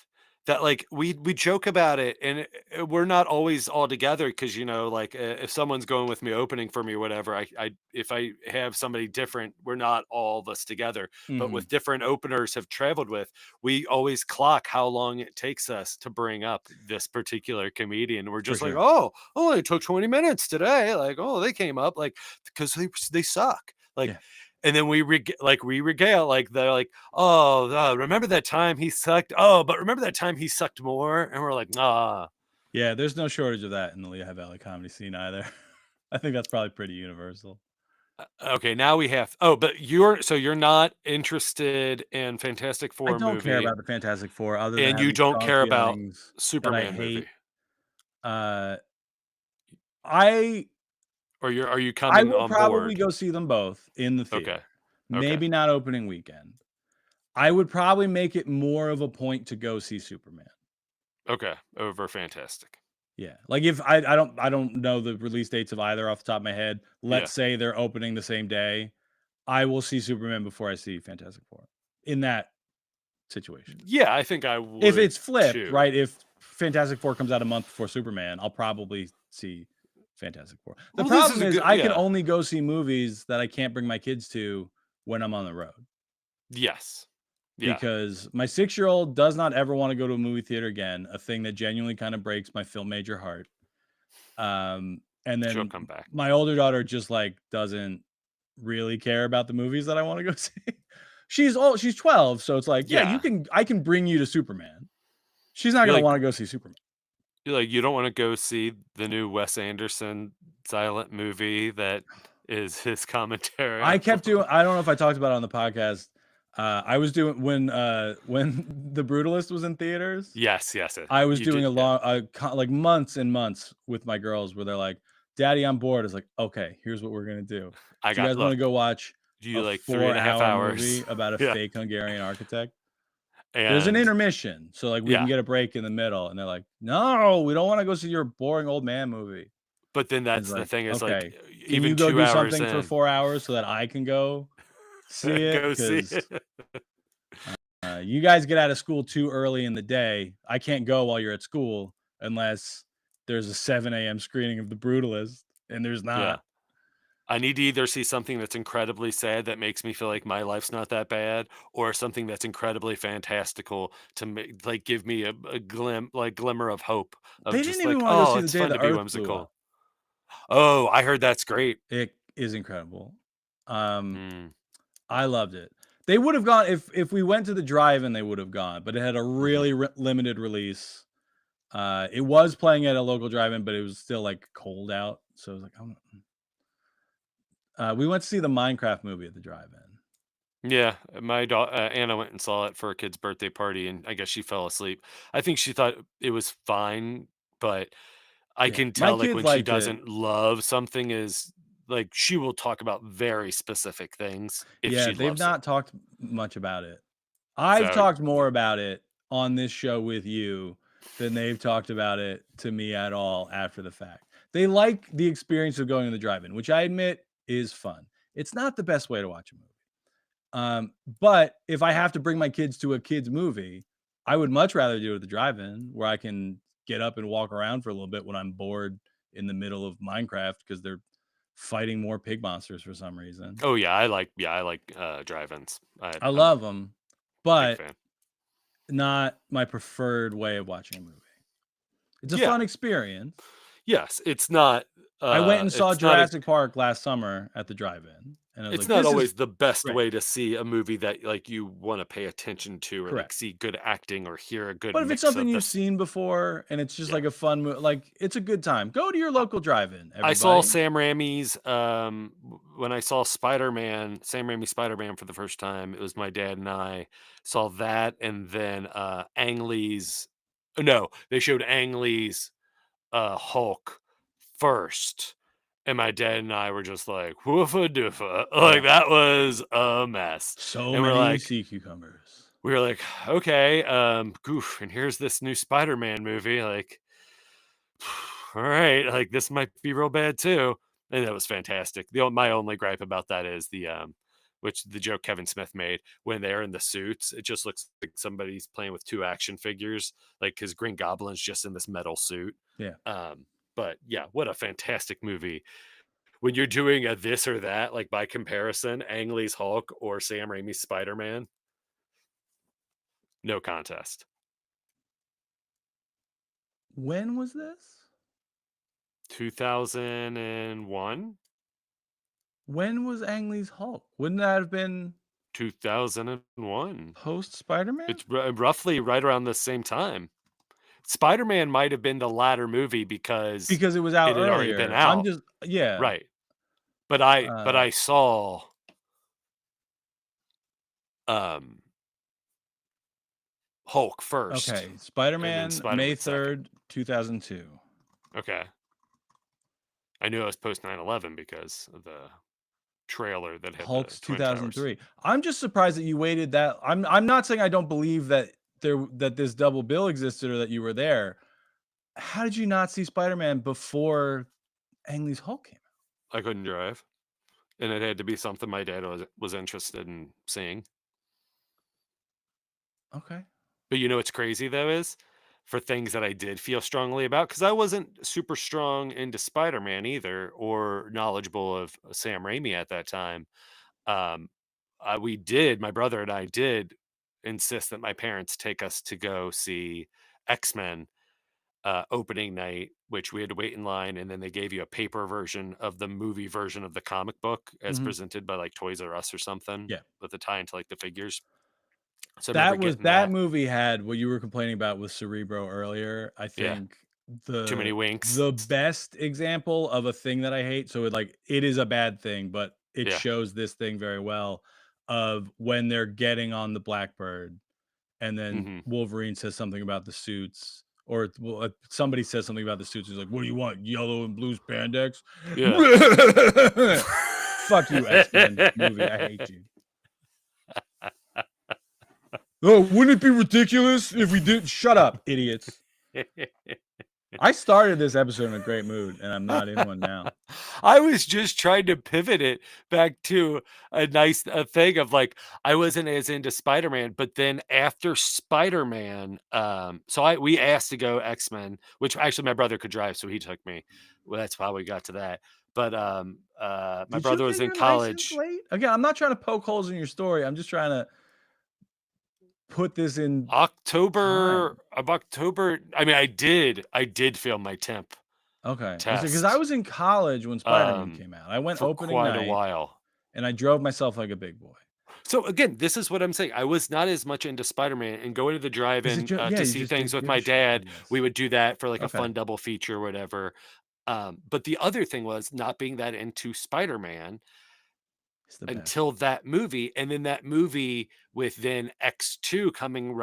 That like we joke about it, and we're not always all together because like if someone's going with me opening for me or whatever, I if I have somebody different, we're not all of us together. But Mhm. with different openers have traveled with, we always clock how long it takes us to bring up this particular comedian. We're just like, sure. oh, it took 20 minutes today. Like, oh, they came up like because they suck. Like. Yeah. And then we regale like they're like, oh, remember that time he sucked? Oh, but remember that time he sucked more? And we're like, nah. Yeah, there's no shortage of that in the Lehigh Valley comedy scene either. I think that's probably pretty universal. Okay, now we have. Oh, but you're not interested in Fantastic I Four don't care movie, about the Fantastic Four other than and you having don't strong care about feelings that I Superman hate. movie, I or are you I coming will on probably board? go see them both in the theater. Okay, Maybe not opening weekend. I would probably make it more of a point to go see Superman. okay, over Fantastic. Yeah. Like if I don't know the release dates of either off the top of my head. Let's say they're opening the same day. I will see Superman before I see Fantastic Four in that situation. Yeah, I think I would. If it's flipped, too. right? If Fantastic Four comes out a month before Superman, I'll probably see Fantastic Four. The Well, this problem is a is good- I can yeah. only go see movies that I can't bring my kids to when I'm on the road. Yes. Yeah. Because my 6-year-old does not ever want to go to a movie theater again, a thing that genuinely kind of breaks my film major heart. And She'll then come back. my older daughter just like doesn't really care about the movies that I want to go see. She's 12, so it's like, yeah, I can bring you to Superman. She's not gonna want to go see Superman. You're like, you don't want to go see the new Wes Anderson silent movie that is his commentary. I kept doing. I don't know if I talked about it on the podcast. I was doing when The Brutalist was in theaters. Yes. I was doing like months and months with my girls where they're like, "Daddy, I'm bored." It's like, okay, here's what we're gonna do. You guys want to go watch you a like 4.5 hours movie about a fake Hungarian architect? And there's an intermission, so like we can get a break in the middle. And they're like, "No, we don't want to go see your boring old man movie." But then that's It's the thing is okay, like, can even you go 2 do hours something for 4 hours so that I can go see it? Go see 'Cause, it. you guys get out of school too early in the day. I can't go while you're at school unless there's a 7 a.m. screening of The Brutalist, and there's not. Yeah. I need to either see something that's incredibly sad that makes me feel like my life's not that bad, or something that's incredibly fantastical to make like give me a glimmer of hope of They just didn't even like, want to go oh, see The it's Day fun the to be Earth blew whimsical. up. Oh, I heard that's great. It is incredible. Mm. I loved it. They would have gone if we went to the drive-in. They would have gone, but it had a really limited release. It was playing at a local drive-in, but it was still like cold out, so I was like, we went to see the Minecraft movie at the drive-in. Yeah, my daughter Anna went and saw it for a kid's birthday party, and I guess she fell asleep. I think she thought it was fine, but I can My tell like kids when she liked it. doesn't love something is like she will talk about very specific things if Yeah, she they've loves it. not talked much about it. I've So- talked more about it on this show with you than they've talked about it to me at all after the fact. They like the experience of going to the drive-in, which I admit is fun. It's not the best way to watch a movie. But if I have to bring my kids to a kids movie, I would much rather do it at the drive-in where I can get up and walk around for a little bit when I'm bored in the middle of Minecraft because they're fighting more pig monsters for some reason. Oh yeah, I like drive-ins. I I'm love them, a big but fan. not my preferred way of watching a movie. It's a Yeah. fun experience. Yes, it's not. I went and saw It's not Jurassic Park last summer at the drive-in, and I was It's like, not "This always is the best great." way to see a movie that like you want to pay attention to, or like Correct. see good acting or hear a good But if it's mix something of you've this. seen before and it's just Yeah. like a fun like it's a good time, go to your local drive-in, I saw everybody. Sam Raimi's when I saw Spider-Man, Sam Raimi Spider-Man for the first time. It was my dad and I saw that, and then Ang Lee's. No, they showed Ang Lee's Hulk first, and my dad and I were just like, "Woofa doofa!" Like Yeah. that was a mess. So And we're many like, sea cucumbers. we were like, okay, goof, and here's this new Spider-Man movie. Like, all right, like this might be real bad too. And that was fantastic. My only gripe about that is which the joke Kevin Smith made when they're in the suits. It just looks like somebody's playing with two action figures, like because Green Goblin's just in this metal suit. Yeah. But yeah, what a fantastic movie. When you're doing a this or that, like by comparison, Ang Lee's Hulk or Sam Raimi's Spider-Man, no contest. When was this? 2001? When was Ang Lee's Hulk? Wouldn't that have been 2001. post Spider-Man? It's roughly right around the same time. Spider-Man might have been the latter movie because Because it was out it had already been earlier. I'm out. just yeah. Right. But I saw Hulk first. Okay, Spider-Man, Spider-Man May second. 3rd, 2002. Okay. I knew it was post 9/11 because of the trailer that had Hulk's the Twin Towers. 2003. I'm just surprised that you waited that. I'm not saying I don't believe that this double bill existed or that you were there. How did you not see Spider-Man before Ang Lee's Hulk came I couldn't drive, and it had to be something my dad was interested in seeing. out? Okay. But you know what's crazy though is for things that I did feel strongly about, because I wasn't super strong into Spider-Man either or knowledgeable of Sam Raimi at that time. Um, my brother and I did insist that my parents take us to go see X-Men opening night, which we had to wait in line, and then they gave you a paper version of the movie version of the comic book as Mhm. presented by like Toys R Us or something. Yeah. With the tie into like the figures. So I remember getting That movie had what you were complaining about with Cerebro earlier. I Yeah. think Too many winks. the best example of a thing that I hate. So it is a bad thing, but it Yeah. shows this thing very well of when they're getting on the Blackbird, and then Mhm. Wolverine says something about the suits, or somebody says something about the suits. He's like, "What do you want? Yellow and blue spandex?" Yeah. Fuck you, X-Men movie. I hate you. Oh, wouldn't it be ridiculous if we did? Shut up, idiots. I started this episode in a great mood, and I'm not in one now. I was just trying to pivot it back to a nice thing of like I wasn't as into Spider-Man, but then after Spider-Man, we asked to go X-Men, which actually my brother could drive, so he took me. Well, that's how we got to that. But my Did brother you was get in your license college. late? Again, I'm not trying to poke holes in your story. I'm just trying to put this in October. I mean, I did fail my temp okay. test. Because I was in college when Spider-Man came out. I went for opening quite night, a while. and I drove myself like a big boy. So again, this is what I'm saying. I was not as much into Spider-Man, and going to the drive-in yeah, to you see just things did with give my a shit, dad. I guess. We would do that for like a Okay. fun double feature or whatever. But the other thing was not being that into Spider-Man It's the best. until that movie, and then that movie with then X2 coming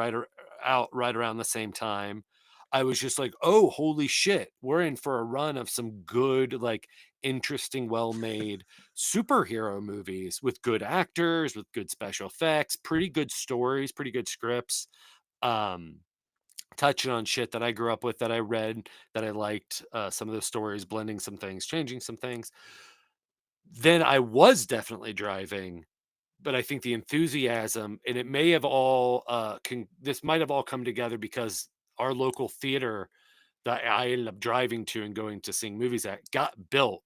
out right around the same time. I was just like, oh, holy shit, we're in for a run of some good, like interesting, well-made superhero movies with good actors, with good special effects, pretty good stories, pretty good scripts. Touching on shit that I grew up with, that I read, that I liked, some of the stories, blending some things, changing some things. Then I was definitely driving, but I think the enthusiasm, and it may have all this might have all come together because our local theater that I ended up driving to and going to seeing movies at got built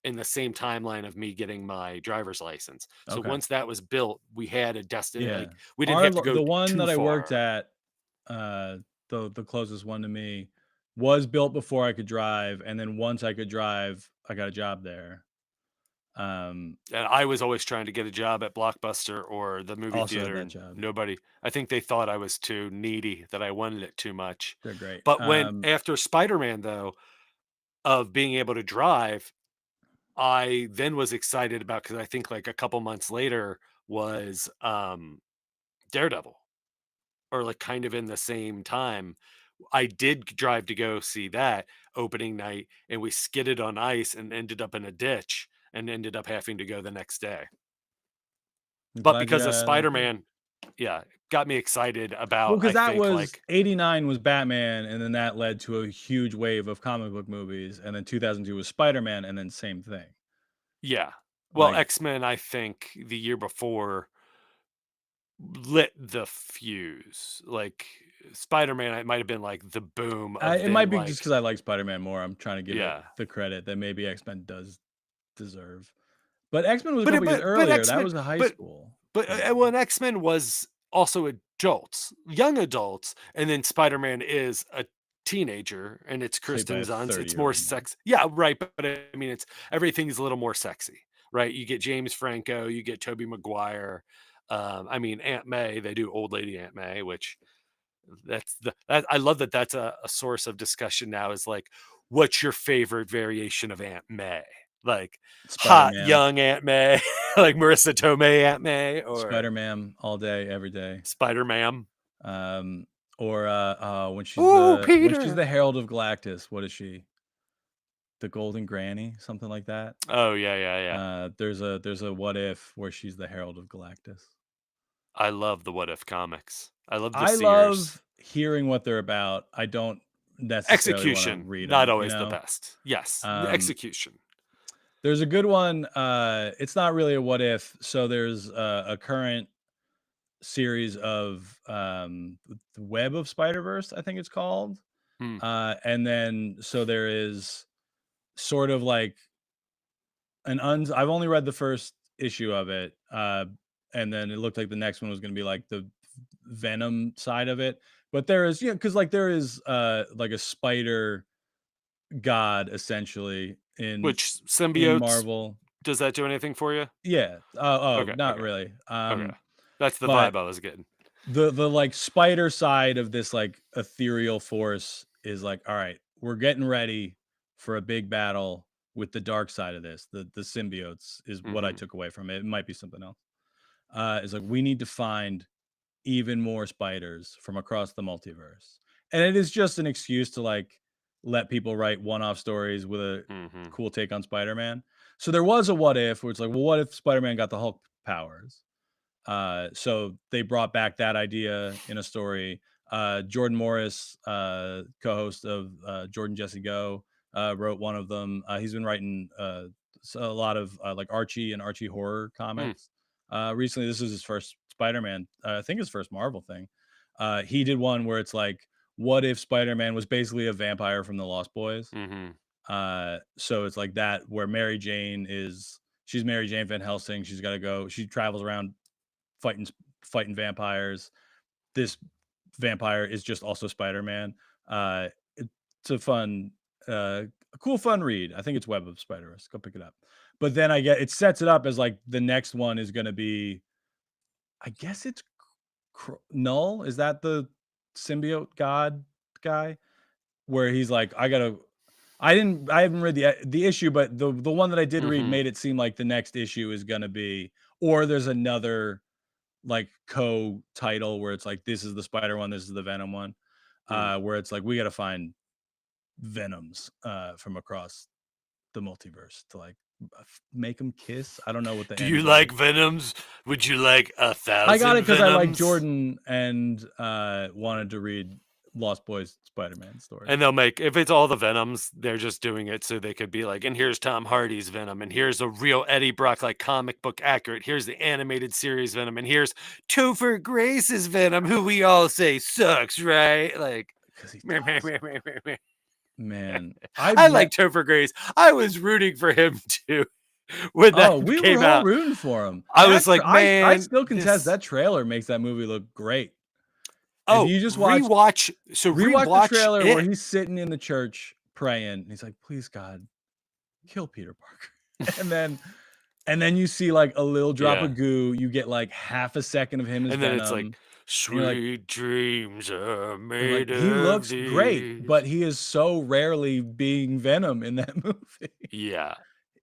in the same timeline of me getting my driver's license. So Okay. once that was built, we had a destiny. Yeah. Like we didn't have to go The one too that I worked far. at, the closest one to me, was built before I could drive, and then once I could drive, I got a job there. And I was always trying to get a job at Blockbuster or the movie Also had theater, that and job. nobody. I think they thought I was too needy, that I wanted it too much. They're great. But when after Spider-Man, though, of being able to drive, I then was excited about, because I think like a couple months later was Daredevil, or like kind of in the same time. I did drive to go see that opening night, and we skidded on ice and ended up in a ditch and ended up having to go the next day. I'm But glad you because of got out okay. Spider-Man, yeah, got me excited Well, about, because I that think, was like, 89 was Batman, and then that led to a huge wave of comic book movies, and then 2002 was Spider-Man, and then same thing. yeah. Well, Like, X-Men, I think the year before lit the fuse. Like Spider-Man, it might have been like the boom of it might then, be just like, because I like Spider-Man more. I'm trying to give it yeah. the credit that maybe X-Men does deserve. But X-Men was a But couple years but earlier. That X-Men, was a high but school but thing. when X-Men was also adults, young adults, and then Spider-Man is a teenager, and it's Played by Kristen a Dunst. It's more 30-year-old man. sex. Yeah, right. But I mean, it's everything's a little more sexy, right? You get James Franco, you get Tobey Maguire. I mean, Aunt May. They do old lady Aunt May, which I love that. That's a source of discussion now. Is like, what's your favorite variation of Aunt May? Like hot Spider-Man. young Aunt May, like Marissa Tomei Aunt May, or Spider-Man all day, every day. Spider-Man. Or when Ooh, she's Peter. the Herald of Galactus, what is she? The Golden Granny, something like that. Oh yeah. There's a what if where she's the Herald of Galactus. I love the What If comics. I love the I Seers. love hearing what they're about. I don't necessarily want to Execution, read not them, you always the know? best. Yes, Um, execution. there's a good one. It's not really a what if. So there's a current series of the Web of Spider-Verse, I think it's called. Hmm. And then so there is sort of like I've only read the first issue of it. And then it looked like the next one was going to be like the Venom side of it. But there is, because like there is like a spider god essentially Which in symbiotes? Marvel. Does that do anything for you? Yeah. Oh, Okay, not okay, really. okay. That's the But vibe I was getting. the like spider side of this like ethereal force is like, all right, we're getting ready for a big battle with the dark side of this. The symbiotes is what I Hmm. took away from it. It might be something else. It's like we need to find even more spiders from across the multiverse. And it is just an excuse to like let people write one-off stories with a Hmm. cool take on Spider-Man. So there was a what if where it's like, well, what if Spider-Man got the Hulk powers? So they brought back that idea in a story. Jordan Morris, co-host of Jordan Jesse Go, wrote one of them. He's been writing a lot of like Archie and Archie horror comics. Recently, this is his first Spider-Man. I think his first Marvel thing. He did one where it's like, what if Spider-Man was basically a vampire from the Lost Boys? Hmm. So it's like that where Mary Jane she's Mary Jane Van Helsing. She's got to go. She travels around fighting vampires. This vampire is just also Spider-Man. It's a fun, a cool, fun read. I think it's Web of Spider-Verse. Go pick it up. But then it sets it up as like the next one is going to be, I guess it's Null. Is that the symbiote god guy? Where he's like, I haven't read the issue, but the one that I did read Hmm. made it seem like the next issue is going to be, or there's another like co-title where it's like, this is the Spider one, this is the Venom one, where it's like we got to find Venoms from across the multiverse to like make them kiss. I don't know what the Do end you game like is. Venoms? Would you like I 1,000 got it because I like Venoms? Jordan and wanted to read Lost Boys Spider-Man story. And they'll make, if it's all the Venoms, they're just doing it so they could be like, and here's Tom Hardy's Venom, and here's a real Eddie Brock, like comic book accurate. Here's the animated series Venom, and here's Topher Grace's Venom, who we all say sucks, right? Like, Because he meh, meh, does. meh, meh, meh, meh. Man, I like Topher Grace. I was rooting for him too when that we came were all out. rooting for him. I was like, I man, still contest this- that trailer makes that movie look great. Oh, if you just rewatch the trailer where it. he's sitting in the church praying, and he's like, "Please God, kill Peter Parker," and then you see like a little drop Yeah. of goo. You get like half a second of him as And then Venom. it's like, you're sweet like- dreams are and, made like, he of looks these. great, but he is so rarely being Venom in that movie. yeah.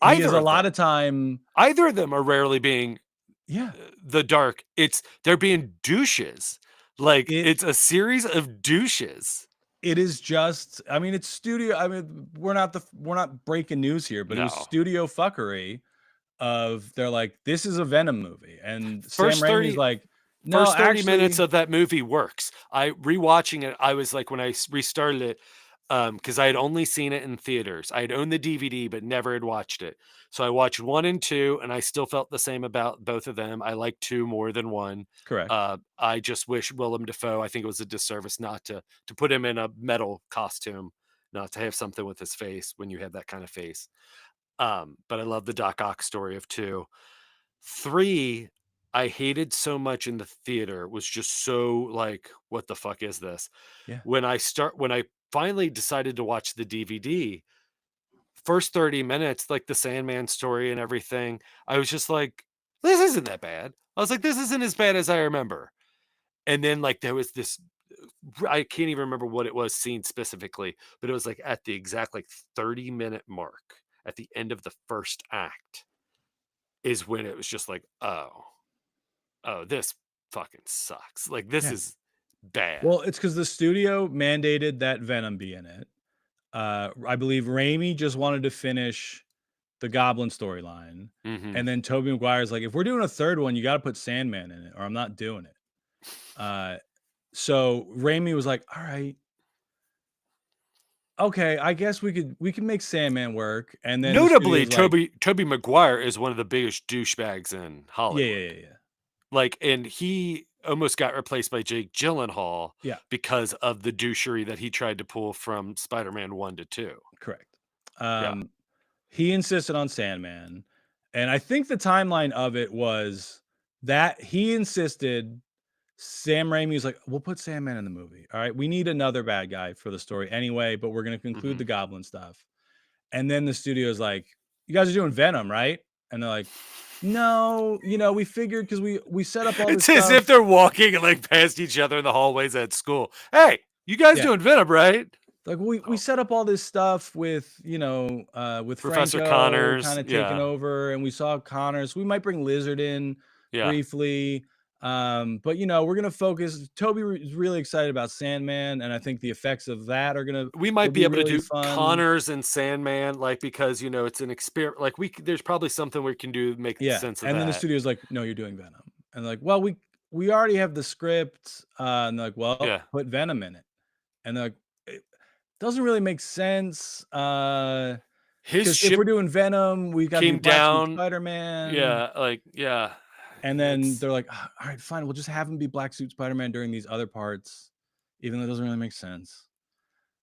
He is a lot of time. Either of them are rarely being Yeah. the dark. They're being douches. Like it's a series of douches. It is just, I mean, it's studio. I mean, we're not breaking news here, but it was No. studio fuckery of they're like, this is a Venom movie. And First Sam 30 Raimi's like, no, First 30 actually, minutes of that movie works. I rewatching it, I was like, when I restarted it, because I had only seen it in theaters. I had owned the DVD, but never had watched it. So I watched 1 and 2, and I still felt the same about both of them. I like 2 more than 1. correct. I just wish Willem Dafoe, I think it was a disservice not to put him in a metal costume, not to have something with his face when you have that kind of face. But I love the Doc Ock story of 2. 3, I hated so much in the theater, was just so like, what the fuck is this? Yeah. When I finally decided to watch the DVD, first 30 minutes, like the Sandman story and everything, I was just like, this isn't that bad. I was like, this isn't as bad as I remember. And then like there was this, I can't even remember what it was scene specifically, but it was like at the exact like 30-minute mark at the end of the first act is when it was just like, oh, this fucking sucks. Like this Yeah. is bad. Well, it's because the studio mandated that Venom be in it. I believe Raimi just wanted to finish the Goblin storyline. Mhm. And then Tobey Maguire's like, if we're doing a third one, you got to put Sandman in it, or I'm not doing it. So Raimi was like, all right, okay, I guess we can make Sandman work. And then the Notably, studio's like, Tobey Maguire is one of the biggest douchebags in Hollywood. yeah. Like, and he almost got replaced by Jake Gyllenhaal Yeah. because of the douchery that he tried to pull from Spider-Man 1 to 2. Correct. Yeah. He insisted on Sandman. And I think the timeline of it was that he insisted. Sam Raimi was like, we'll put Sandman in the movie. All right. We need another bad guy for the story anyway, but we're going to conclude the Goblin stuff. And then the studio's like, you guys are doing Venom, right? And they're like, no, we figured because we set up all this It's stuff. as if they're walking like past each other in the hallways at school. Hey, you guys Yeah. doing Venom, right? Like we set up all this stuff with with Professor Franco Connors, kind of taking yeah. over, and we saw Connors. We might bring Lizard in Yeah. briefly, but we're gonna focus. Toby is really excited about Sandman, and I think the effects of that are gonna. We might will be able really to do fun. Connors and Sandman, like because it's an experiment. Like there's probably something we can do to make sense of and that. then the studio's like, no, you're doing Venom, and like, well, we already have the script, and they're like, well, Yeah. put Venom in it, and they're like, it doesn't really make sense. His If ship we're doing Venom, we got came down. Spider-Man. Yeah. And then they're like, all right, fine, we'll just have him be Black Suit Spider-Man during these other parts, even though it doesn't really make sense.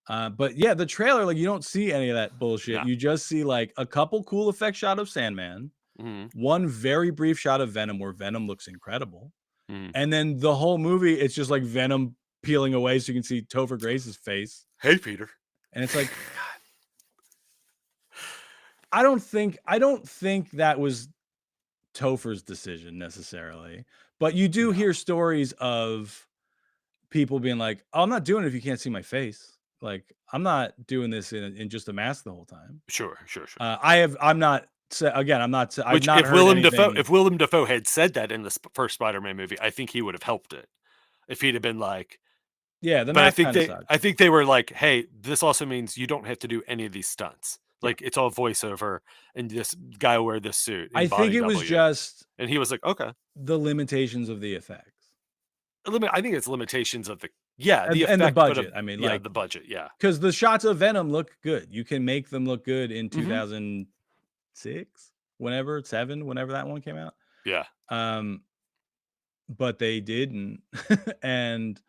But yeah, the trailer, like you don't see any of that bullshit. No. You just see like a couple cool effect shot of Sandman, Mhm. one very brief shot of Venom where Venom looks incredible. Mhm. And then the whole movie, it's just like Venom peeling away so you can see Topher Grace's face. Hey, Peter. And it's like, God. I don't think that was Topher's decision necessarily, but you do hear stories of people being like, oh, I'm not doing it if you can't see my face. Like, I'm not doing this in just a mask the whole time. Sure. I'm not I've not If heard Willem anything. Dafoe had said that in the first Spider-Man movie, I think he would have helped it. If he'd have been like, Yeah, the but mask kinda sucks. I think they were like, hey, this also means you don't have to do any of these stunts. Like it's all voiceover, and this guy will wear this suit. I think it was just and he was like, okay. the limitations of the effects. I think it's limitations of the And the effect, but budget. I mean, like the budget, yeah. because the shots of Venom look good. You can make them look good in Mhm. 2006, whenever that one came out. Yeah. But they didn't. And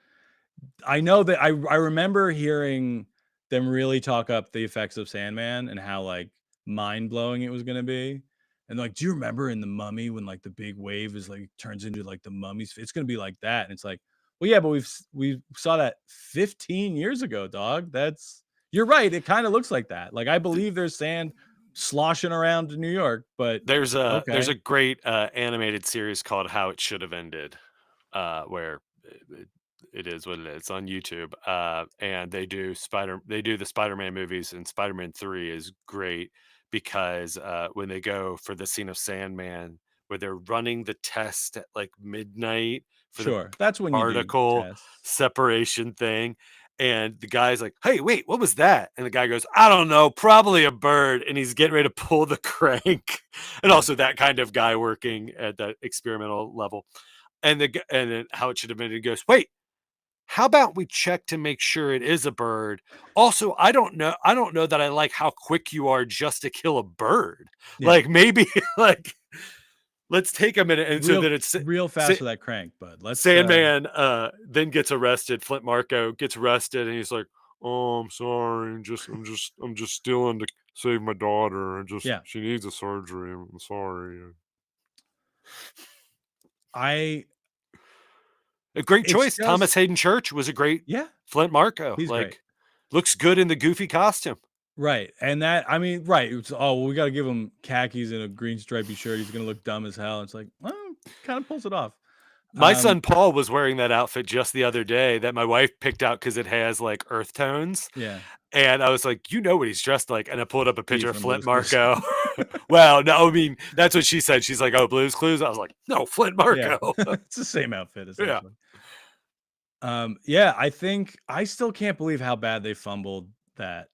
I know that I remember hearing them really talk up the effects of Sandman and how like mind blowing it was gonna be. And like, do you remember in the Mummy when like the big wave is like turns into like the mummy's? It's gonna be like that. And it's like, well, yeah, but we saw that 15 years ago, dog. You're right. It kind of looks like that. Like I believe there's sand sloshing around New York, but There's a okay, great animated series called How It Should Have Ended, where it is what it is on YouTube. And they do the Spider-Man movies, and Spider-Man 3 is great because when they go for the scene of Sandman where they're running the test at like midnight for the sure. That's when you do particle tests. separation thing. And the guy's like, "Hey, wait, what was that?" And the guy goes, "I don't know, probably a bird." And he's getting ready to pull the crank. And also that kind of guy working at that experimental level. And and then How It Should Have Been, he goes, "Wait, how about we check to make sure it is a bird? Also, I don't know that I like how quick you are just to kill a bird. Yeah. Like maybe like let's take a minute." And so Real, that it's real fast for that crank, bud. Let's Sandman then gets arrested. Flint Marco gets arrested, and he's like, "Oh, I'm sorry. I'm just stealing to save my daughter. yeah. She needs a surgery. I'm sorry." I A great it's choice. Thomas just Hayden Church was a great yeah, Flint Marco. he's great. Like, looks good in the goofy costume. Right. And that, I mean, right. It's, oh, well, we got to give him khakis and a green stripy shirt. He's going to look dumb as hell. It's like, well, kind of pulls it off. My son Paul was wearing that outfit just the other day that my wife picked out because it has like earth tones. Yeah. And I was like, "You know what he's dressed like?" And I pulled up a picture of from Flint Blue's Clues. Marco. Well, no, I mean, that's what she said. She's like, "Oh, Blue's Clues." I was like, "No, Flint Yeah. Marco." It's the same outfit, essentially. Yeah, I think I still can't believe how bad they fumbled that.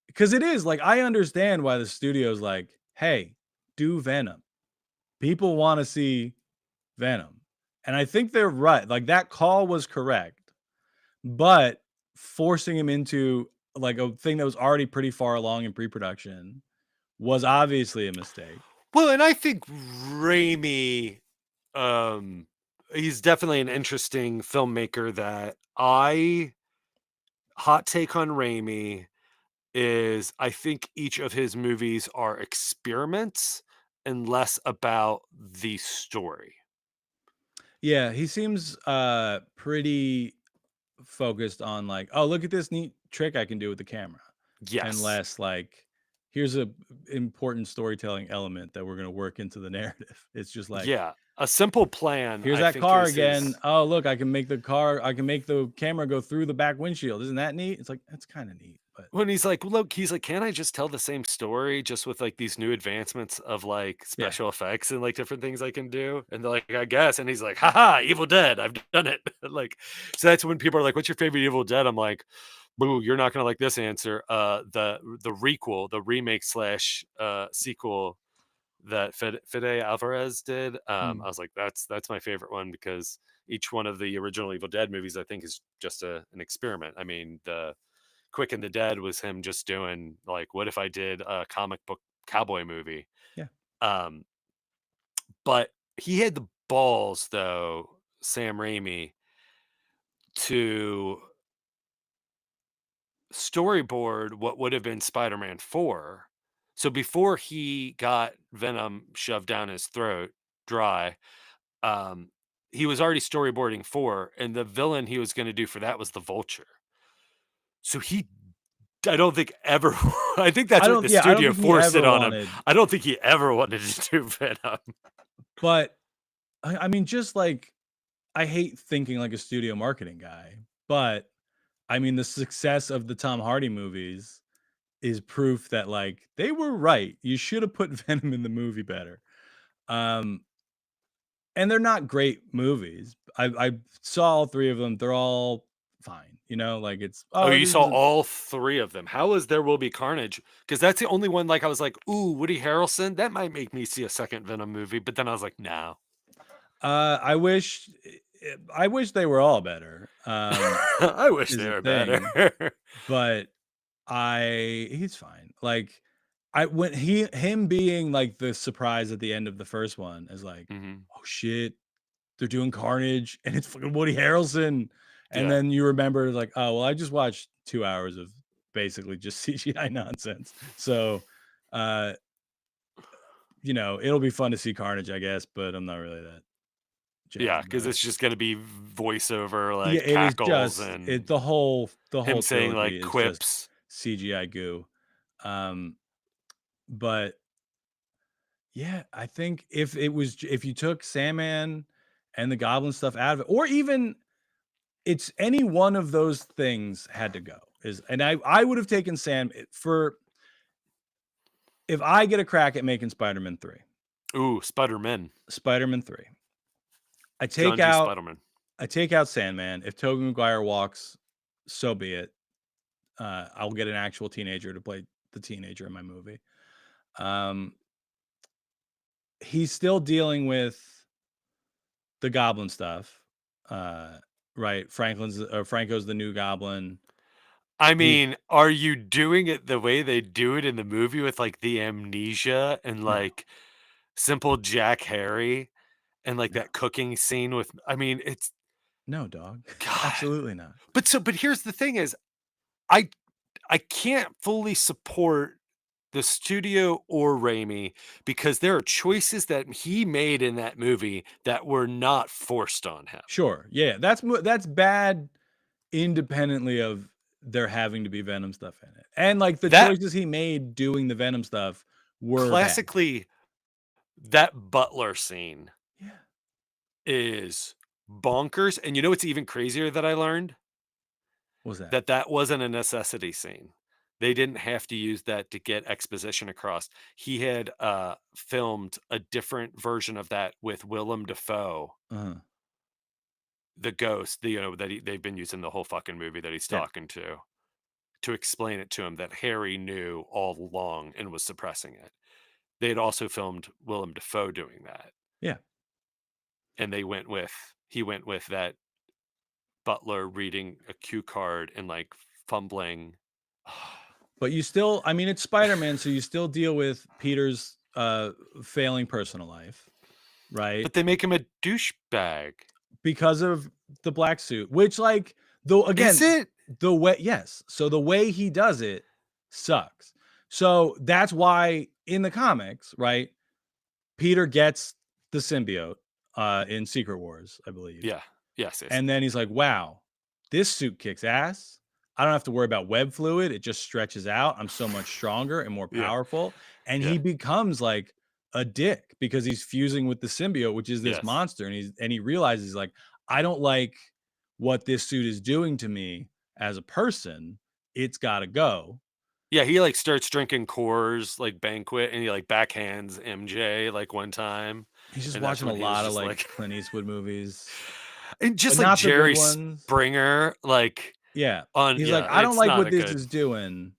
Because it is like, I understand why the studio's like, hey, do Venom. People want to see Venom. And I think they're right. Like that call was correct. But forcing him into like a thing that was already pretty far along in pre-production was obviously a mistake. Well, and I think Raimi, he's definitely an interesting filmmaker that hot take on Raimi is I think each of his movies are experiments and less about the story. Yeah, he seems pretty focused on like, oh, look at this neat trick I can do with the camera. And Yes. less like, here's a important storytelling element that we're going to work into the narrative. It's just like, Yeah. A simple plan. here's I that think, car is again. his- Oh, look, I can make the camera go through the back windshield. Isn't that neat? It's like, that's kind of neat. But When he's like, "Look," he's like, "Can't I just tell the same story just with like these new advancements of like yeah, special effects and like different things I can do?" And they're like, "I guess." And he's like, "Haha, Evil Dead, I've done it." Like, so that's when people are like, "What's your favorite Evil Dead?" I'm like, "Boo, you're not gonna like this answer." The requel, the remake slash sequel that Fede Alvarez did. I was like, that's my favorite one because each one of the original Evil Dead movies, I think, is just an experiment. I mean, the Quick and the Dead was him just doing like, what if I did a comic book cowboy movie? yeah, Um, but he had the balls, though, Sam Raimi, to storyboard what would have been Spider-Man 4. So before he got Venom shoved down his throat dry, um, he was already storyboarding 4, and the villain he was going to do for that was the Vulture. So I don't think ever. I think that's what the I don't studio think he forced it ever on wanted, him. I don't think he ever wanted to do Venom. but I mean, just like, I hate thinking like a studio marketing guy, but I mean, the success of the Tom Hardy movies is proof that like they were right. You should have put Venom in the movie better. Um, and they're not great movies. I saw all three of them. They're all fine. You know, like it's Oh, you this saw is a- all 3 of them. How is There Will Be Carnage? Because that's the only one. Like I was like, ooh, Woody Harrelson. That might make me see a second Venom movie. But then I was like, no. I wish they were all better. I wish is they the were thing. better. But he's fine. Like him being like the surprise at the end of the first one is like, Mhm. oh shit, they're doing Carnage and it's fucking Woody Harrelson. And then you remember like, oh well, I just watched 2 hours of basically just CGI nonsense. So it'll be fun to see Carnage, I guess, but I'm not really that jazzed Yeah, about because it. it's just gonna be voiceover, Yeah, like it is cackles just and the whole him saying trilogy like is just quips. CGI goo. But yeah, I think if you took Sandman and the Goblin stuff out of it, or even it's any one of those things had to go. I would have taken for if I get a crack at making Spider-Man 3. Ooh, Spider-Man. Spider-Man 3. I John take G. out Spider-Man. Sandman. If Tobey Maguire walks, so be it. I'll get an actual teenager to play the teenager in my movie. He's still dealing with the Goblin stuff, right? Franco's the new Goblin. I mean, are you doing it the way they do it in the movie with like the amnesia and like simple Jack Harry and like that cooking scene with? I mean, it's No, dog. God. Absolutely not. But here's the thing: is I can't fully support the studio or Raimi because there are choices that he made in that movie that were not forced on him. Sure. Yeah, that's bad independently of there having to be Venom stuff in it. And like the choices he made doing the Venom stuff were classically that Butler scene bad. is bonkers. And you know what's even crazier that I learned? What was that? That wasn't a necessity scene. They didn't have to use that to get exposition across. He had filmed a different version of that with Willem Dafoe, the ghost, that they've been using the whole fucking movie that he's talking to explain it to him that Harry knew all along and was suppressing it. They had also filmed Willem Dafoe doing that. Yeah. And he went with that Butler reading a cue card and like fumbling. But you still, I mean, it's Spider-Man, so you still deal with Peter's failing personal life, right? But they make him a douchebag because of the black suit, which like though again, is it the way? Yes. So the way he does it sucks. So that's why in the comics, right? Peter gets the symbiote in Secret Wars, I believe. Yeah. Yes. And then he's like, wow, this suit kicks ass. I don't have to worry about web fluid. It just stretches out. I'm so much stronger and more powerful. And he becomes like a dick because he's fusing with the symbiote, which is this monster. And he realizes like, I don't like what this suit is doing to me as a person. It's got to go. Yeah, he like starts drinking Coors like Banquet, and he like backhands MJ like one time. He's just watching a lot of like Clint Eastwood movies, and just like Jerry Springer, like he's like, I don't like what this is doing.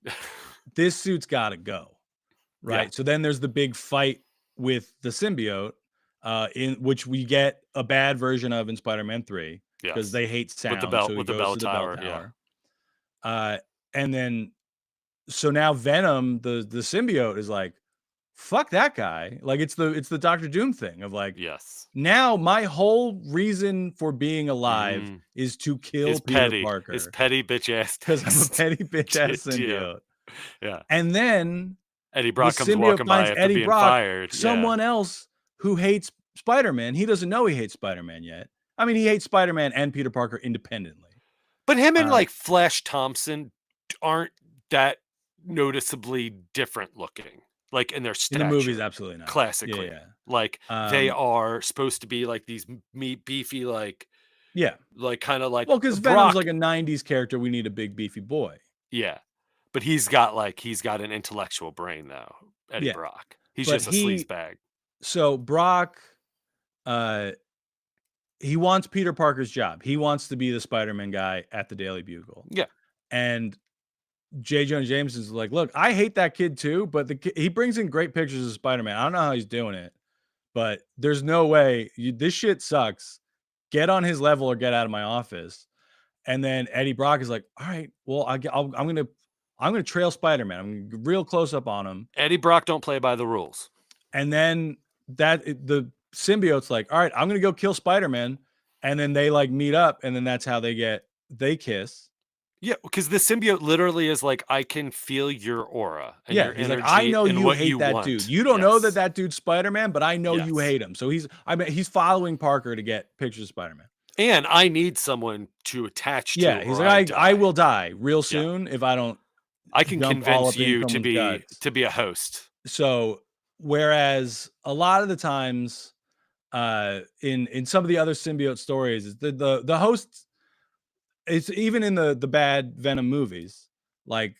This suit's got to go, right? So then there's the big fight with the symbiote, in which we get a bad version of in Spider-Man 3 because they hate sound. With the bell tower. And then. So now Venom, the symbiote, is like, fuck that guy. Like it's the Dr. Doom thing of like, now my whole reason for being alive is to kill Peter Parker. His petty bitch ass. Because I'm a petty bitch ass symbiote. Yeah. And then Eddie Brock comes walking by after being fired. Someone else who hates Spider-Man. He doesn't know he hates Spider-Man yet. I mean, he hates Spider-Man and Peter Parker independently. But him and like Flash Thompson aren't that noticeably different looking, like in their stature. In the movies, absolutely not. Classically, like they are supposed to be like these beefy, like like kind of like because Venom's like a '90s character. We need a big beefy boy. Yeah, but he's got an intellectual brain though. Eddie Brock, he's just a sleazebag. So Brock, he wants Peter Parker's job. He wants to be the Spider-Man guy at the Daily Bugle. Yeah, and J. Jonah Jameson's like, look, I hate that kid too, but he brings in great pictures of Spider-Man. I don't know how he's doing it, but there's no way this shit sucks. Get on his level or get out of my office. And then Eddie Brock is like, all right, well, I'm gonna trail Spider-Man. I'm gonna real close up on him. Eddie Brock don't play by the rules. And then the symbiote's like, all right, I'm gonna go kill Spider-Man. And then they like meet up, and then that's how they get they kiss. Yeah, because the symbiote literally is like, I can feel your aura and Yeah, your he's energy like, I know and you what hate you that want. dude. You don't know that Yes. that dude's Spider-Man, but I know you Yes. hate him. So he's following Parker to get pictures of Spider-Man. And I need someone to attach to. Yeah, he's or like, I die. will die real soon if I don't I can jump all convince up in you to someone's be guts. a host. So whereas a lot of the times in some of the other symbiote stories is the host, it's even in the bad Venom movies, like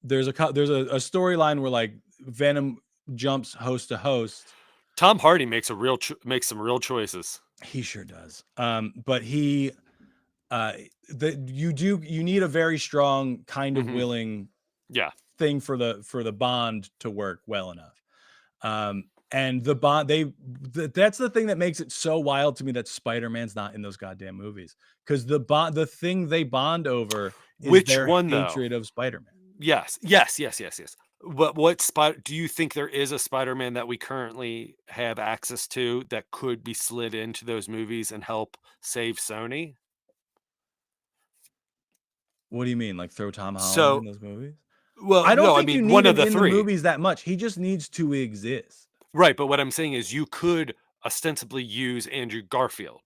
there's a storyline where like Venom jumps host to host. Tom Hardy makes makes some real choices. He sure does. But he you need a very strong kind of Mhm. willing Yeah. thing for the bond to work well enough. And the bond that's the thing that makes it so wild to me that Spider-Man's not in those goddamn movies, because the thing they bond over is Which their one, though? hatred of Spider-Man. Yes. But what do you think there is a Spider-Man that we currently have access to that could be slid into those movies and help save Sony? What do you mean, like throw Tom Holland So, in those movies? well, I don't no, I think you mean, need one him of the in three. the movies that much. He just needs to exist. Right, but what I'm saying is you could ostensibly use Andrew Garfield.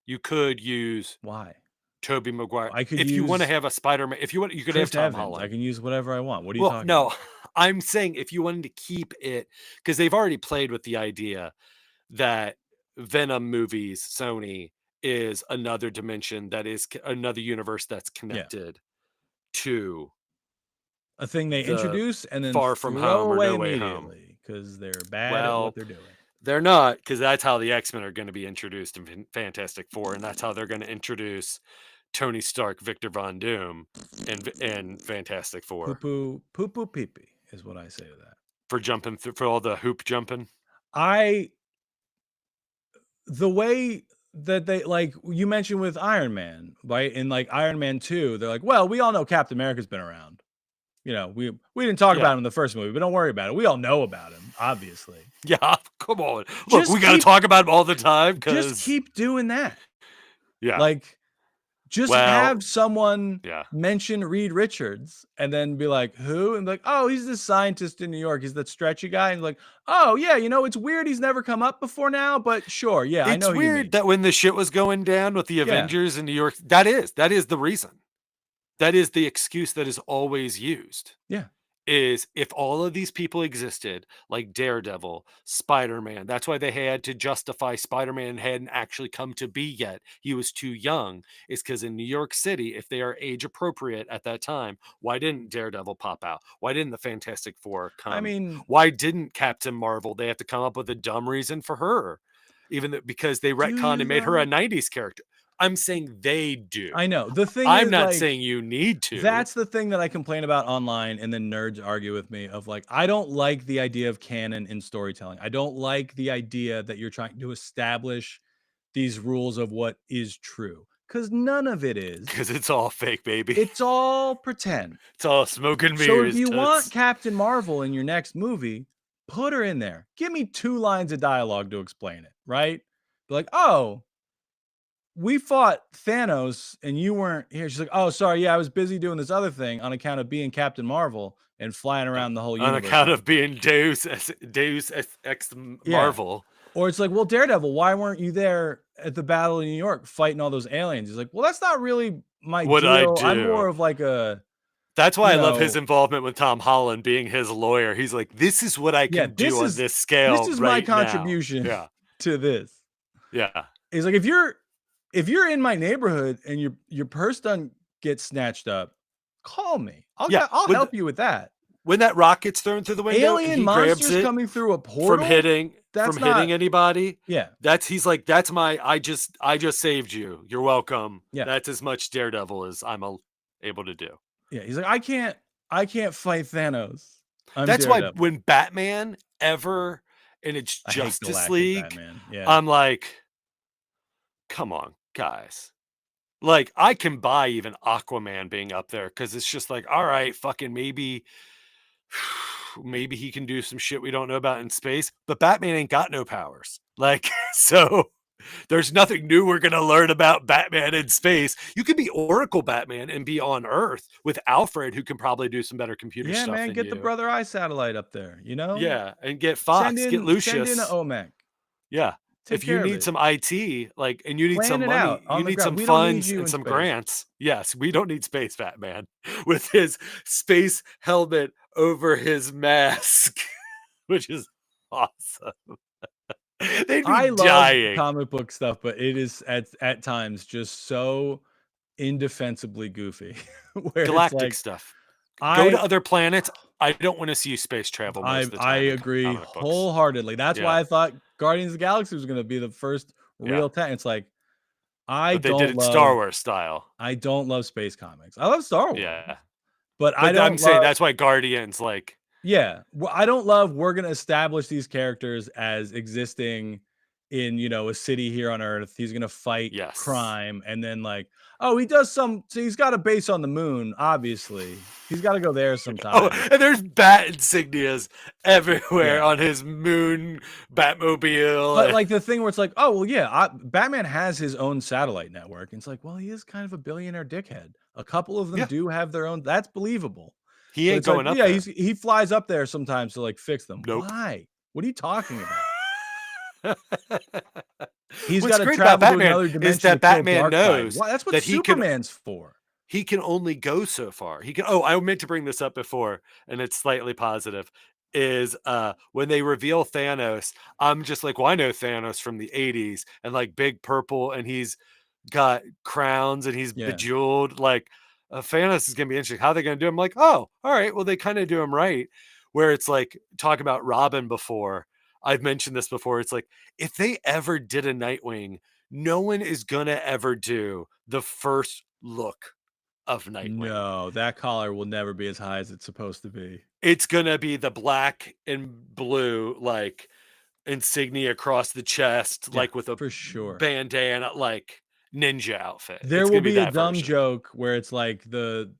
You could use Why? Tobey Maguire. I could If you want to use have a Spider-Man, if you want, you could Chris have Tom Evans. Holland. I can use whatever I want. What are you Well, talking no, about? I'm saying if you wanted to keep it, because they've already played with the idea that Venom movies, Sony, is another dimension that is another universe that's connected to A thing they the introduce and then Far From throw Home or away No Way Home. immediately because they're bad at Well, what they're doing. they're not, because that's how the X-Men are going to be introduced in Fantastic Four, and that's how they're going to introduce Tony Stark, Victor Von Doom, and Fantastic Four Poo poo pee pee is what I say to that. for jumping through, for all the hoop jumping. The way that they, like you mentioned with Iron Man, right? In like Iron Man 2, they're like, well, we all know Captain America's been around. You know, we didn't talk about him in the first movie, but don't worry about it. We all know about him, obviously. Yeah, come on. Look, Just we got to talk about him all the time. Just keep doing that. Yeah. Like, just Well, have someone yeah. mention Reed Richards and then be like, who? And like, oh, he's this scientist in New York. He's that stretchy guy. And like, oh, yeah, you know, it's weird he's never come up before now, but sure. Yeah, I know It's who you mean. weird that when the shit was going down with the Avengers in New York, that is the reason. That is the excuse that is always used. Yeah. Is if all of these people existed, like Daredevil, Spider-Man, that's why they had to justify Spider-Man hadn't actually come to be yet. He was too young. Is because in New York City, if they are age appropriate at that time, why didn't Daredevil pop out? Why didn't the Fantastic Four come? I mean, why didn't Captain Marvel? They have to come up with a dumb reason for her, because they retconned and made her a 90s character. I'm saying they do. I know. The thing I'm is, not like, saying you need to. That's the thing that I complain about online, and then nerds argue with me of like, I don't like the idea of canon in storytelling. I don't like the idea that you're trying to establish these rules of what is true, because none of it is. Because it's all fake, baby. It's all pretend. It's all smoke and mirrors. So if you toots. want Captain Marvel in your next movie, put her in there. Give me 2 lines of dialogue to explain it, right? Be like, oh, we fought Thanos and you weren't here. She's like, oh, sorry. Yeah, I was busy doing this other thing on account of being Captain Marvel and flying around the whole universe. On account of being Deus Ex Marvel. Or it's like, well, Daredevil, why weren't you there at the Battle of New York fighting all those aliens? He's like, well, that's not really my What I deal. do. I'm more of like a... That's why I love his involvement with Tom Holland being his lawyer. He's like, this is what I can do on this scale. This is right my contribution to this. Yeah. He's like, if you're in my neighborhood and your purse doesn't get snatched up, call me. I'll help you with that. When that rock gets thrown through the window, Alien and he monsters grabs it coming through a portal from hitting anybody. Yeah. He's like, that's my, I just saved you. You're welcome. Yeah. That's as much Daredevil as I'm able to do. Yeah. He's like, I can't fight Thanos. That's why when Batman ever, and it's Justice League, Batman. Yeah. I'm like, come on, guys. Like, I can buy even Aquaman being up there because it's just like, all right, fucking maybe he can do some shit we don't know about in space, but Batman ain't got no powers. Like, so There's nothing new we're going to learn about Batman in space. You could be Oracle Batman and be on Earth with Alfred, who can probably do some better computer Yeah, stuff man, than get the you. Brother Eye satellite up there, you know? Yeah, and get Fox, get Send Lucius. in a OMAC. Yeah. Take If you care of need it. some IT, like, and you need Plan some it money, out on you the need ground. some We don't need funds you and in some space. grants. Yes, we don't need Space Batman with his space helmet over his mask, which is awesome. They'd be I love dying. comic book stuff, but it is at times just so indefensibly goofy. Where it's Galactic like stuff. Go to I other planets. I don't want to see you space travel most of the I time. in agree comic books. wholeheartedly. That's why Yeah. I thought Guardians of the Galaxy was going to be the first real time. It's like But they did it Star Wars style. I don't love space comics. I love Star Wars. Yeah. But I But don't I'm saying love, that's why Guardians, like, yeah, well, I don't love we're going to establish these characters as existing in, you know, a city here on Earth. He's going to fight Yes. crime, and then like, oh, he does so he's got a base on the moon, obviously. He's got to go there sometime. oh, and there's bat insignias everywhere Yeah. on his moon Batmobile. But like the thing where it's like, oh well, yeah, Batman has his own satellite network. And it's like, well, he is kind of a billionaire dickhead. A couple of them Yeah. do have their own. That's believable. he But ain't it's like, going up yeah, there. he flies up there sometimes to like fix them. Nope. Why? What are you talking about? He's What's got to great about travel to Batman another is dimension that to kill Batman Darkseid. knows Why? That's what that he can- Superman's for. He can only go so far. He can. Oh, I meant to bring this up before, and it's slightly positive. Is when they reveal Thanos, I'm just like, well, I know Thanos from the '80s, and like big purple, and he's got crowns, and he's Yeah. bejeweled. Like Thanos is gonna be interesting. How are they gonna do him? Like, oh, all right. Well, they kind of do him right. Where it's like talk about Robin before. I've mentioned this before. It's like if they ever did a Nightwing, no one is gonna ever do the first look of Nightwing. No, that collar will never be as high as it's supposed to be. It's gonna be the black and blue like insignia across the chest, Yeah, like with a for sure. bandana, like ninja outfit. There It's will gonna be a that dumb version. joke where it's like the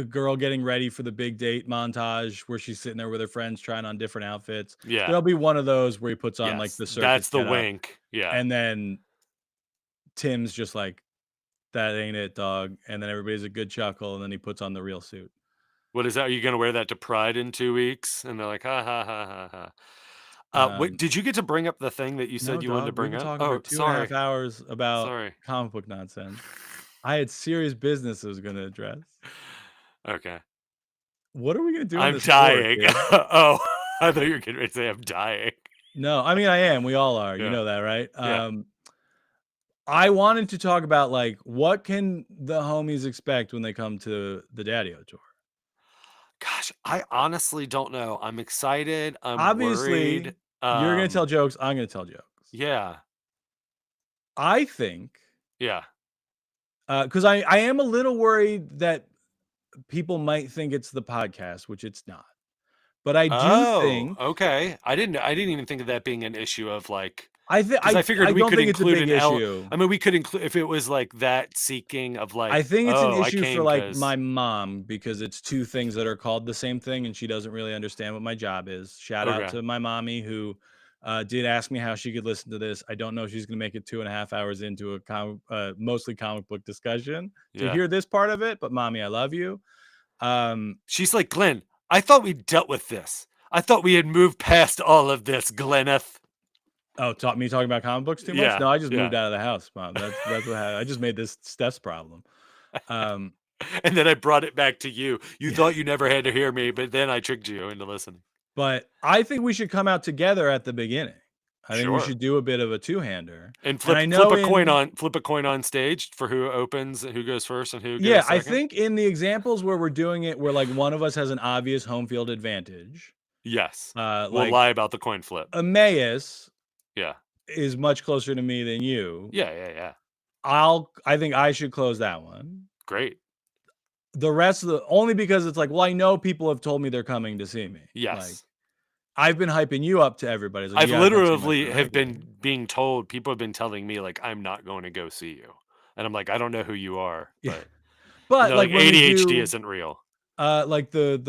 girl getting ready for the big date montage where she's sitting there with her friends trying on different outfits. Yeah, There'll be one of those where he puts on like yes, the circus that's the getup, wink. Yeah, and then Tim's just like, that ain't it, dog. And then everybody's a good chuckle, and then he puts on the real suit. what is that? Are you gonna wear that to Pride in 2 weeks? And they're like, ha ha ha ha ha. Wait, did you get to bring up the thing that you said No, you wanted to dog, we've bring been up? talking Oh, for 2.5 sorry. hours about Sorry. comic book nonsense. I had serious business I was going to address. Okay. What are we going to do? in I'm this war, dying. dude? Oh, I thought you were getting ready to say I'm dying. No, I mean I am. We all are. You Yeah. know that, right? Yeah. I wanted to talk about like what can the homies expect when they come to the Daddy-O tour. Gosh, I honestly don't know. I'm excited. I'm Obviously, worried. you're going to tell jokes. I'm going to tell jokes. Yeah. I think Yeah. because I am a little worried that people might think it's the podcast, which it's not. But I do think okay. I didn't even think of that being an issue of like I figured we don't could think it's a include big an issue. I mean, we could include if it was like that seeking of like I think it's oh, an I issue came for like 'cause- my mom because it's two things that are called the same thing and she doesn't really understand what my job is. Shout out Okay. to my mommy who did ask me how she could listen to this. I don't know if she's going to make it 2.5 hours into a mostly comic book discussion to Yeah. hear this part of it. But mommy, I love you. She's like, Glenn, I thought we dealt with this. I thought we had moved past all of this, Glenneth. Oh, me talking about comic books too much? Yeah, No, I just yeah. moved out of the house, Mom. That's what happened. I just made this Steph's problem. And then I brought it back to you. You thought you never had to hear me, but then I tricked you into listening. But I think we should come out together at the beginning. I think we Sure. should do a bit of a two-hander. And I know flip a coin on stage for who opens, who goes first, and who goes Yeah, second. I think in the examples where we're doing it, where like one of us has an obvious home field advantage. Yes. Like We'll lie about the coin flip. Emmaus Yeah. is much closer to me than you. Yeah. I think I should close that one. Great. The rest of the only because it's like, well, I know people have told me they're coming to see me. Yes. Like, I've been hyping you up to everybody. It's like, I've "You gotta come see my literally show." have been being told, people have been telling me like I'm not going to go see you. And I'm like, I don't know who you are. Yeah. But, But they're like when we ADHD do, isn't real. like the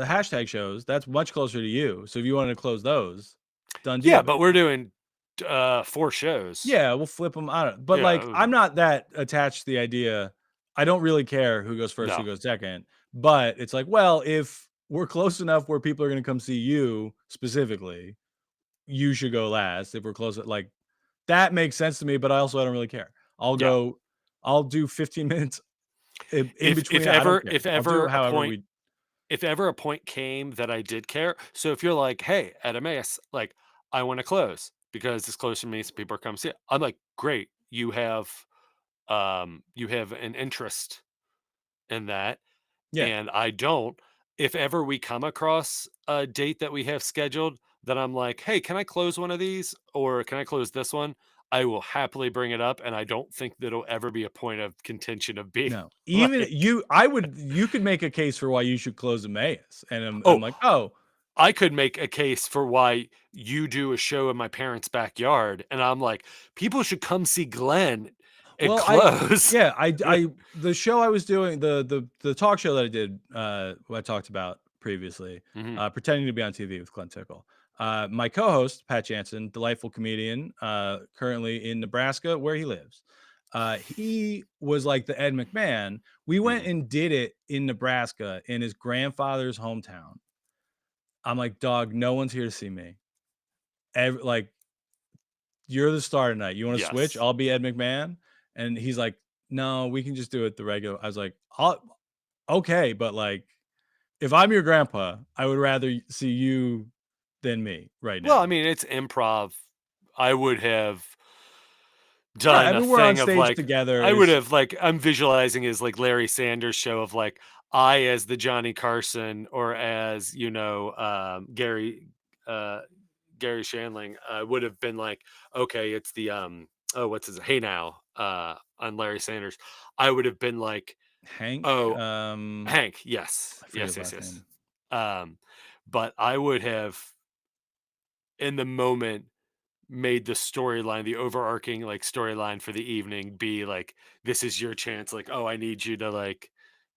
hashtag shows, that's much closer to you. So if you wanted to close those, done deal. Yeah, but we're doing 4 shows. Yeah, we'll flip them. I don't. But Yeah, like, I'm not that attached to the idea. I don't really care who goes first, who No. goes second. But it's like, well, if we're close enough where people are going to come see you specifically, you should go last. If we're close, like that makes sense to me. But I don't really care. I'll Yeah. go. I'll do 15 minutes in between. If I don't ever care. if I'll do ever it a however point we. if ever a point came that I did care. So if you're like, hey, at Emmaus, like I want to close because it's close to me, so people are coming see it. I'm like, great, you have an interest in that, Yeah. and I don't. If ever we come across a date that we have scheduled that I'm like, hey, can I close one of these or can I close this one? I will happily bring it up, and I don't think that it'll ever be a point of contention of being No, even like, you could make a case for why you should close Emmaus, and I'm oh, like, oh, I could make a case for why you do a show in my parents' backyard, and I'm like, people should come see Glenn and well, close. the show I was doing, the talk show that I did, what I talked about previously, Mhm. pretending to be on TV with Glenn Tickle. My co-host Pat Jansen, delightful comedian, currently in Nebraska, where he lives. He was like the Ed McMahon. We went Mhm. and did it in Nebraska in his grandfather's hometown. I'm like, dog, no one's here to see me. Like, you're the star tonight. You want to switch? Yes. I'll be Ed McMahon. And he's like, no, we can just do it the regular. I was like, okay, but like, if I'm your grandpa, I would rather see you than me right now. Well, I mean, it's improv. I would have Right, done I a mean, we're on thing of stage like, together. I would have like, I'm visualizing as like Larry Sanders show of like, I as the Johnny Carson or as, Gary Shandling, would have been like, okay, it's the what's his Hey Now on Larry Sanders. I would have been like, Hank. oh, Hank, yes, I forget his yes, last yes. name. But I would have in the moment made the storyline, the overarching like storyline for the evening be like, this is your chance, like, oh, I need you to like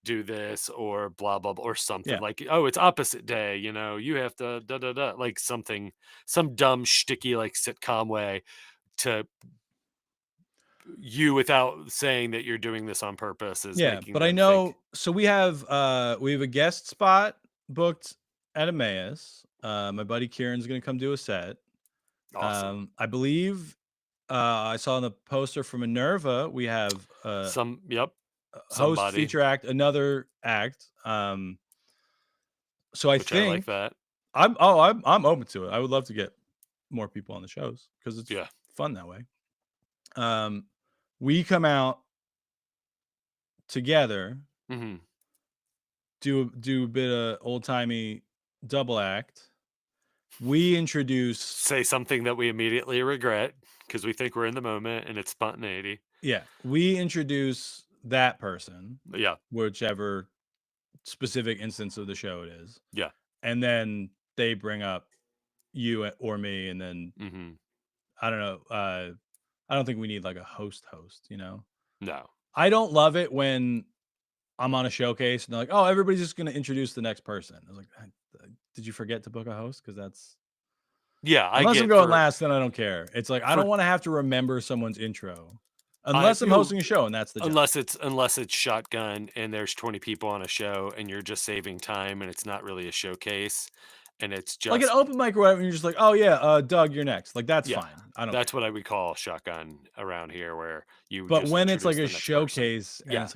do this or blah blah blah or something Yeah. like, oh, it's opposite day, you have to da da da, like something, some dumb shticky like sitcom way to you without saying that you're doing this on purpose is Yeah, making but I them know. think. So we have a guest spot booked at Emmaus. My buddy Kieran's gonna come do a set. Awesome. I believe I saw in the poster for Minerva we have Yep. host, Somebody, feature act, another act. So I which I like think that. I'm open to it. I would love to get more people on the shows because it's Yeah. fun that way. We come out together, Hmm. do a bit of old timey double act. We introduce Say something that we immediately regret because we think we're in the moment and it's spontaneity. we introduce that person, Yeah. whichever specific instance of the show it is. Yeah. And then they bring up you or me, and then Hmm. I don't know. I don't think we need like a host, No. I don't love it when I'm on a showcase and they're like, oh, everybody's just going to introduce the next person. I was like, did you forget to book a host? Because that's, Yeah. unless I'm going last, then I don't care. It's like, I don't want to have to remember someone's intro unless I'm hosting a show, and that's the job. Unless it's shotgun and there's 20 people on a show and you're just saving time and it's not really a showcase and it's just like an open mic or whatever, and you're just like, oh yeah, Doug, you're next. Like that's fine. I don't. That's what I would call shotgun around here, where you. But just when it's like a introduce the next person. showcase, and it's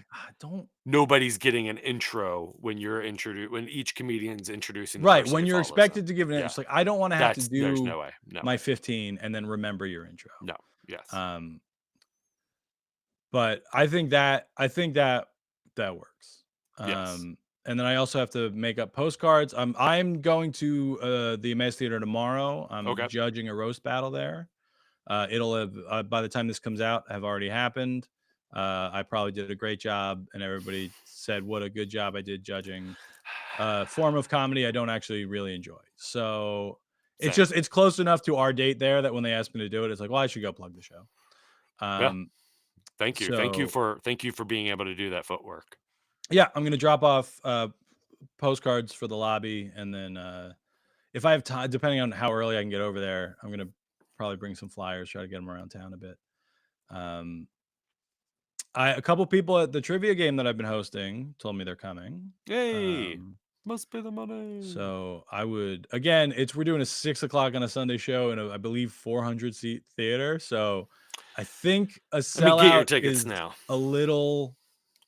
like, nobody's getting an intro when you're when each comedian's introducing. The Right, person when who you're follows expected them. to give an intro, it's like I don't want to have to There's do no way. No. my 15 and then remember your intro. No. Yes. But I think that works. Yes. And then I also have to make up postcards. I'm going to the Emmaus Theater tomorrow. I'm Okay. judging a roast battle there. It'll have by the time this comes out have already happened. I probably did a great job, and everybody said what a good job I did judging. Form of comedy I don't actually really enjoy. So it's close enough to our date there that when they asked me to do it, it's like, well, I should go plug the show. Thank you. Thank you for being able to do that footwork. Yeah, I'm gonna drop off postcards for the lobby, and then if I have time, depending on how early I can get over there, I'm gonna probably bring some flyers, try to get them around town a bit. A couple people at the trivia game that I've been hosting told me they're coming. Yay! Must pay the money. So I would, again, we're doing a 6 o'clock on a Sunday show in I believe 400-seat theater. So I think a Let me get your sellout tickets is now. a little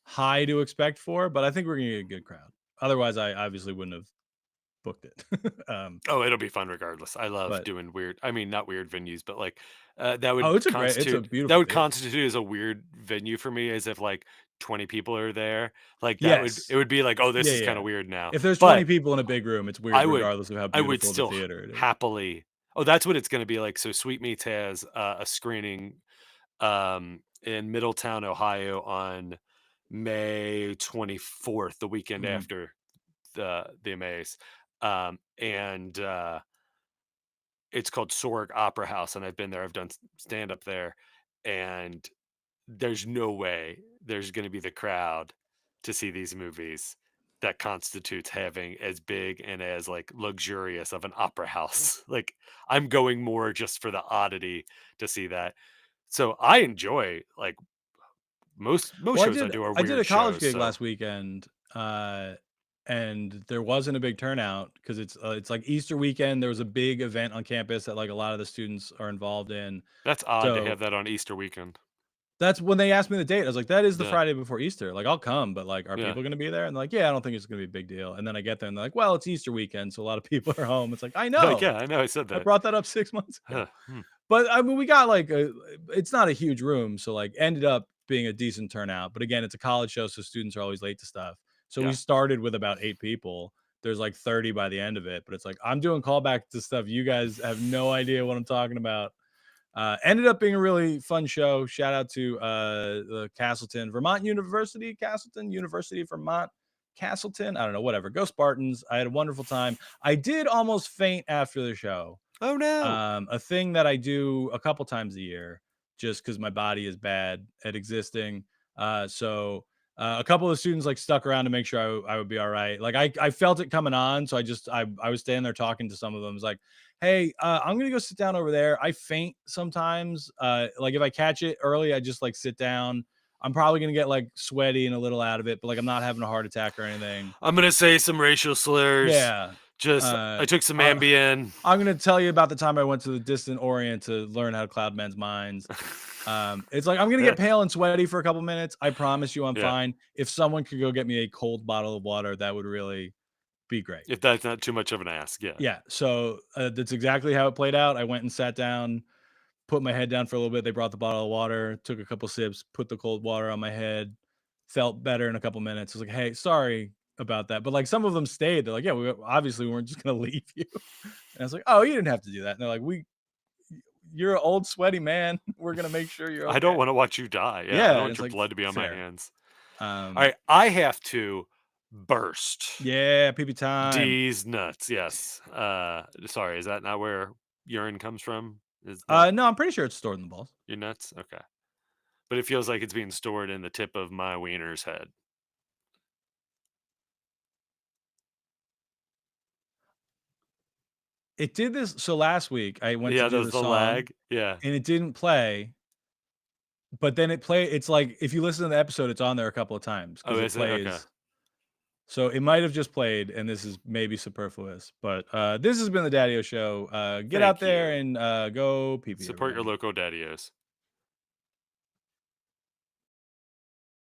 high to expect for, but I think we're gonna get a good crowd. Otherwise, I obviously wouldn't have booked it. Oh, it'll be fun regardless. I love but doing weird. I mean, not weird venues, but like that would it's a constitute beautiful theater. constitute as a weird venue for me, as if like 20 people are there. Like Yes. it would be like, oh, this Yeah, is kind yeah. of weird now. If there's But 20 people in a big room, it's weird I would- regardless of how I beautiful would the still theater it is. happily. Oh, that's what it's going to be like. So Sweet Meats has a screening in Middletown, Ohio on May 24th, the weekend Mhm. after the Amaze. And it's called Sorg Opera House, and I've been there. I've done stand up there, and there's no way there's going to be the crowd to see these movies that constitutes having as big and as like luxurious of an opera house. Like I'm going more just for the oddity to see that. So I enjoy like most shows I do are weird I did a college shows, gig so- last weekend, and there wasn't a big turnout because it's like Easter weekend. There was a big event on campus that like a lot of the students are involved in. That's odd to So- have that on Easter weekend. That's when they asked me the date. I was like, that is the Yeah. Friday before Easter. Like, I'll come, but like, are Yeah. people going to be there? And they're like, yeah, I don't think it's going to be a big deal. And then I get there and they're like, well, it's Easter weekend, so a lot of people are home. It's like, I know. Like, yeah, I know. I said I that. brought that up 6 months ago. Huh. But I mean, we got like it's not a huge room, so like ended up being a decent turnout. But again, it's a college show, so students are always late to stuff. So Yeah. we started with about 8 people. There's like 30 by the end of it, but it's like I'm doing callback to stuff you guys have no idea what I'm talking about. Ended up being a really fun show. Shout out to the Castleton, Vermont University, Castleton, University of Vermont, Castleton. I don't know, whatever. Go Spartans. I had a wonderful time. I did almost faint after the show. Oh no. A thing that I do a couple times a year just because my body is bad at existing. So a couple of students like stuck around to make sure I would be all right. Like I felt it coming on. So I was standing there talking to some of them. It's like, hey, I'm going to go sit down over there. I faint sometimes. Like if I catch it early, I just like sit down. I'm probably going to get like sweaty and a little out of it, but like I'm not having a heart attack or anything. I'm gonna say some racial slurs. Yeah. Just I took some uh, Ambien. I'm going to tell you about the time I went to the distant Orient to learn how to cloud men's minds. It's like, I'm going to get pale and sweaty for a couple minutes. I promise you I'm Yeah. fine. If someone could go get me a cold bottle of water, that would really be great. If that's not too much of an ask, yeah. Yeah. So that's exactly how it played out. I went and sat down, put my head down for a little bit. They brought the bottle of water, took a couple sips, put the cold water on my head, felt better in a couple minutes. I was like, hey, sorry about that. But like some of them stayed. They're like, yeah, we obviously weren't just going to leave you. And I was like, oh, you didn't have to do that. And they're like, you're an old sweaty man. We're going to make sure you're okay. I don't want to watch you die. Yeah, I Yeah, don't want it's your like, blood to be on my fair. hands. All All right, I have to burst. Yeah, pee time. D's nuts. Yes. Sorry, is that not where urine comes from? Is that No, I'm pretty sure it's stored in the balls. your nuts? Okay. But it feels like it's being stored in the tip of my wiener's head. It did this. So last week I went Yeah, to do there's the the song lag. Yeah. and it didn't play. But then it's like if you listen to the episode, it's on there a couple of times because Oh, it is it? plays. Okay. So it might have just played, and this is maybe superfluous. But this has been the Daddy-O Show. Get Thank out there you. and go pee. Support your local daddios.